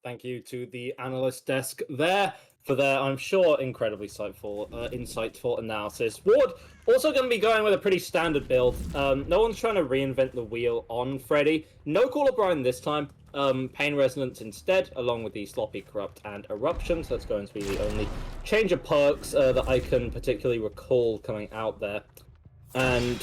Thank you to the analyst desk there for their, I'm sure, incredibly insightful analysis. Ward also going to be going with a pretty standard build. No one's trying to reinvent the wheel on Freddy. No Caller Brian this time. Pain Resonance instead, along with the Sloppy, Corrupt, and Eruption. So that's going to be the only change of perks that I can particularly recall coming out there. And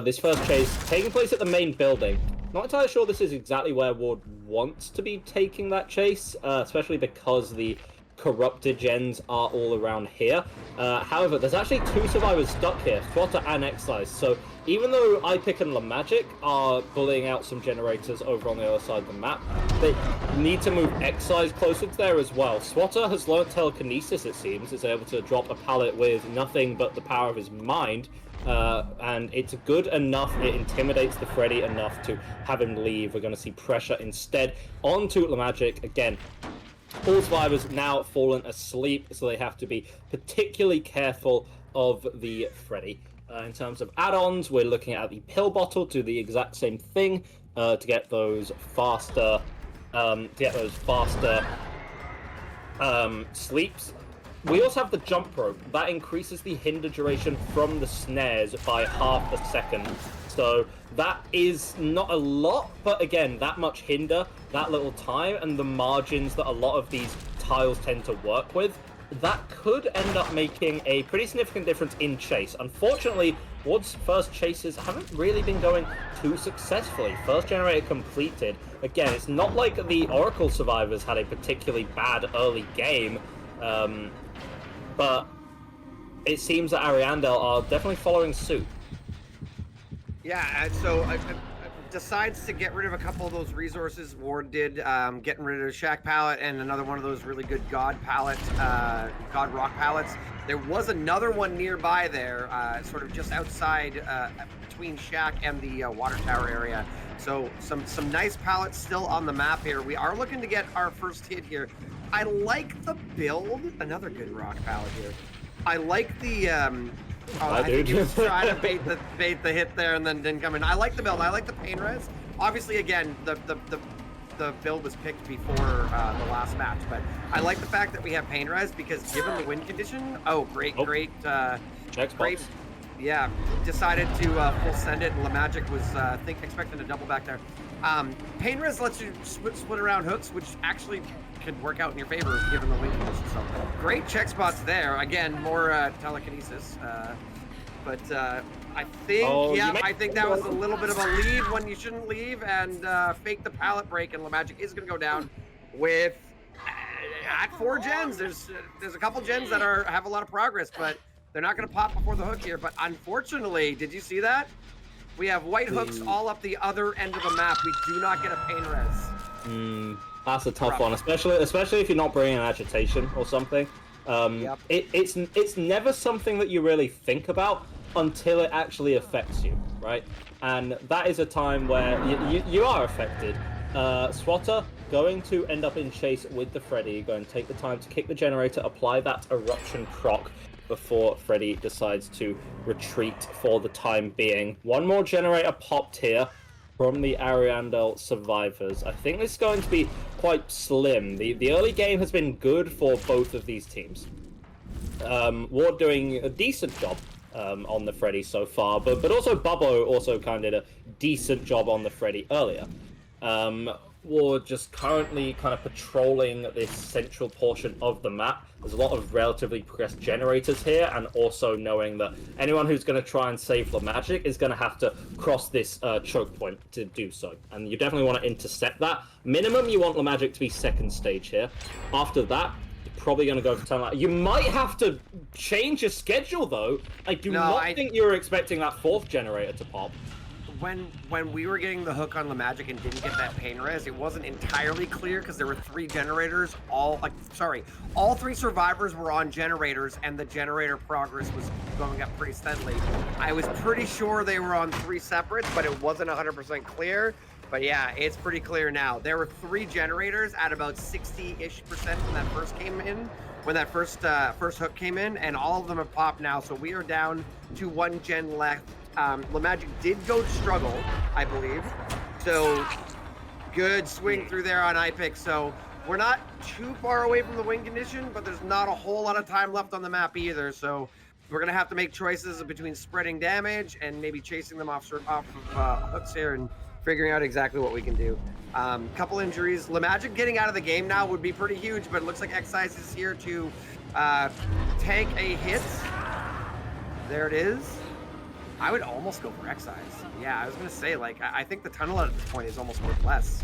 this first chase taking place at the main building. Not entirely sure this is exactly where Ward wants to be taking that chase, especially because the corrupted gens are all around here. However, there's actually 2 survivors stuck here, Swatter and Excise. So even though iPick and LaMagic are bullying out some generators over on the other side of the map, they need to move Excise closer to there as well. Swatter has learned telekinesis, it seems, is able to drop a pallet with nothing but the power of his mind. And it's good enough, it intimidates the Freddy enough to have him leave. We're going to see pressure instead onto LaMagic. Again, all survivors now fallen asleep, so they have to be particularly careful of the Freddy. In terms of add-ons, we're looking at the pill bottle, do the exact same thing to get those faster, sleeps. We also have the jump rope. That increases the hinder duration from the snares by half a second. So that is not a lot, but again, that much hinder, that little time, and the margins that a lot of these tiles tend to work with, that could end up making a pretty significant difference in chase. Unfortunately, Ward's first chases haven't really been going too successfully. First generator completed. Again, it's not like the Oracle survivors had a particularly bad early game, but it seems that Ariandel are definitely following suit.
Yeah, so decides to get rid of a couple of those resources. Ward did, getting rid of the Shack pallet and another one of those really good God pallet, God Rock pallets. There was another one nearby there, sort of just outside, between Shack and the water tower area. So some nice pallets still on the map here. We are looking to get our first hit here. I like the build. Another good rock pallet here. I like the I think he was trying to bait the hit there and then didn't come in. I like the build. I like the pain res. Obviously, again, the build was picked before the last match, but I like the fact that we have pain res because given the win condition, great. Yeah, decided to full send it, and LaMagic was expecting to double back there. Pain res lets you split around hooks, which actually could work out in your favor given the win condition. So great check spots there. Again, more telekinesis. But I think, I think that was a little bit of a lead when you shouldn't leave, and fake the pallet break, and LaMagic is going to go down with at 4 gens. There's a couple gens that have a lot of progress, but they're not going to pop before the hook here. But unfortunately, did you see that? We have white hooks all up the other end of the map. We do not get a pain res.
That's a tough one, especially if you're not bringing an agitation or something. It's never something that you really think about until it actually affects you, right? And that is a time where you are affected. Swatter going to end up in chase with the Freddy, going to take the time to kick the generator, apply that eruption proc before Freddy decides to retreat for the time being. One more generator popped here from the Ariandel survivors. I think this is going to be quite slim. The early game has been good for both of these teams. Ward doing a decent job on the Freddy so far, but also Bubbo also kind of did a decent job on the Freddy earlier. Ward just currently kind of patrolling this central portion of the map. There's a lot of relatively progressed generators here, and also knowing that anyone who's going to try and save LaMagic is going to have to cross this choke point to do so. And you definitely want to intercept that. Minimum, you want LaMagic to be second stage here. After that, you're probably going to go for time. You might have to change your schedule, though. I do not think you were expecting that 4th generator to pop.
When we were getting the hook on LaMagic and didn't get that pain res, it wasn't entirely clear because there were 3 generators. All 3 survivors were on generators, and the generator progress was going up pretty steadily. I was pretty sure they were on 3 separates, but it wasn't 100% clear. But yeah, it's pretty clear now. There were 3 generators at about 60-ish% when that first came in, when that first hook came in, and all of them have popped now. So we are down to 1 gen left. Lamagic did go to struggle, I believe. So good swing through there on Pikz. So we're not too far away from the win condition, but there's not a whole lot of time left on the map either. So we're gonna have to make choices between spreading damage and maybe chasing them off of hooks here and figuring out exactly what we can do. Couple injuries. Lamagic getting out of the game now would be pretty huge, but it looks like Excise is here to tank a hit. There it is. I would almost go for Excise. Yeah, I was gonna say, like, I think the tunnel at this point is almost worth less.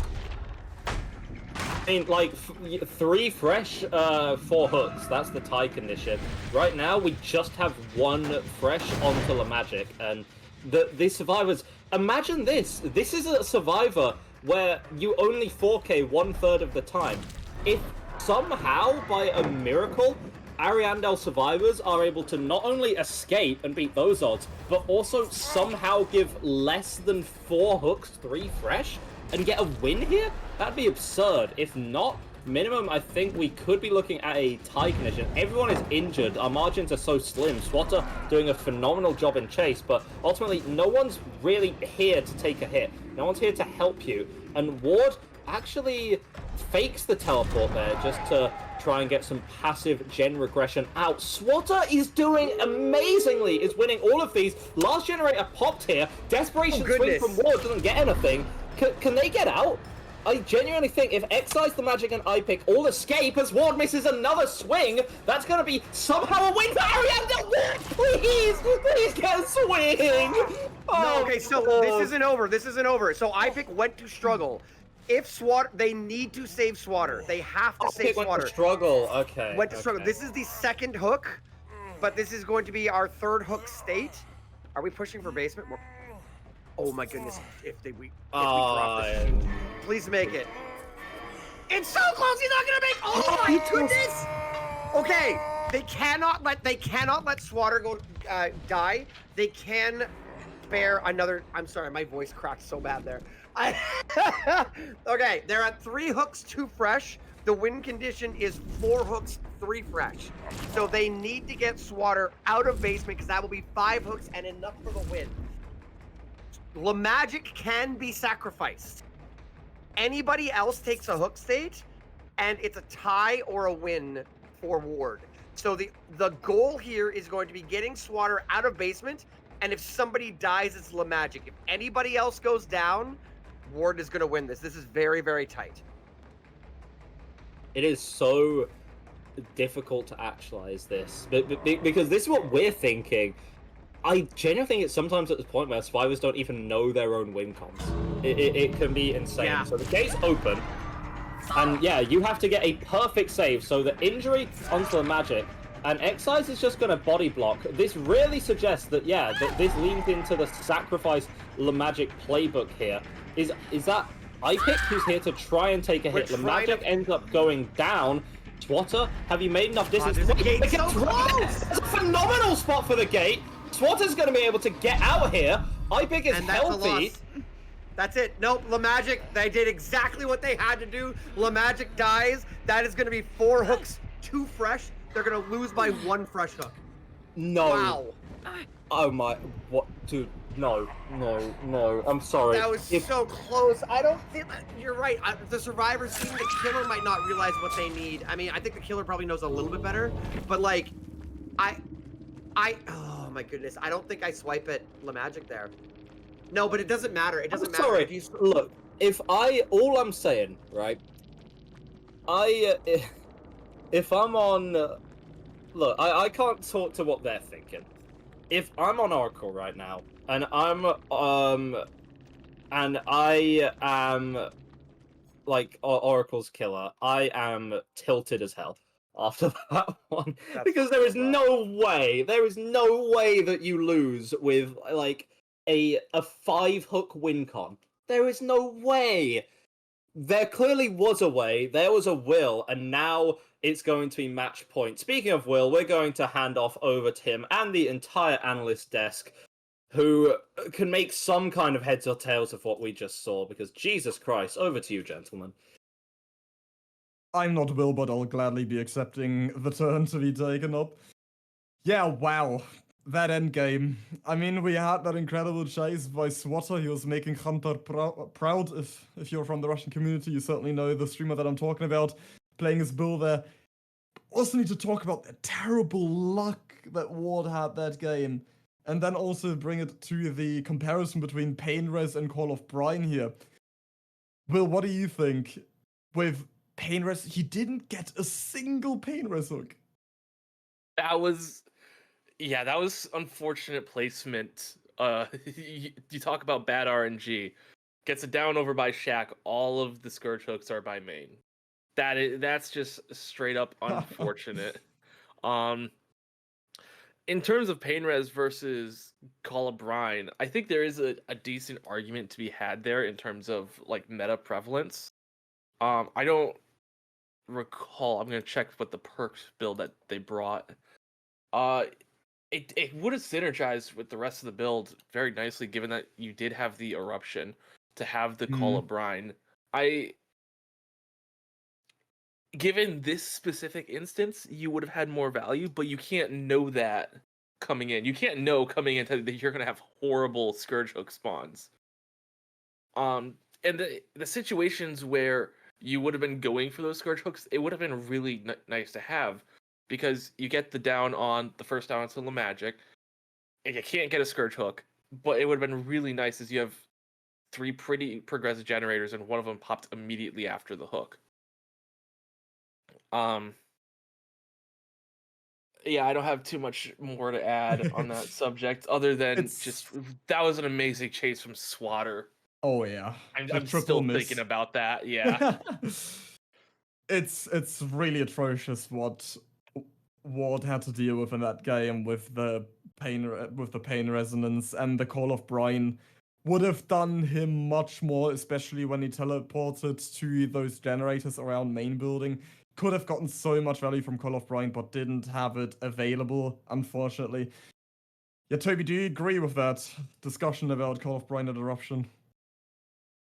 I mean, like, 3 fresh, 4 hooks. That's the tie condition. Right now, we just have 1 fresh onto Lamagic, and the survivors. Imagine this. This is a survivor where you only 4K 1/3 of the time. If somehow, by a miracle, Ariandel survivors are able to not only escape and beat those odds, but also somehow give less than 4 hooks 3 fresh and get a win here, that'd be absurd. If not, minimum, I think we could be looking at a tie condition. Everyone is injured. Our margins are so slim. Swatter doing a phenomenal job in chase, but ultimately, no one's really here to take a hit. No one's here to help you. And Ward actually fakes the teleport there just to try and get some passive gen regression out. Swatter is doing amazingly, is winning all of these. Last generator popped here. Desperation swing from Ward doesn't get anything. Can they get out? I genuinely think if Excise, Lamagic, and Pikz all escape as Ward misses another swing, that's going to be somehow a win for Ariandel. Please get a swing.
No, okay, so this isn't over. This isn't over. So Pikz went to struggle. If Swatter, they need to save Swatter. They have to save Swatter.
Went to struggle. Okay.
Went to struggle. This is the 2nd hook, but this is going to be our 3rd hook state. Are we pushing for basement? Oh my goodness! If we drop this, please make it. It's so close. He's not gonna make. Oh my goodness! Okay, they cannot let Swatter go die. They can bear another. I'm sorry, my voice cracked so bad there. Okay, they're at 3 hooks 2 fresh. The win condition is 4 hooks 3 fresh. So they need to get Swatter out of basement because that will be 5 hooks and enough for the win. Lamagic can be sacrificed. Anybody else takes a hook state, and it's a tie or a win for Ward. So the goal here is going to be getting Swatter out of basement, and if somebody dies, it's Lamagic. If anybody else goes down, Ward is going to win this. This is very, very tight.
It is so difficult to actualize this, because this is what we're thinking. I genuinely think it's sometimes at this point where survivors don't even know their own win cons. It can be insane. Yeah. So the gate's open, and yeah, you have to get a perfect save. So the injury onto Lamagic, and Excise is just going to body block. This really suggests that, yeah, that this leans into the sacrifice Lamagic playbook here. Is that Pikz who's here to try and take a hit? Lamagic ends up going down. Swatter, have you made enough distance?
The gate's so close!
That's a phenomenal spot for the gate. Swatter's going to be able to get out of here. Pikz is healthy.
That's it. Nope, Lamagic, they did exactly what they had to do. Lamagic dies. That is going to be 4 hooks 2 fresh. They're going to lose by 1 fresh hook.
No.
Wow.
Oh my, what, dude, no. I'm sorry.
That was so close. I don't think, you're right. The survivors team, the killer might not realize what they need. I mean, I think the killer probably knows a little bit better, but like, oh my goodness. I don't think I swipe at Lamagic there. No, but it doesn't matter. It doesn't matter.
Sorry. Look, all I'm saying, right? If I'm on, look, I can't talk to what they're thinking. If I'm on Oracle right now, and I am, like, Oracle's killer, I am tilted as hell after that one. Because there is no way that you lose with, like, a 5-hook win con. There is no way. There clearly was a way, there was a will, and now it's going to be match point. Speaking of will, we're going to hand off over to him and the entire analyst desk, who can make some kind of heads or tails of what we just saw, because Jesus Christ, over to you, gentlemen.
I'm not Will, but I'll gladly be accepting the turn to be taken up. Yeah, wow. That endgame. I mean, we had that incredible chase by Swatter. He was making Hunter proud. If you're from the Russian community, you certainly know the streamer that I'm talking about, playing his bull there. Also need to talk about the terrible luck that Ward had that game. And then also bring it to the comparison between Painres and Call of Brine here. Will, what do you think? With Painres, he didn't get a single Painres hook.
That was unfortunate placement. You talk about bad RNG. Gets it down over by Shaq. All of the Scourge hooks are by main. That's just straight up unfortunate. In terms of Painres versus Call of Brine, I think there is a decent argument to be had there in terms of like meta prevalence. I don't recall. I'm gonna check what the perks build that they brought. It would have synergized with the rest of the build very nicely, given that you did have the eruption to have the Call of Brine. Given this specific instance, you would have had more value, but you can't know that coming in. You can't know coming in that you're gonna have horrible Scourge hook spawns. And the situations where you would have been going for those Scourge hooks, it would have been really nice to have, because you get the first down onto the Magic, and you can't get a Scourge hook, but it would have been really nice as you have 3 pretty progressive generators, and one of them popped immediately after the hook. Yeah, I don't have too much more to add on that subject, other than that was an amazing chase from Swatter.
Oh yeah,
I'm still thinking about that. Yeah,
it's really atrocious what Ward had to deal with in that game with the pain resonance, and the Call of Brine would have done him much more, especially when he teleported to those generators around main building. Could have gotten so much value from Call of Brine, but didn't have it available, unfortunately. Yeah, Tobi, do you agree with that discussion about Call of Brine and Eruption?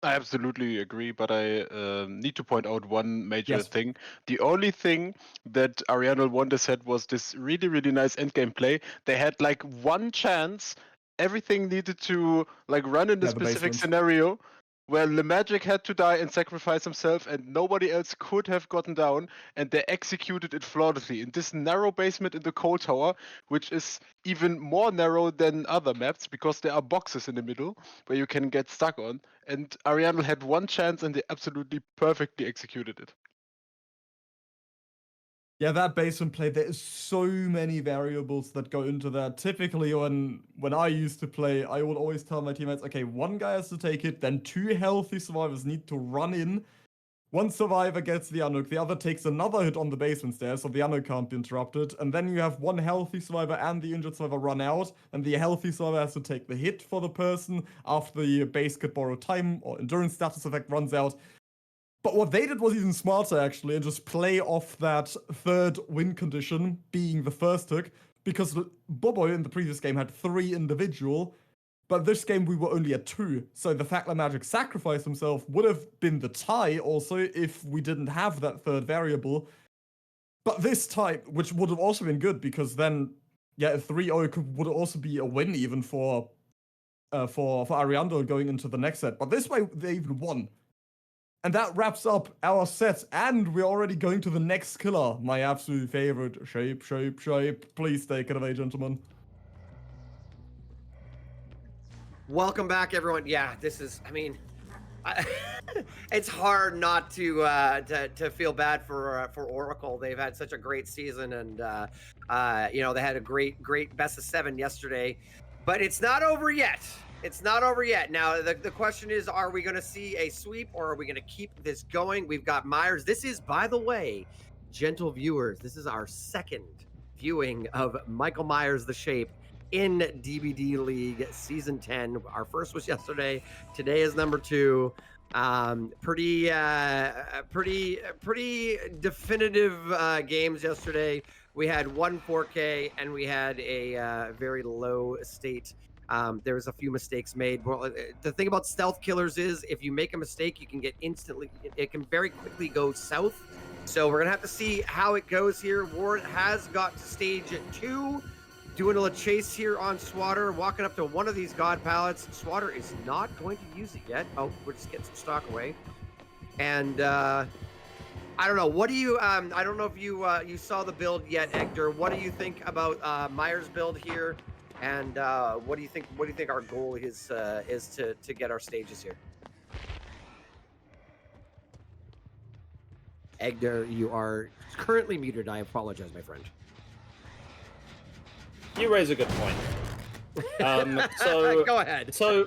I absolutely agree, but I need to point out one major thing. The only thing that Ariandel Wonders had was this really, really nice endgame play. They had like one chance. Everything needed to like run in a specific scenario where the Magic had to die and sacrifice himself, and nobody else could have gotten down, and they executed it flawlessly in this narrow basement in the coal tower, which is even more narrow than other maps because there are boxes in the middle where you can get stuck on. And Ariandel had one chance, and they absolutely perfectly executed it.
Yeah, that basement play, there is so many variables that go into that. Typically, when I used to play, I would always tell my teammates, okay, one guy has to take it, then 2 healthy survivors need to run in. One survivor gets the unhook, the other takes another hit on the basement stairs, so the unhook can't be interrupted. And then you have one healthy survivor and the injured survivor run out, and the healthy survivor has to take the hit for the person after the base could borrow time or endurance status effect runs out. But what they did was even smarter, actually, and just play off that 3rd win condition being the first hook, because Bobo in the previous game had 3 individual, but this game we were only at 2. So the fact that Magic sacrificed himself would have been the tie also if we didn't have that 3rd variable. But this tie, which would have also been good, because then, yeah, a 3-0 would also be a win even for Ariandel going into the next set. But this way, they even won. And that wraps up our set, and we're already going to the next killer. My absolute favorite, Shape. Please take it away, gentlemen.
Welcome back, everyone. Yeah, this is, I mean, it's hard not to feel bad for Oracle. They've had such a great season, and you know, they had a great best of 7 yesterday, but it's not over yet. It's not over yet. Now, the question is, are we going to see a sweep, or are we going to keep this going? We've got Myers. This is, by the way, gentle viewers, this is our 2nd viewing of Michael Myers, the Shape, in DBDLeague Season 10. Our first was yesterday. Today is number 2. Pretty definitive games yesterday. We had one 4K, and we had a very low state There was a few mistakes made. Well, the thing about stealth killers is if you make a mistake, you can get instantly, it can very quickly go south. So we're going to have to see how it goes here. Ward has got to stage 2, doing a little chase here on Swatter, walking up to one of these God pallets. Swatter is not going to use it yet. Oh, we're just getting some stock away. And I don't know. What do you? I don't know if you you saw the build yet, Egdar. What do you think about Myers' build here? And what do you think? What do you think our goal is to get our stages here? Egdar, you are currently muted. I apologize, my friend.
You raise a good point. So
Go ahead.
So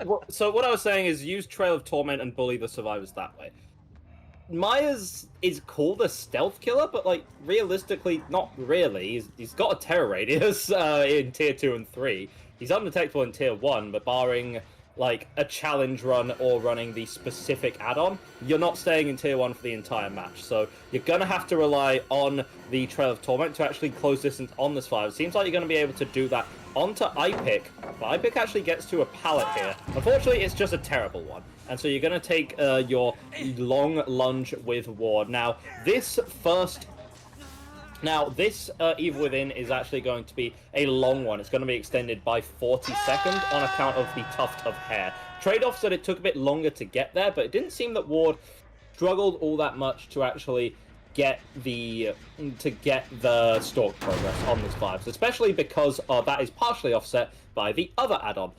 what I was saying is use Trail of Torment and bully the survivors that way. Myers is called a stealth killer, but like realistically, not really. He's got a terror radius in tier 2 and 3. He's undetectable in tier 1, but barring like a challenge run or running the specific add-on, you're not staying in tier 1 for the entire match. So you're gonna have to rely on the Trail of Torment to actually close distance on this fire. It seems like you're gonna be able to do that onto IPick, but IPick actually gets to a pallet here. Unfortunately, it's just a terrible one. And so you're going to take your long lunge with Ward. Now, this Evil Within is actually going to be a long one. It's going to be extended by 40 seconds on account of the tuft of hair. Trade-off said it took a bit longer to get there, but it didn't seem that Ward struggled all that much to actually get the stalk progress on this Vibes, especially because that is partially offset by the other add-on.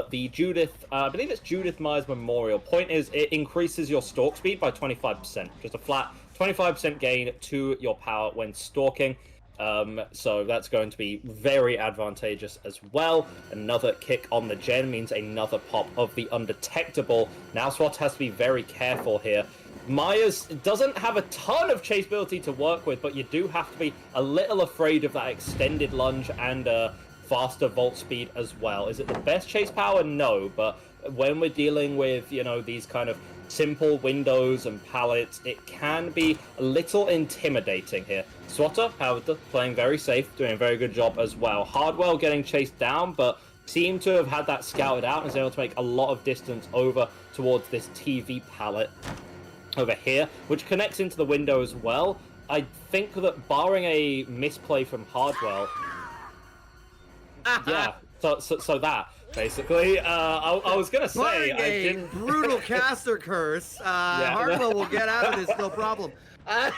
The Judith, I believe it's Judith Myers Memorial. Point is, it increases your stalk speed by 25%. Just a flat 25% gain to your power when stalking. So that's going to be very advantageous as well. Another kick on the gen means another pop of the undetectable. Now SWAT has to be very careful here. Myers doesn't have a ton of chase ability to work with, but you do have to be a little afraid of that extended lunge and faster vault speed as well. Is it the best chase power? No, but when we're dealing with, you know, these kind of simple windows and pallets, it can be a little intimidating here. Swatter, however, playing very safe, doing a very good job as well. Hardwell getting chased down, but seemed to have had that scouted out and is able to make a lot of distance over towards this TV pallet over here, which connects into the window as well. I think that barring a misplay from Hardwell, yeah, so that basically, I was gonna say, I didn't.
Brutal caster curse. Hardwell will get out of this, no problem. I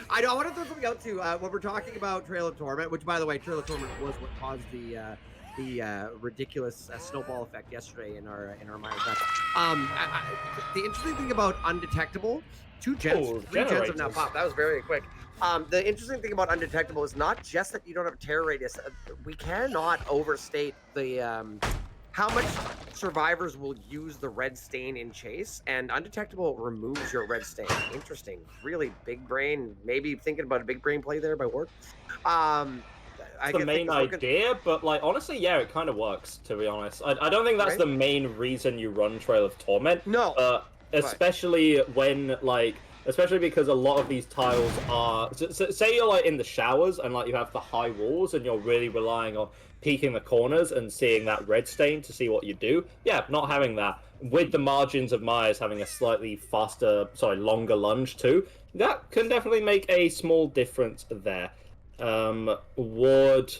want to throw something out too. When we're talking about Trail of Torment, which by the way, Trail of Torment was what caused the ridiculous snowball effect yesterday in our Myers match. The interesting thing about undetectable, 2 gens, 3 gens have now popped. That was very quick. The interesting thing about undetectable is not just that you don't have a terror radius. We cannot overstate the how much survivors will use the red stain in chase, and undetectable removes your red stain. Interesting, really big brain. Maybe thinking about a big brain play there by Ward.
The main idea, but like honestly, yeah, it kind of works. To be honest, I don't think that's the main reason you run Trail of Torment.
No,
especially when like. Especially because a lot of these tiles are... say you're like in the showers and like you have the high walls and you're really relying on peeking the corners and seeing that red stain to see what you do. Yeah, not having that. With the margins of Myers having a slightly longer lunge too, that can definitely make a small difference there. Ward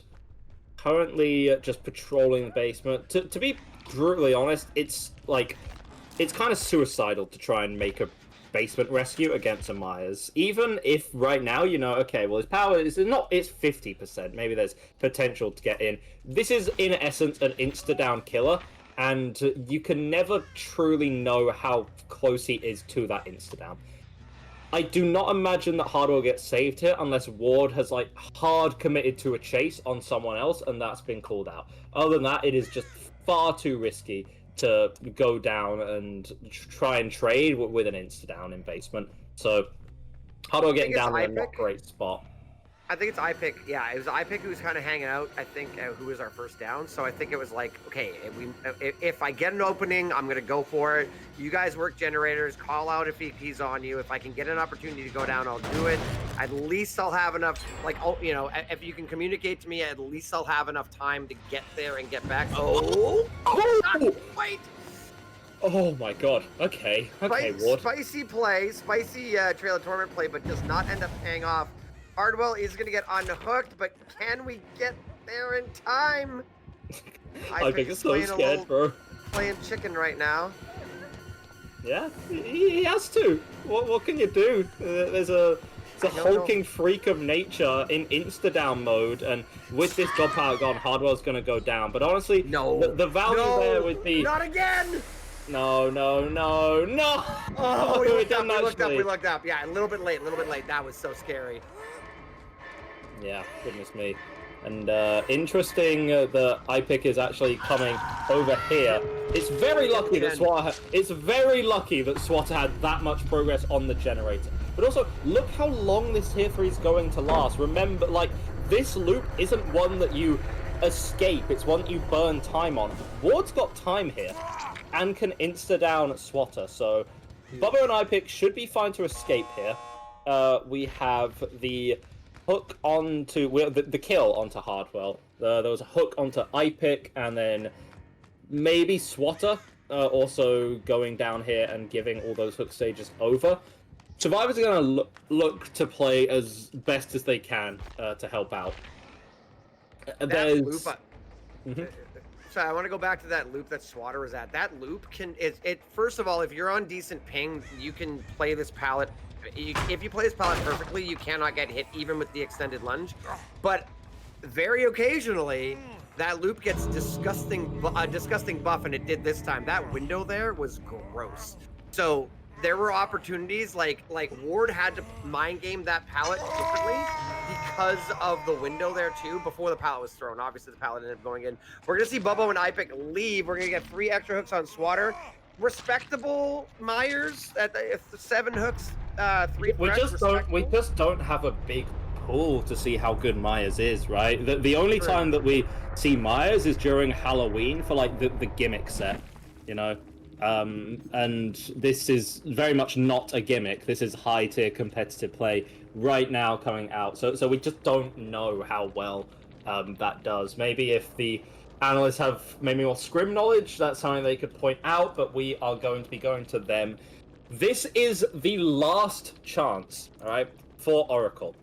currently just patrolling the basement. To be brutally honest, it's kind of suicidal to try and make a basement rescue against a Myers. Even if right now, you know, okay, well his power is not, it's 50%. Maybe there's potential to get in. This is in essence an insta-down killer, and you can never truly know how close he is to that insta-down. I do not imagine that Hardwell gets saved here unless Ward has like hard committed to a chase on someone else and that's been called out. Other than that, it is just far too risky to go down and try and trade with an insta-down in basement. So Hardwell getting down in a not great spot.
I think it's iPick. Yeah, it was iPick who was kind of hanging out. I think who was our first down. So I think it was like, okay, if I get an opening, I'm gonna go for it. You guys work generators. Call out if he's on you. If I can get an opportunity to go down, I'll do it. At least I'll have enough. Like, oh, you know, if you can communicate to me, at least I'll have enough time to get there and get back. Oh, wait.
Oh my god. Okay, Ward.
Spicy play, spicy Trail of Torment play, but does not end up paying off. Hardwell is going to get unhooked, but can we get there in time?
I think it's so scared, bro.
Playing chicken right now.
Yeah, he has to. What can you do? There's a hulking freak of nature in insta-down mode, and with this god power gone, Hardwell's going to go down. But honestly, the value there would be...
Not again!
No.
Oh, we looked up. Yeah, a little bit late. That was so scary.
Yeah, goodness me. And interesting that iPick is actually coming over here. It's very lucky that Swatter had that much progress on the generator. But also, look how long this tier 3 is going to last. Remember, like, this loop isn't one that you escape, it's one that you burn time on. Ward's got time here and can insta-down Swatter, so Bubba and iPick should be fine to escape here. We have the hook onto the kill onto Hardwell. There was a hook onto iPick, and then maybe Swatter also going down here and giving all those hook stages over. Survivors are going to look to play as best as they can to help out.
Sorry, I want to go back to that loop that Swatter was at. That loop first of all, if you're on decent ping, you can play this palette. If you play this palette perfectly, you cannot get hit even with the extended lunge. But very occasionally, that loop gets disgusting buff, and it did this time. That window there was gross. So there were opportunities like Ward had to mind game that palette differently because of the window there too before the palette was thrown. Obviously the palette ended up going in. We're gonna see Bubbo and iPick leave. We're gonna get 3 extra hooks on Swatter. Respectable Myers at the 7 hooks, 3
we just don't have a big pool to see how good Myers is, right? The only time that we see Myers is during Halloween for like the gimmick set, you know. And this is very much not a gimmick. This is high tier competitive play right now coming out. So we just don't know how well that does. Maybe if the analysts have maybe more scrim knowledge, that's something they could point out, but we are going to be going to them. This is the last chance, all right, for Oracle.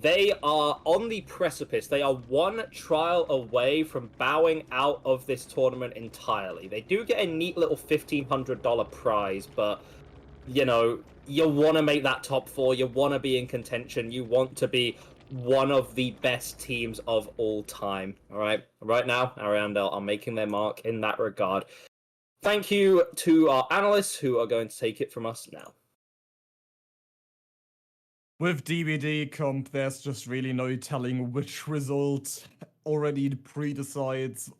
They are on the precipice. They are 1 trial away from bowing out of this tournament entirely. They do get a neat little $1,500 prize, but, you know, you want to make that top 4. You want to be in contention. You want to be one of the best teams of all time, all right? Right now, Ariandel are making their mark in that regard. Thank you to our analysts who are going to take it from us now.
With DBD comp, there's just really no telling which result already pre-decides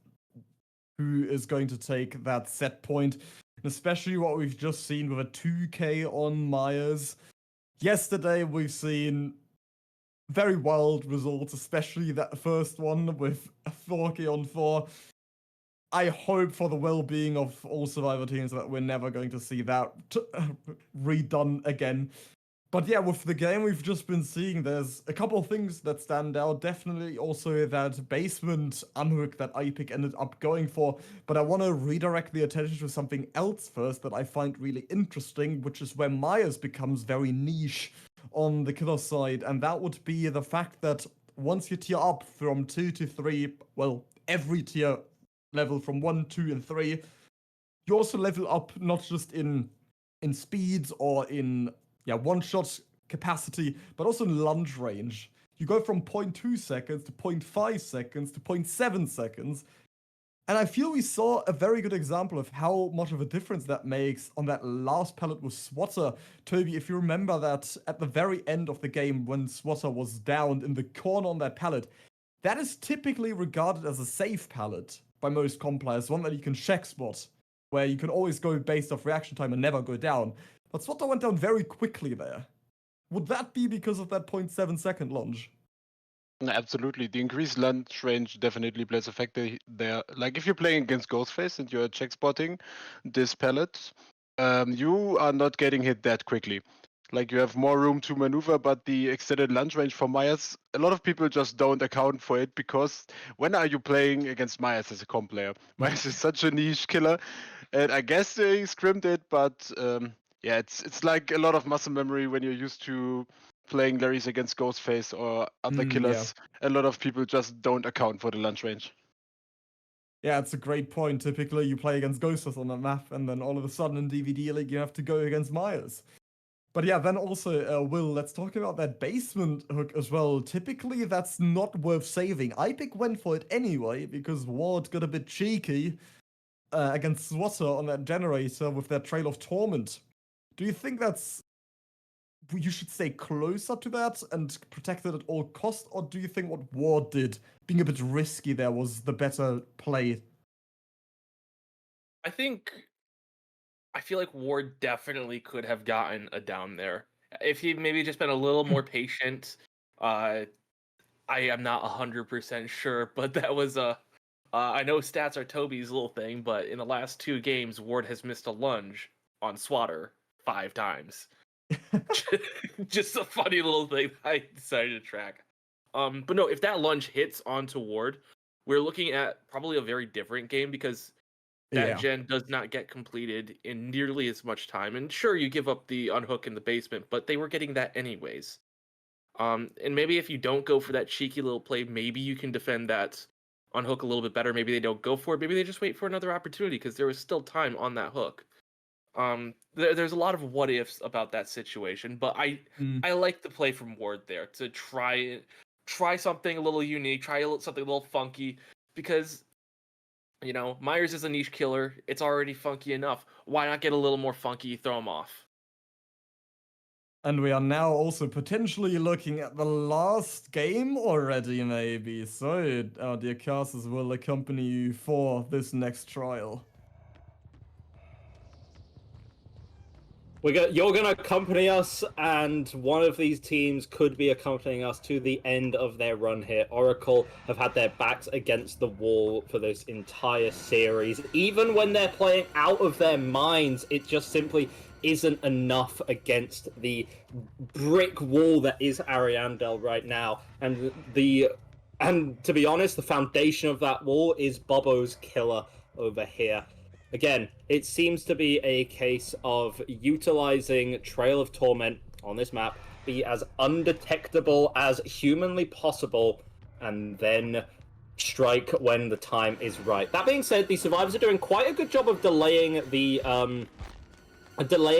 who is going to take that set point. And especially what we've just seen with a 2K on Myers. Yesterday, we've seen very wild results, especially that first one with a 4K on 4. I hope for the well-being of all Survivor teams that we're never going to see that redone again. But yeah, with the game we've just been seeing, there's a couple of things that stand out. Definitely also that basement unhook that iPick ended up going for. But I want to redirect the attention to something else first that I find really interesting, which is where Myers becomes very niche on the killer side. And that would be the fact that once you tier up from 2 to 3, well, every tier level from 1, 2, and 3, you also level up not just in speeds or in one-shot capacity, but also in lunge range. You go from 0.2 seconds to 0.5 seconds to 0.7 seconds. And I feel we saw a very good example of how much of a difference that makes on that last pallet with Swatter. Tobi, if you remember that at the very end of the game when Swatter was down in the corner on that pallet, that is typically regarded as a safe pallet by most comp players, one that you can check spot, where you can always go based off reaction time and never go down. But Swatter went down very quickly there. Would that be because of that 0.7 second lunge?
Absolutely. The increased lunge range definitely plays a factor there. Like if you're playing against Ghostface and you're check spotting this pallet, you are not getting hit that quickly. Like you have more room to maneuver, but the extended lunge range for Myers, a lot of people just don't account for it because when are you playing against Myers as a comp player? Myers is such a niche killer, and I guess they scrimmed it, but yeah, it's like a lot of muscle memory when you're used to playing Larrys against Ghostface or other
Yeah.
killers. A lot of people just don't account for the lunge range.
Yeah, it's a great point. Typically, you play against Ghostface on that map, and then all of a sudden in DBDLeague, you have to go against Myers. But yeah, then also, Will, let's talk about that basement hook as well. Typically, that's not worth saving. IPIC went for it anyway, because Ward got a bit cheeky against Swatter on that generator with that Trail of Torment. Do you think you should stay closer to that and protect it at all costs, or do you think what Ward did, being a bit risky there, was the better play?
I feel like Ward definitely could have gotten a down there. If he maybe just been a little more patient, I am not 100% sure, but that was I know stats are Tobi's little thing, but in the last 2 games, Ward has missed a lunge on Swatter 5 times. Just a funny little thing I decided to track. But no, if that lunge hits onto Ward, we're looking at probably a very different game because that gen does not get completed in nearly as much time. And sure, you give up the unhook in the basement, but they were getting that anyways. And maybe if you don't go for that cheeky little play, maybe you can defend that unhook a little bit better. Maybe they don't go for it. Maybe they just wait for another opportunity because there was still time on that hook. There's a lot of what ifs about that situation, but I like the play from Ward there to try something a little unique, try something a little funky, because you know Myers is a niche killer. It's already funky enough. Why not get a little more funky? Throw him off.
And we are now also potentially looking at the last game already, maybe. So, dear casters will accompany you for this next trial.
You're going to accompany us, and one of these teams could be accompanying us to the end of their run here. Oracle have had their backs against the wall for this entire series. Even when they're playing out of their minds, it just simply isn't enough against the brick wall that is Ariandel right now. And to be honest, the foundation of that wall is Bobo's killer over here. Again, it seems to be a case of utilizing Trail of Torment on this map, be as undetectable as humanly possible, and then strike when the time is right. That being said, the survivors are doing quite a good job of delaying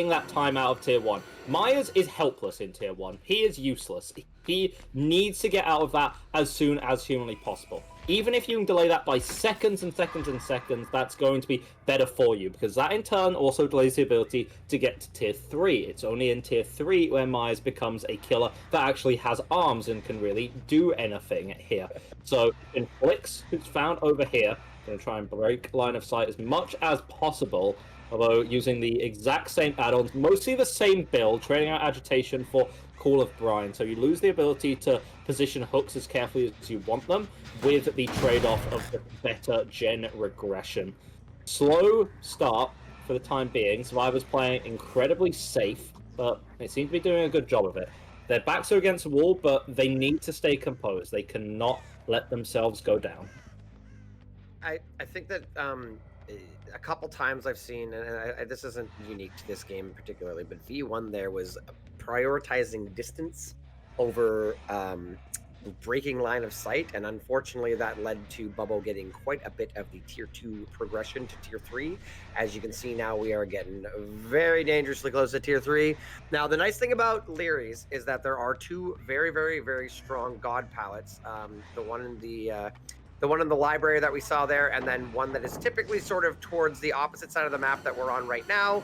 that time out of Tier 1. Myers is helpless in Tier 1. He is useless. He needs to get out of that as soon as humanly possible. Even if you can delay that by seconds and seconds and seconds, that's going to be better for you, because that in turn also delays the ability to get to Tier 3. It's only in Tier 3 where Myers becomes a killer that actually has arms and can really do anything here. So, in Pikz, who's found over here, going to try and break line of sight as much as possible, although using the exact same add-ons, mostly the same build, trading out Agitation for Call of Brine. So you lose the ability to position hooks as carefully as you want them, with the trade-off of the better gen regression. Slow start for the time being. Survivors playing incredibly safe, but they seem to be doing a good job of it. Their backs are against the wall, but they need to stay composed. They cannot let themselves go down.
I think that a couple times I've seen, and this isn't unique to this game particularly, but V1 there was prioritizing distance over breaking line of sight, and unfortunately that led to Bubble getting quite a bit of the Tier 2 progression to Tier 3. As you can see now, we are getting very dangerously close to Tier 3. Now, the nice thing about Leary's is that there are 2 very, very, very strong God palettes. The one in the library that we saw there, and then one that is typically sort of towards the opposite side of the map that we're on right now,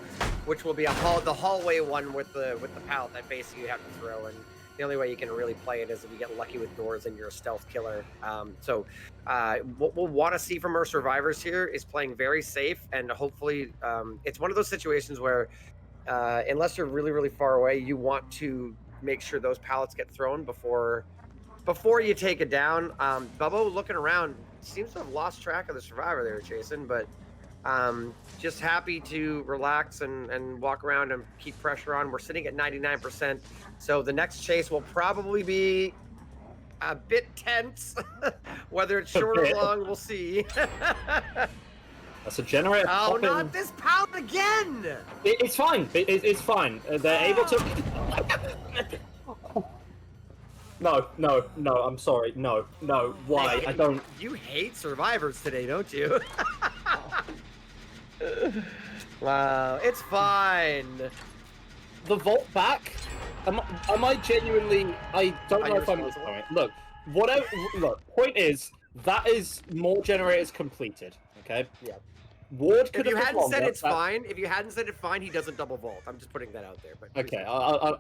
which will be the hallway one with the pallet that basically you have to throw. And the only way you can really play it is if you get lucky with doors and you're a stealth killer. What we'll want to see from our survivors here is playing very safe, and hopefully it's one of those situations where unless you're really, really far away, you want to make sure those pallets get thrown before before you take it down, Bubbo looking around seems to have lost track of the survivor they were chasing, but just happy to relax and walk around and keep pressure on. We're sitting at 99%, so the next chase will probably be a bit tense. Whether it's short or long, we'll see.
That's a generator.
Oh, not this pound again!
It's fine. It's fine. They're able to. No. I'm sorry. No. Why?
Hey,
I don't.
You hate survivors today, don't you? Wow, it's fine.
The vault back. Am I genuinely? I don't know if I'm.
responsible?
Look. Whatever. Look. Point is, that is more generators completed. Okay.
Yeah.
Ward could
If you
have
hadn't said
longer,
it's fine, he doesn't double vault. I'm just putting that out there. But
Okay,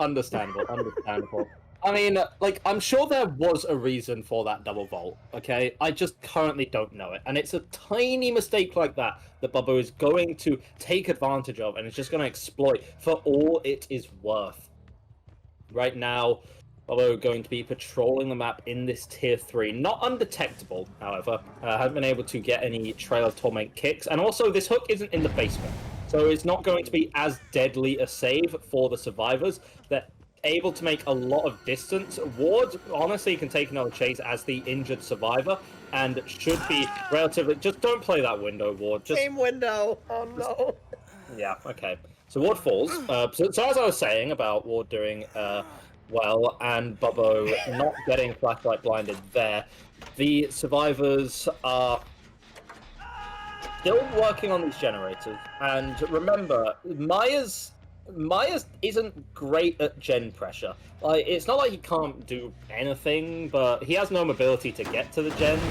understandable, understandable. I mean, like, I'm sure there was a reason for that double vault, okay? I just currently don't know it. And it's a tiny mistake like that Bubbo is going to take advantage of and is just going to exploit for all it is worth. Right now, Bubbo going to be patrolling the map in this tier 3. Not undetectable, however. Haven't been able to get any Trail of Torment kicks. And also, this hook isn't in the basement. So it's not going to be as deadly a save for the survivors. They're able to make a lot of distance. Ward, honestly, can take another chase as the injured survivor. And should be relatively... Just don't play that window, Ward. Just...
Same window. Oh, no.
Yeah, okay. So Ward falls. So as I was saying about Ward doing... well, and Bubbo not getting flashlight blinded there. The survivors are still working on these generators. And remember, Myers isn't great at gen pressure. Like, it's not like he can't do anything, but he has no mobility to get to the gens.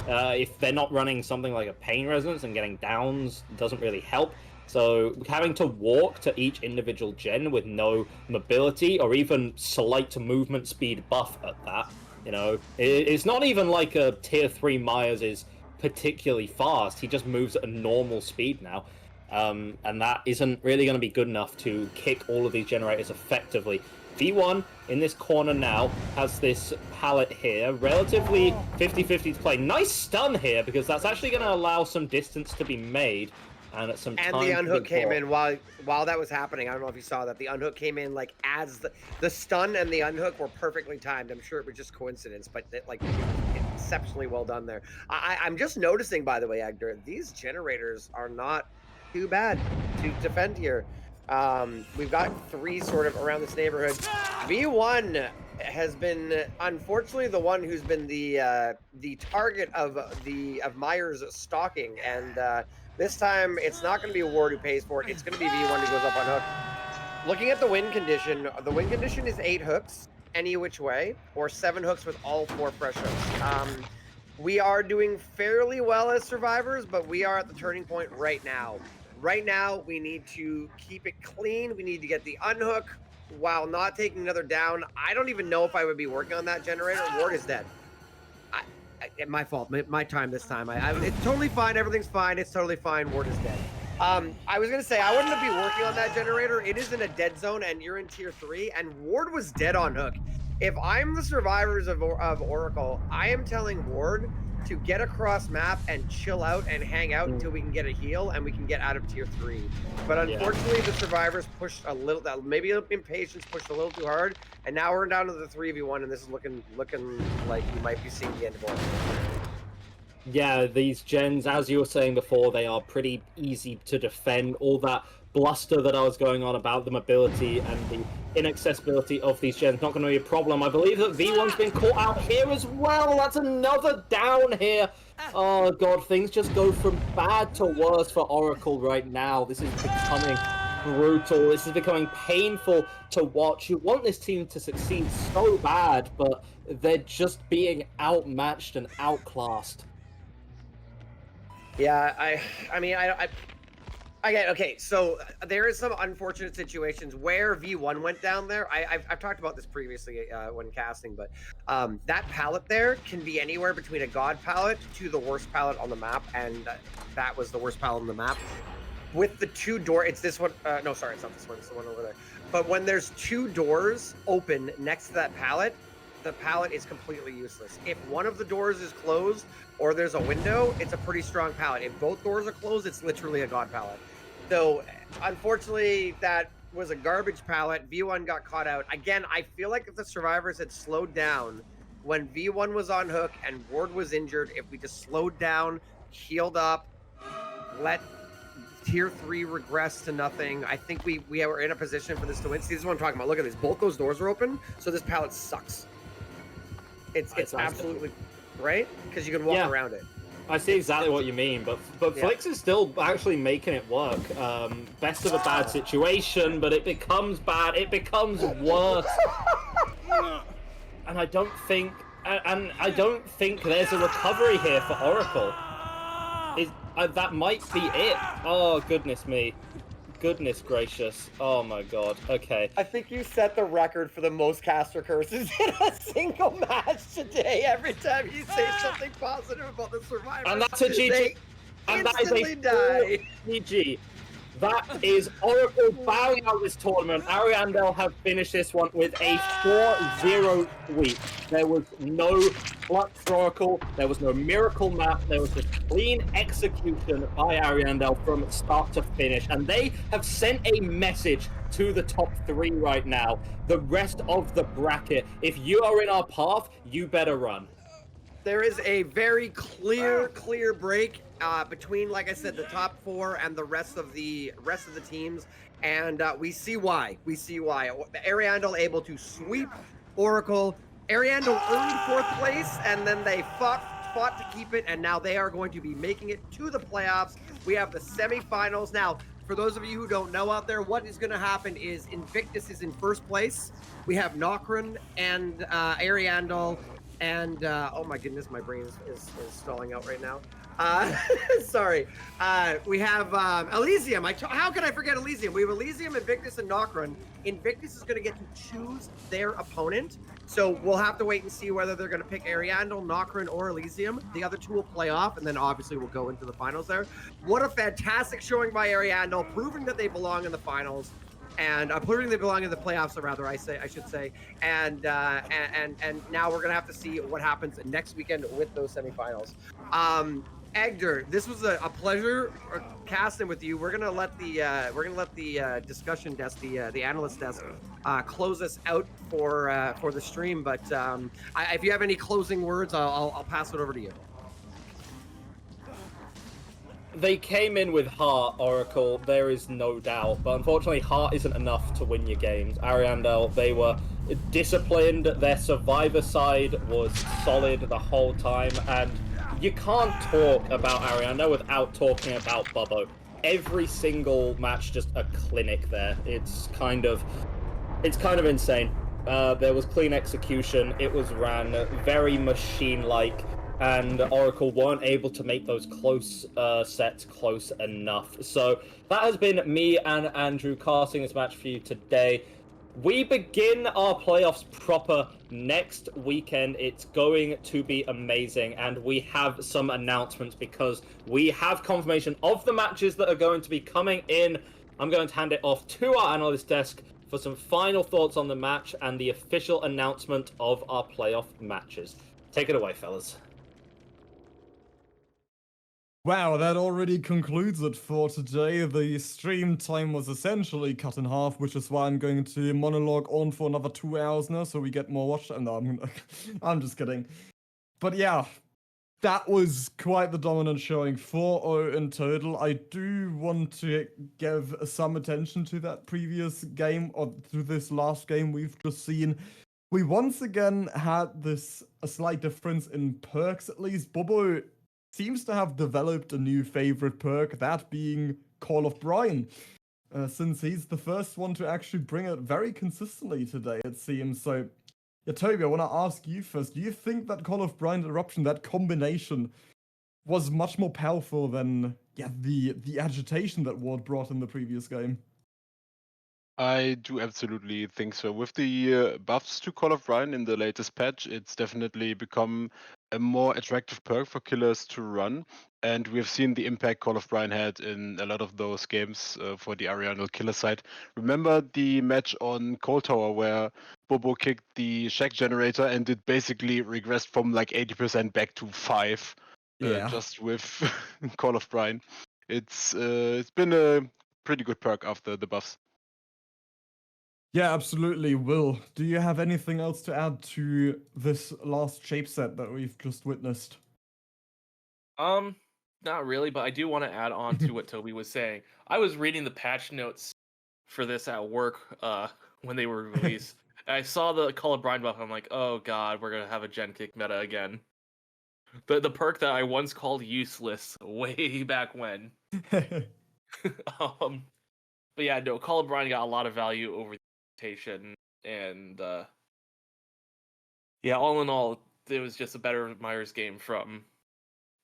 If they're not running something like a pain resonance and getting downs doesn't really help. So having to walk to each individual gen with no mobility or even slight movement speed buff at that, you know, it's not even like a tier 3 Myers is particularly fast. He just moves at a normal speed now. And that isn't really going to be good enough to kick all of these generators effectively. V1 in this corner now has this pallet here, relatively 50-50 to play. Nice stun here because that's actually going to allow some distance to be made. And at some time
the unhook came in while that was happening. I don't know if you saw that. The unhook came in like as the stun and the unhook were perfectly timed. I'm sure it was just coincidence, but like exceptionally well done there. I'm just noticing, by the way, Egdar, these generators are not too bad to defend here. We've got 3 sort of around this neighborhood. V1 has been unfortunately the one who's been the target of Myers stalking, and this time, it's not going to be Ward who pays for it. It's going to be V1 who goes up on hook. Looking at the win condition is 8 hooks any which way, or 7 hooks with all 4 fresh hooks. We are doing fairly well as survivors, but we are at the turning point right now. Right now, we need to keep it clean. We need to get the unhook while not taking another down. I don't even know if I would be working on that generator. Ward is dead. My fault. My time this time. It's totally fine. Everything's fine. It's totally fine. Ward is dead. I was gonna say I wouldn't be working on that generator. It is in a dead zone, and you're in tier 3. And Ward was dead on hook. If I'm the survivors of Oracle, I am telling Ward to get across map and chill out and hang out until we can get a heal and we can get out of tier 3. But unfortunately, the survivors pushed a little. Maybe impatience pushed a little too hard, and now we're down to the 3v1, and this is looking like you might be seeing the end of it.
Yeah, these gens, as you were saying before, they are pretty easy to defend. All that bluster that I was going on about the mobility and the inaccessibility of these gens not going to be a problem. I believe that V1's been caught out here as well. That's another down here. Oh god, things just go from bad to worse for Oracle right now. This is becoming brutal. This is becoming painful to watch. You want this team to succeed so bad, but they're just being outmatched and outclassed.
Yeah, I mean, okay, so there is some unfortunate situations where V1 went down there. I've talked about this previously when casting, but that pallet there can be anywhere between a god pallet to the worst pallet on the map, and that was the worst pallet on the map. With the 2 doors, it's this one. No, sorry, it's not this one. It's the one over there. But when there's 2 doors open next to that pallet, the pallet is completely useless. If one of the doors is closed or there's a window, it's a pretty strong pallet. If both doors are closed, it's literally a god pallet. So unfortunately, that was a garbage pallet. V1 got caught out. Again, I feel like if the survivors had slowed down when V1 was on hook and Ward was injured, if we just slowed down, healed up, let tier 3 regress to nothing, I think we were in a position for this to win. See, this is what I'm talking about. Look at this. Both those doors are open, so this pallet sucks. It's absolutely right because you can walk around it.
I see exactly what you mean, but Flix is still actually making it work. Best of a bad situation, but it becomes bad. It becomes worse. And I don't think there's a recovery here for Oracle. That might be it. Oh, goodness me. Goodness gracious. Oh my god. Okay.
I think you set the record for the most caster curses in a single match today. Every time you say something positive about the survivors,
and that's a GG.
They instantly die.
GG. That is Oracle bowing out this tournament. Ariandel have finished this one with a 4-0 sweep. There was no clutch for Oracle. There was no miracle map. There was just clean execution by Ariandel from start to finish. And they have sent a message to the top 3 right now. The rest of the bracket, if you are in our path, you better run.
There is a very clear break between, like I said, the top 4 and the rest of the teams, and we see why. Ariandel able to sweep Oracle. Ariandel earned 4th place, and then they fought to keep it, and now they are going to be making it to the playoffs. We have the semifinals now. For those of you who don't know out there, what is going to happen is Invictus is in 1st place. We have Nokran and Ariandel. And, oh my goodness, my brain is stalling out right now. Sorry. We have Elysium. How can I forget Elysium? We have Elysium, Invictus, and Nokran. Invictus is going to get to choose their opponent. So we'll have to wait and see whether they're going to pick Ariandel, Nokran, or Elysium. The other 2 will play off, and then obviously we'll go into the finals there. What a fantastic showing by Ariandel, proving that they belong in the finals. And proving they belong in the playoffs, rather, I should say. And now we're gonna have to see what happens next weekend with those semifinals. Egdar, this was a pleasure casting with you. We're gonna let the discussion desk, the analyst desk, close us out for the stream. But if you have any closing words, I'll pass it over to you.
They came in with heart, Oracle, there is no doubt, but unfortunately heart isn't enough to win your games. Ariandel, they were disciplined, their survivor side was solid the whole time, and you can't talk about Ariandel without talking about Bubbo. Every single match just a clinic there. It's kind of insane. There was clean execution, it was ran very machine-like, and Oracle weren't able to make those close sets close enough. So that has been me and Andrew casting this match for you today. We begin our playoffs proper next weekend. It's going to be amazing, and we have some announcements because we have confirmation of the matches that are going to be coming in. I'm going to hand it off to our analyst desk for some final thoughts on the match and the official announcement of our playoff matches. Take it away, fellas.
Wow, that already concludes it for today. The stream time was essentially cut in half, which is why I'm going to monologue on for another 2 hours now, so we get more watch time. No, I'm just kidding. But yeah, that was quite the dominant showing, 4-0 in total. I do want to give some attention to that previous game, or to this last game we've just seen. We once again had a slight difference in perks, at least. Bobo seems to have developed a new favorite perk, that being Call of Brine, since he's the first one to actually bring it very consistently today, it seems. So, yeah, Tobi, I want to ask you first, do you think that Call of Brine Eruption, that combination, was much more powerful than the agitation that Ward brought in the previous game?
I do absolutely think so. With the buffs to Call of Brine in the latest patch, it's definitely become a more attractive perk for killers to run. And we've seen the impact Call of Brine had in a lot of those games for the Ariandel killer side. Remember the match on Cold Tower where Bobo kicked the Shack generator and it basically regressed from like 80% back to 5.
Yeah.
Just with Call of Brine. It's been a pretty good perk after the buffs.
Yeah, absolutely. Will, do you have anything else to add to this last shape set that we've just witnessed?
Not really, but I do want to add on to what Tobi was saying. I was reading the patch notes for this at work when they were released. I saw the Call of Brine buff. I'm like, oh god, we're gonna have a gen kick meta again. The perk that I once called useless way back when. But yeah, no, Call of Brine got a lot of value over the rotation, and yeah, all in all, it was just a better Myers game from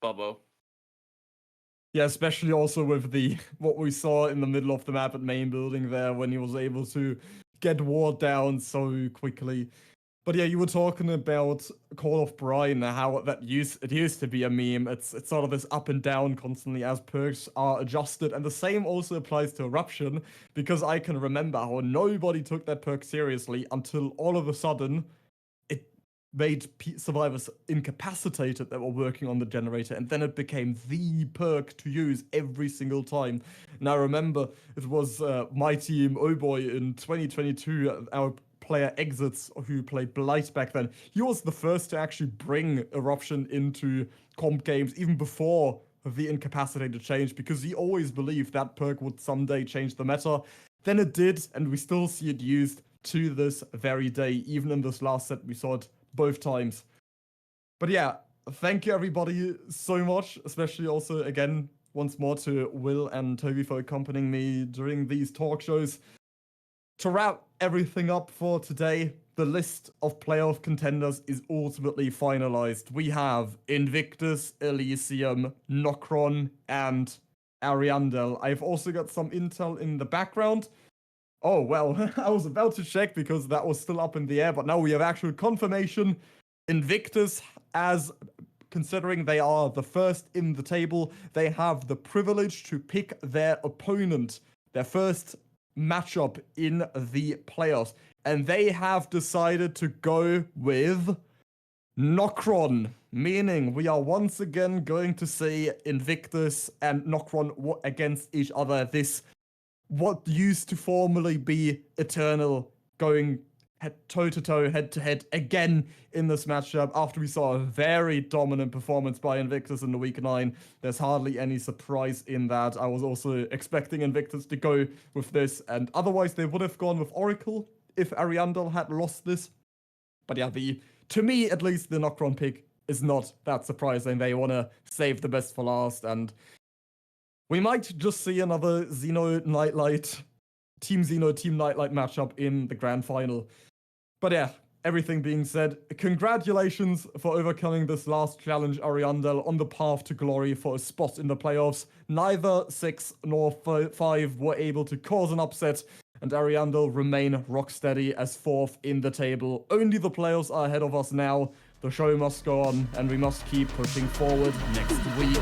Bubbo.
Yeah, especially also with what we saw in the middle of the map at main building there when he was able to get ward down so quickly. But yeah, you were talking about Call of Brine, how it used to be a meme. It's sort of this up and down constantly as perks are adjusted, and the same also applies to Eruption, because I can remember how nobody took that perk seriously until all of a sudden it made survivors incapacitated that were working on the generator, and then it became the perk to use every single time. And I remember it was my team, Oh Boy, in 2022, our player Exits, who played Blight back then. He was the first to actually bring Eruption into comp games, even before the incapacitated change, because he always believed that perk would someday change the meta. Then it did, and we still see it used to this very day. Even in this last set, we saw it both times. But yeah, thank you everybody so much, especially also again once more to Will and Tobi for accompanying me during these talk shows. To wrap everything up for today, the list of playoff contenders is ultimately finalized. We have Invictus, Elysium, Nokron, and Ariandel. I've also got some intel in the background. Oh, well, I was about to check because that was still up in the air, but now we have actual confirmation. Invictus, as considering they are the first in the table, they have the privilege to pick their opponent, their first matchup in the playoffs, and they have decided to go with Nokron, meaning we are once again going to see Invictus and Nokron against each other. This, what used to formerly be Eternal, going toe-to-toe, head-to-head again in this matchup after we saw a very dominant performance by Invictus in the week 9. There's hardly any surprise in that. I was also expecting Invictus to go with this, and otherwise they would have gone with Oracle if Ariandel had lost this. But yeah, to me at least, the Nokron pick is not that surprising. They want to save the best for last, and we might just see another Xeno Nightlight, Team Xeno, Team Nightlight matchup in the grand final. But yeah, everything being said, congratulations for overcoming this last challenge, Ariandel, on the path to glory for a spot in the playoffs. Neither 6 nor 5 were able to cause an upset, and Ariandel remain rock steady as 4th in the table. Only the playoffs are ahead of us now. The show must go on, and we must keep pushing forward next week.